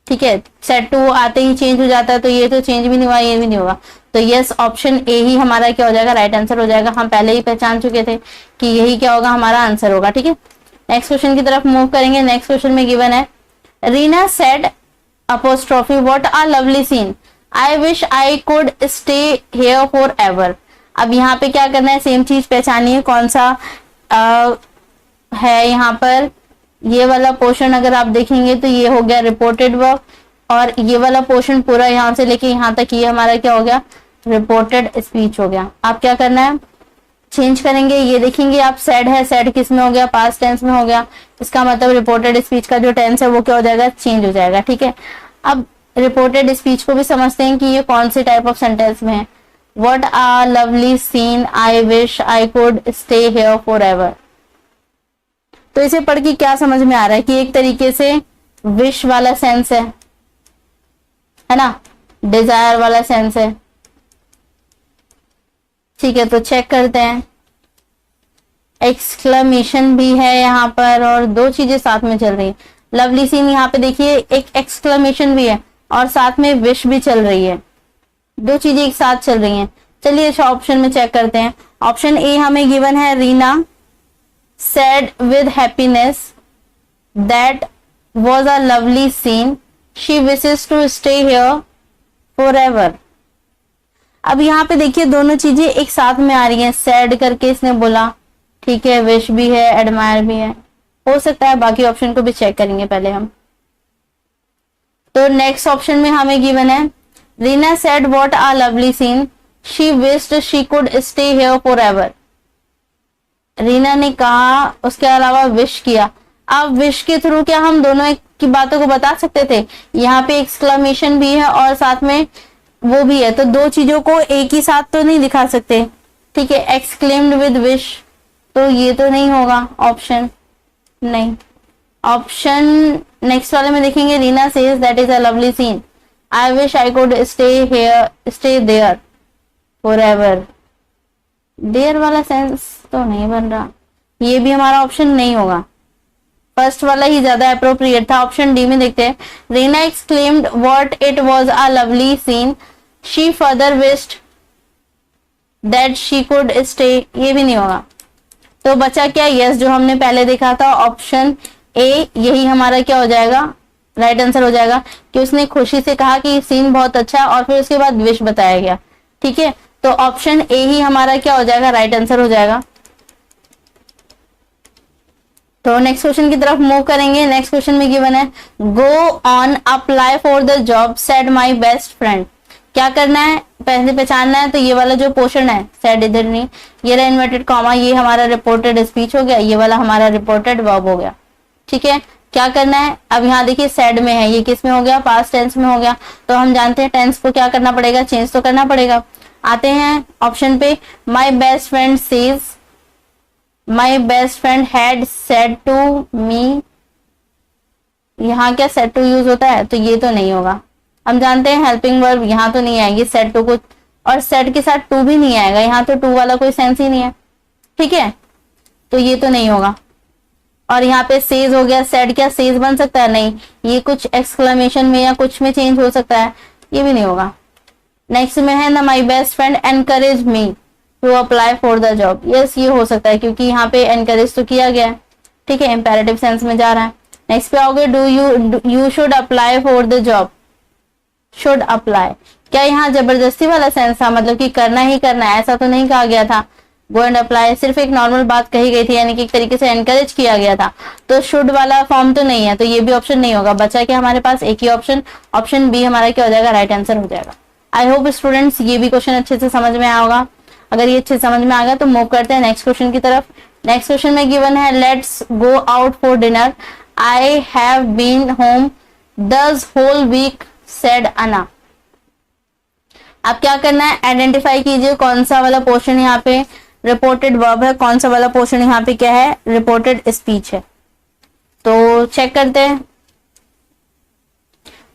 ठीक है, सेड टू आते ही चेंज हो जाता है, तो ये तो चेंज भी नहीं हुआ, ये भी नहीं होगा। तो यस ऑप्शन ए ही हमारा क्या हो जाएगा, राइट आंसर हो जाएगा। हम पहले ही पहचान चुके थे कि यही क्या होगा, हमारा आंसर होगा। ठीक है, नेक्स्ट क्वेश्चन की तरफ मूव करेंगे। नेक्स्ट क्वेश्चन में गिवन है Reena said apostrophe what a lovely scene, I wish I could stay here forever। अब यहाँ पे क्या करना है, सेम चीज पहचानिए, कौन सा है यहाँ पर, ये वाला पोर्शन अगर आप देखेंगे तो ये हो गया रिपोर्टेड वर्ब, और ये वाला पोर्शन पूरा यहाँ से लेके यहाँ तक ये हमारा क्या हो गया, रिपोर्टेड स्पीच हो गया। आप क्या करना है, चेंज करेंगे, ये देखेंगे आप सेड है, सेड किस में हो गया, पास्ट टेंस में हो गया, इसका मतलब रिपोर्टेड स्पीच का जो टेंस है वो क्या हो जाएगा, चेंज हो जाएगा। ठीक है, अब रिपोर्टेड स्पीच को भी समझते हैं कि ये कौन से टाइप ऑफ सेंटेंस में है। What a lovely scene, I wish I could stay here forever. तो इसे पढ़ के क्या समझ में आ रहा है कि एक तरीके से विश वाला सेंस है ना, डिजायर वाला सेंस है। ठीक है, तो चेक करते हैं। एक्सक्लेमेशन भी है यहाँ पर और दो चीजें साथ में चल रही है। लवली सीन यहाँ पे देखिए एक एक्सक्लेमेशन भी है और साथ में विश भी चल रही है, दो चीजें एक साथ चल रही हैं। चलिए अच्छा ऑप्शन में चेक करते हैं। ऑप्शन ए हमें गिवन है Reena said with happiness that was a lovely scene, she wishes to stay here forever। अब यहाँ पे देखिए दोनों चीजें एक साथ में आ रही हैं, सैड करके इसने बोला, ठीक है, विश भी है, एडमायर भी है, हो सकता है बाकी ऑप्शन को भी चेक करेंगे पहले हम। तो नेक्स्ट ऑप्शन में हमें गिवन है Reena said what a lovely scene, she wished she could stay here forever. Reena ने कहा, उसके अलावा विश किया। अब विश के थ्रू क्या हम दोनों की बातों को बता सकते थे, यहाँ पे एक्सक्लेमेशन भी है और साथ में वो भी है, तो दो चीजों को एक ही साथ तो नहीं दिखा सकते। ठीक है, एक्सक्लेम्ड विद विश, तो ये तो नहीं होगा ऑप्शन, नहीं। ऑप्शन नेक्स्ट वाले में देखेंगे Reena says that is a lovely scene, I wish I could stay here, stay there forever. There वाला सेंस तो नहीं बन रहा, ये भी हमारा ऑप्शन नहीं होगा, फर्स्ट वाला ही ज्यादा अप्रोप्रिएट था। ऑप्शन डी में देखते हैं Reena exclaimed what it was a lovely scene, she further wished that she could stay, ये भी नहीं होगा। तो बचा क्या, यस जो हमने पहले देखा था ऑप्शन ए यही हमारा क्या हो जाएगा, राइट आंसर हो जाएगा कि उसने खुशी से कहा कि सीन बहुत अच्छा है और फिर उसके बाद विश बताया गया। ठीक है, तो ऑप्शन ए ही हमारा क्या हो जाएगा, राइट आंसर हो जाएगा। तो नेक्स्ट क्वेश्चन की तरफ मूव करेंगे। नेक्स्ट क्वेश्चन में गिवन है go on apply for the job said my best friend. क्या करना है, पहले पहचानना है। तो ये वाला जो पोर्शन है सेड इधर नहीं, ये रहा इन्वर्टेड कॉमा, ये हमारा रिपोर्टेड स्पीच हो गया, ये वाला हमारा रिपोर्टेड वर्ब हो गया। ठीक है, क्या करना है, अब यहाँ देखिए सेड में है, ये किस में हो गया, पास्ट टेंस में हो गया। तो हम जानते हैं टेंस को क्या करना पड़ेगा, चेंज तो करना पड़ेगा। आते हैं ऑप्शन पे, my best friend says, my best friend had said to me. यहाँ क्या सेड टू यूज होता है, तो ये तो नहीं होगा। हम जानते हैं हेल्पिंग वर्ब यहाँ तो नहीं आएगी सेड टू को, और सेड के साथ टू भी नहीं आएगा, यहाँ तो टू वाला कोई सेंस ही नहीं है। ठीक है, तो ये तो नहीं होगा। और यहाँ पे सेज हो गया, सेड क्या सेज बन सकता है, नहीं, ये कुछ एक्सक्लेमेशन में या कुछ में चेंज हो सकता है, ये भी नहीं होगा। नेक्स्ट में है ना, my best friend encourage me to apply for the job. Yes, ये हो सकता है क्योंकि यहाँ पे एनकरेज तो किया गया है। ठीक है, इंपेरेटिव सेंस में जा रहा है। नेक्स्ट पे आओगे, do you should apply for the job, should apply, क्या यहाँ जबरदस्ती वाला सेंस था, मतलब कि करना ही करना है, ऐसा तो नहीं कहा गया था। गो एंड अप्लाई सिर्फ एक नॉर्मल बात कही गई थी, यानी कि एक तरीके से एनकरेज किया गया था। तो शुड वाला फॉर्म तो नहीं है, तो ये भी ऑप्शन नहीं होगा। बचा क्या हमारे पास, एक ही ऑप्शन, ऑप्शन बी हमारा क्या हो जाएगा, राइट आंसर हो जाएगा। आई होप स्टूडेंट्स ये भी क्वेश्चन अच्छे से समझ में आया होगा। अगर ये अच्छे समझ में आ गया तो मूव करते हैं नेक्स्ट क्वेश्चन की तरफ। नेक्स्ट क्वेश्चन में गिवन है let's go out for dinner, I have been home this whole week said Anna. अब क्या करना है, आइडेंटिफाई कीजिए कौन सा वाला पोर्शन यहाँ पे रिपोर्टेड वर्ब है, कौन सा वाला पोर्शन यहाँ पे क्या है, रिपोर्टेड स्पीच है। तो चेक करते हैं।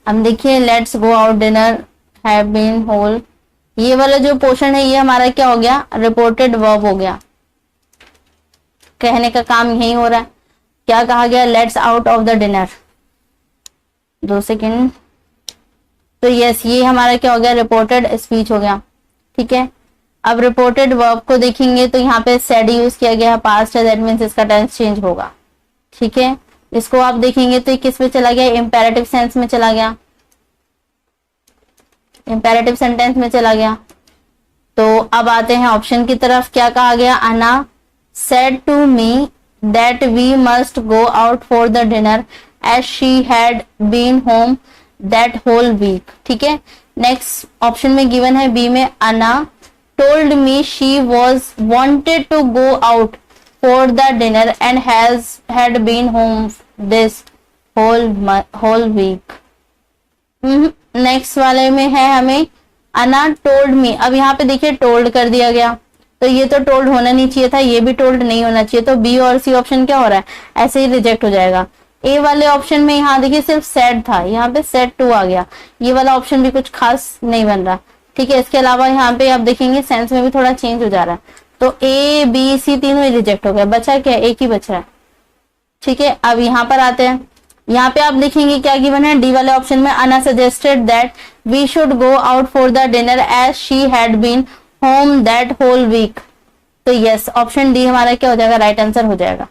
हम देखिए let's go out dinner have been whole, ये वाला जो पोर्शन है ये हमारा क्या हो गया, रिपोर्टेड वर्ब हो गया। कहने का काम यही हो रहा है। क्या कहा गया, let's out of the dinner. 2 second. तो यस, ये हमारा क्या हो गया, रिपोर्टेड स्पीच हो गया। ठीक है, अब रिपोर्टेड वर्ब को देखेंगे तो यहाँ पे सेड यूज किया गया, पास्ट है, दैट मींस इसका टेंस चेंज होगा। ठीक है, इसको आप देखेंगे तो किस में चला गया, इंपेरेटिव सेंस में चला गया, इंपेरेटिव सेंटेंस में चला गया। तो अब आते हैं ऑप्शन की तरफ। क्या कहा गया, Anna said to me that we must go out for the dinner as she had been home that whole week. ठीक है, नेक्स्ट ऑप्शन में गिवन है बी में, Anna told me she was wanted to go out for the dinner and had been home this whole week. Next वाले में है हमें अना टोल्ड मी। अब यहाँ पे देखिए टोल्ड कर दिया गया, तो ये तो टोल्ड होना नहीं चाहिए था, ये भी टोल्ड नहीं होना चाहिए। तो बी और सी ऑप्शन क्या हो रहा है, ऐसे ही रिजेक्ट हो जाएगा। ए वाले ऑप्शन में यहाँ देखिए सिर्फ सेड था, यहाँ पे सेड टू आ गया, ये वाला ऑप्शन भी कुछ खास नहीं बन रहा। ठीक है, इसके अलावा यहाँ पे आप देखेंगे सेंस में भी थोड़ा चेंज हो जा रहा है। तो ए बी सी तीनों ही रिजेक्ट हो गया, बचा क्या, एक ही बच रहा है। ठीक है, अब यहाँ पर आते हैं। यहाँ पे आप देखेंगे क्या गिवन है, डी वाले ऑप्शन में, Anna suggested that we should go out for the dinner as she had been home that whole week. तो यस, ऑप्शन डी हमारा क्या हो जाएगा, राइट आंसर हो जाएगा।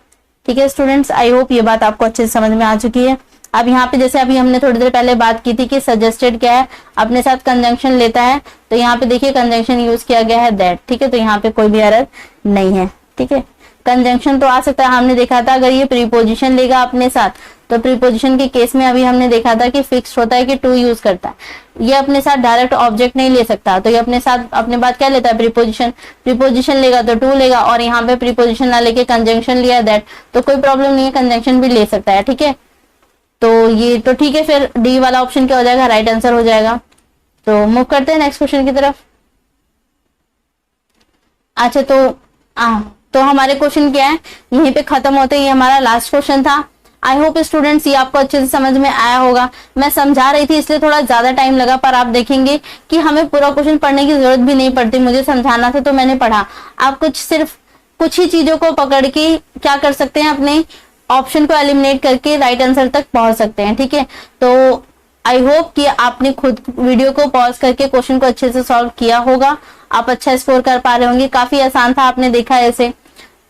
ठीक है स्टूडेंट्स, आई होप ये बात आपको अच्छे से समझ में आ चुकी है। अब यहाँ पे जैसे अभी हमने थोड़ी देर पहले बात की थी कि सजेस्टेड क्या है, अपने साथ कंजंक्शन लेता है, तो यहाँ पे देखिए कंजंक्शन यूज किया गया है दैट। ठीक है, तो यहाँ पे कोई भी एरर नहीं है। ठीक है, कंजंक्शन तो आ सकता है, हमने देखा था अगर ये प्रीपोजिशन लेगा अपने साथ, तो प्रीपोजिशन के केस में अभी हमने देखा था कि फिक्स होता है कि टू यूज करता है। ये अपने साथ डायरेक्ट ऑब्जेक्ट नहीं ले सकता, तो ये अपने साथ अपने बात क्या लेता है, प्रीपोजिशन। प्रीपोजिशन लेगा तो टू लेगा, और यहाँ पे प्रीपोजिशन ना लेके कंजंक्शन लिया दैट, तो कोई प्रॉब्लम नहीं है, कंजंक्शन भी ले सकता है। ठीक है, तो ये तो ठीक है, फिर डी वाला ऑप्शन क्या हो जाएगा, राइट आंसर हो जाएगा। तो मूव करते हैं नेक्स्ट क्वेश्चन की तरफ। अच्छा, तो हमारे क्वेश्चन क्या है, यहीं पे खत्म होते हैं, ये हमारा लास्ट क्वेश्चन था। आई होप स्टूडेंट्स ये आपको अच्छे से समझ में आया होगा। मैं समझा रही थी इसलिए थोड़ा ज्यादा टाइम लगा, पर आप देखेंगे कि हमें पूरा क्वेश्चन पढ़ने की जरूरत भी नहीं पड़ती, मुझे समझाना था तो मैंने पढ़ा। आप सिर्फ कुछ ही चीजों को पकड़ के क्या कर सकते हैं, अपने ऑप्शन को एलिमिनेट करके राइट आंसर तक पहुंच सकते हैं। ठीक है, तो आई होप कि आपने खुद वीडियो को पॉज करके क्वेश्चन को अच्छे से सॉल्व किया होगा, आप अच्छा स्कोर कर पा रहे होंगे। काफी आसान था, आपने देखा ऐसे।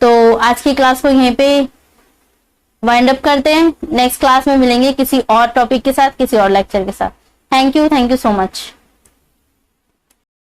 तो आज की क्लास को यहीं पे वाइंड अप करते हैं। नेक्स्ट क्लास में मिलेंगे किसी और टॉपिक के साथ, किसी और लेक्चर के साथ। Thank you so much.